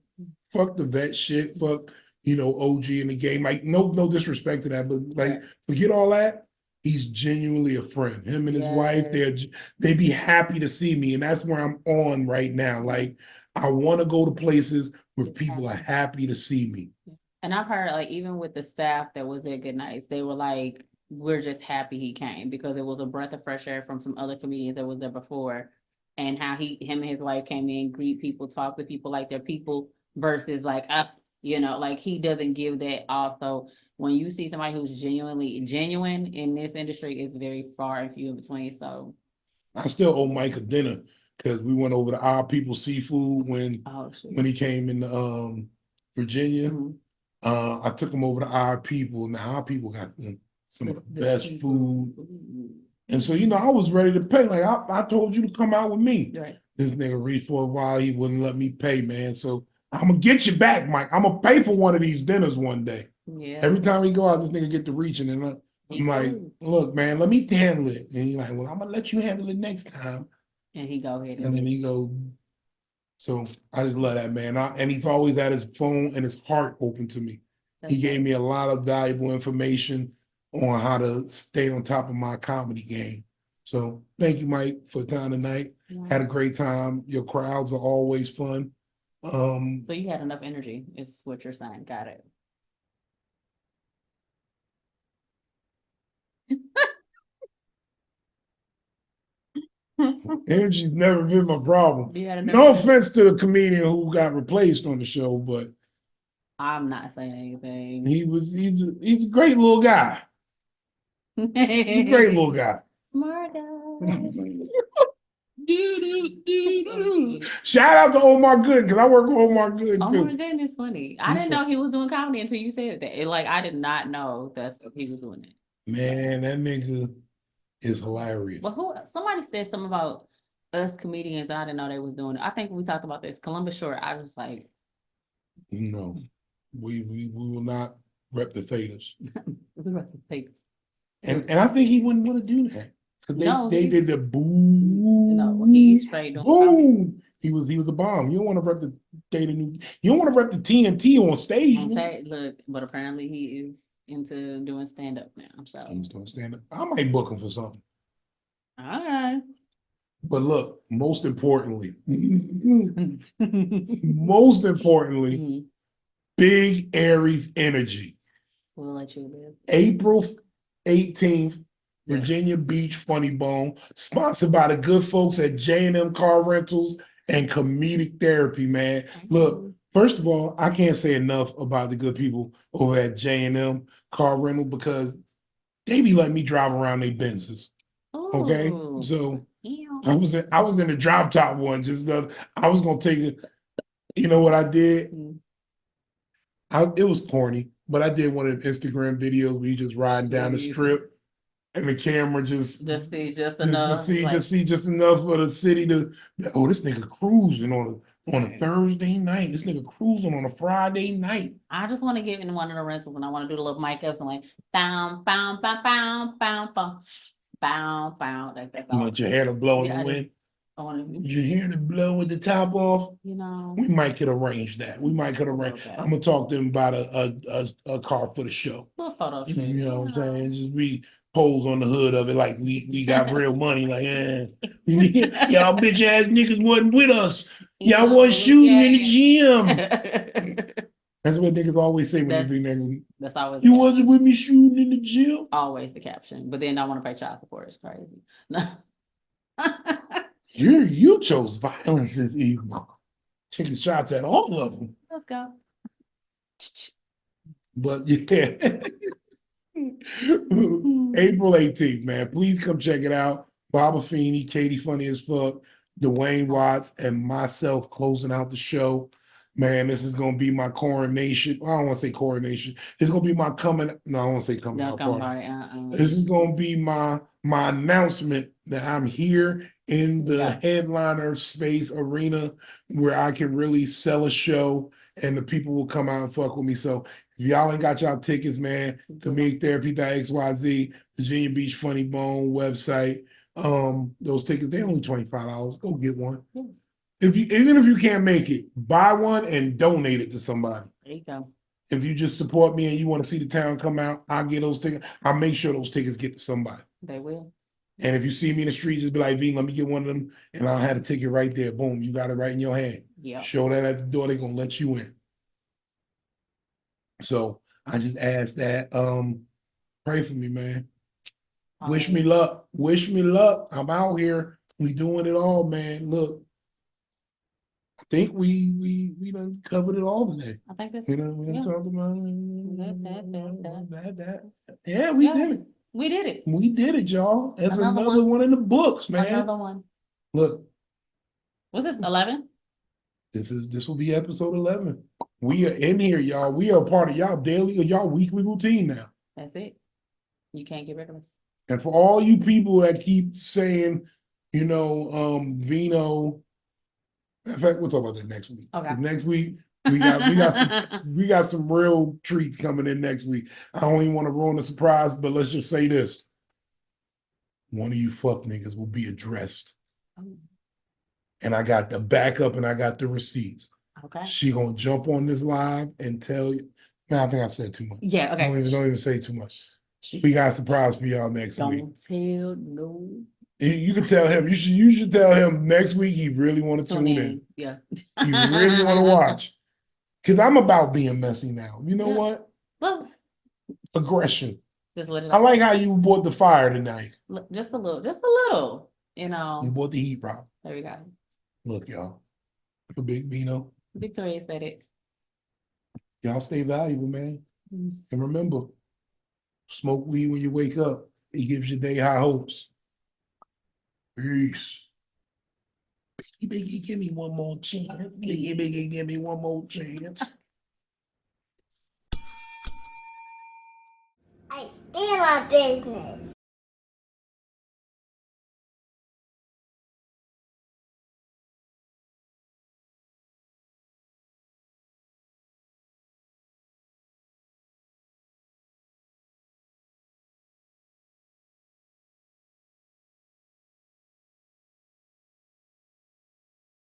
fuck the vet shit, fuck, you know, OG in the game. Like, no disrespect to that, but like, forget all that. He's genuinely a friend. Him and his wife, they be happy to see me, and that's where I'm on right now. Like, I want to go to places where people are happy to see me. And I've heard, like, even with the staff that was at Good Nights, they were like, we're just happy he came because it was a breath of fresh air from some other comedians that was there before. And how him and his wife came in, greet people, talk to people like they're people versus like, you know, like he doesn't give that off. So when you see somebody who's genuine in this industry, it's very far and few in between. So I still owe Mike a dinner because we went over to Our People Seafood when he came in Virginia. I took him over to Our People. Now Our People got some of the best food. And so, you know, I was ready to pay. Like, I told you to come out with me. Right. This nigga reached for a while. He wouldn't let me pay, man. So I'm going to get you back, Mike. I'm going to pay for one of these dinners one day. Yeah. Every time we go out, this nigga get to reaching. And I'm like, look, man, let me handle it. And he's like, well, I'm going to let you handle it next time. And he go ahead. And then he go. So I just love that, man. And he's always had his phone and his heart open to me. He gave me a lot of valuable information on how to stay on top of my comedy game. So thank you, Mike, for the time tonight. Had a great time. Your crowds are always fun. So you had enough energy, is what you're saying. Got it. Energy's never been my problem. No offense to the comedian who got replaced on the show, but I'm not saying anything. He's a great little guy. He's a great little guy. Smart guy. Shout out to Omar Good, because I work with Omar Good too. Omar Good is funny. I didn't know he was doing comedy until you said that. Like, I did not know that he was doing it. Man, that nigga is hilarious. But somebody said something about us comedians, and I didn't know they was doing it. I think we talked about this. Columbus Short, I was like, no, we will not rep the Thetas. Papers. And I think he wouldn't want to do that. Cause No, they he's- did the boom. No, he's straight doing boom. He was a bomb. You don't want to rep the Theta New. You don't want to rep the TNT on stage. Okay, look, but apparently he is into doing stand up now. So He's doing stand up. I might book him for something. all right. But look, most importantly, Mhm. most importantly, big Aries energy. We'll let you live. April 18th, Yes. Virginia Beach Funny Bone, sponsored by the good folks at J&M Car Rentals and Comedic Therapy, man. Look, first of all, I can't say enough about the good people over at J&M Car Rental because they be letting me drive around their Benzes. Okay, Ooh. so Ew. I was in the drop top one. Just I was gonna take it. You know what I did? Mm. It was corny, but I did one of the Instagram videos where you just riding down the strip and the camera just see just enough. to see just enough for the city to. Oh, this nigga cruising on a Thursday night. This nigga cruising on a Friday night. I just want to get in one of the rentals and I want to do the little mic ups and like bow, bow, bow, bow, bow, bow, bow, bow. That's You all. want your hair to blow in Yeah, the I wind? I want to, Did you hear the blow with the top off? you know. We might could arrange that. We might could arrange. Okay. I'm gonna talk to them about a car for the show. Little photo shoot. You know what I'm saying? Just we pose on the hood of it like we got real money. Like, y'all bitch ass niggas wasn't with us. Y'all wasn't shooting in the gym. That's what niggas always say when you be there. That's always You wasn't with me shooting in the gym. always the caption. But then I want to pay child support. It's crazy. No. You chose violence this evening. Taking shots at all of them. Let's go. But yeah. April 18th, man. Please come check it out. Baba Feeney, Katie Funny as fuck, Dwayne Watts, and myself closing out the show. Man, this is gonna be my coronation. I don't want to say coronation. It's gonna be my coming. No, I don't want to say coming out party. This is gonna be my announcement that I'm here in the headliner space arena where I can really sell a show and the people will come out and fuck with me. So if y'all ain't got y'all tickets, man, ComedicTherapy.xyz, Virginia Beach Funny Bone website. Those tickets, they only $25. Go get one. Yes. Even if you can't make it, buy one and donate it to somebody. There you go. If you just support me and you want to see the town come out, I'll get those tickets. I'll make sure those tickets get to somebody. They will. And if you see me in the street, just be like, V, let me get one of them. And I'll have the ticket right there. Boom, you got it right in your hand. Yeah. Show that at the door, they're gonna let you in. So I just ask that. Pray for me, man. Wish me luck. Wish me luck. I'm out here. We doing it all, man. Look. I think we done covered it all today. I think that's We done talked about that. Yeah, we did it. We did it. We did it, y'all. That's Another another one in the books, man. Another one. Look, Was this 11? this will be episode 11. We are in here, y'all. We are a part of y'all daily or y'all weekly routine now. That's it. You can't get rid of us. And for all you people that keep saying, Vino. In fact, we'll talk about that next week. Okay. Next week, we got some real treats coming in next week. I don't even want to ruin the surprise, but let's just say this. One of you fuck niggas will be addressed. Oh. And I got the backup and I got the receipts. Okay. She gonna jump on this live and tell you. Man, I think I said too much. Yeah, okay. Don't even say too much. We got a surprise for y'all next week. Don't tell no. You can tell him. You should tell him next week he really want to tune in. Yeah. He really want to watch. Because I'm about being messy now. You know what? Aggression. Just let it I like how you brought the fire tonight. just a little, You brought the heat, Rob. There we go. Look, y'all. For Big Vino. Victoria said it. Y'all stay valuable, man. And remember, smoke weed when you wake up. It gives your day high hopes. Peace. Biggie, give me one more chance. Biggie, give me one more chance. I stand my business.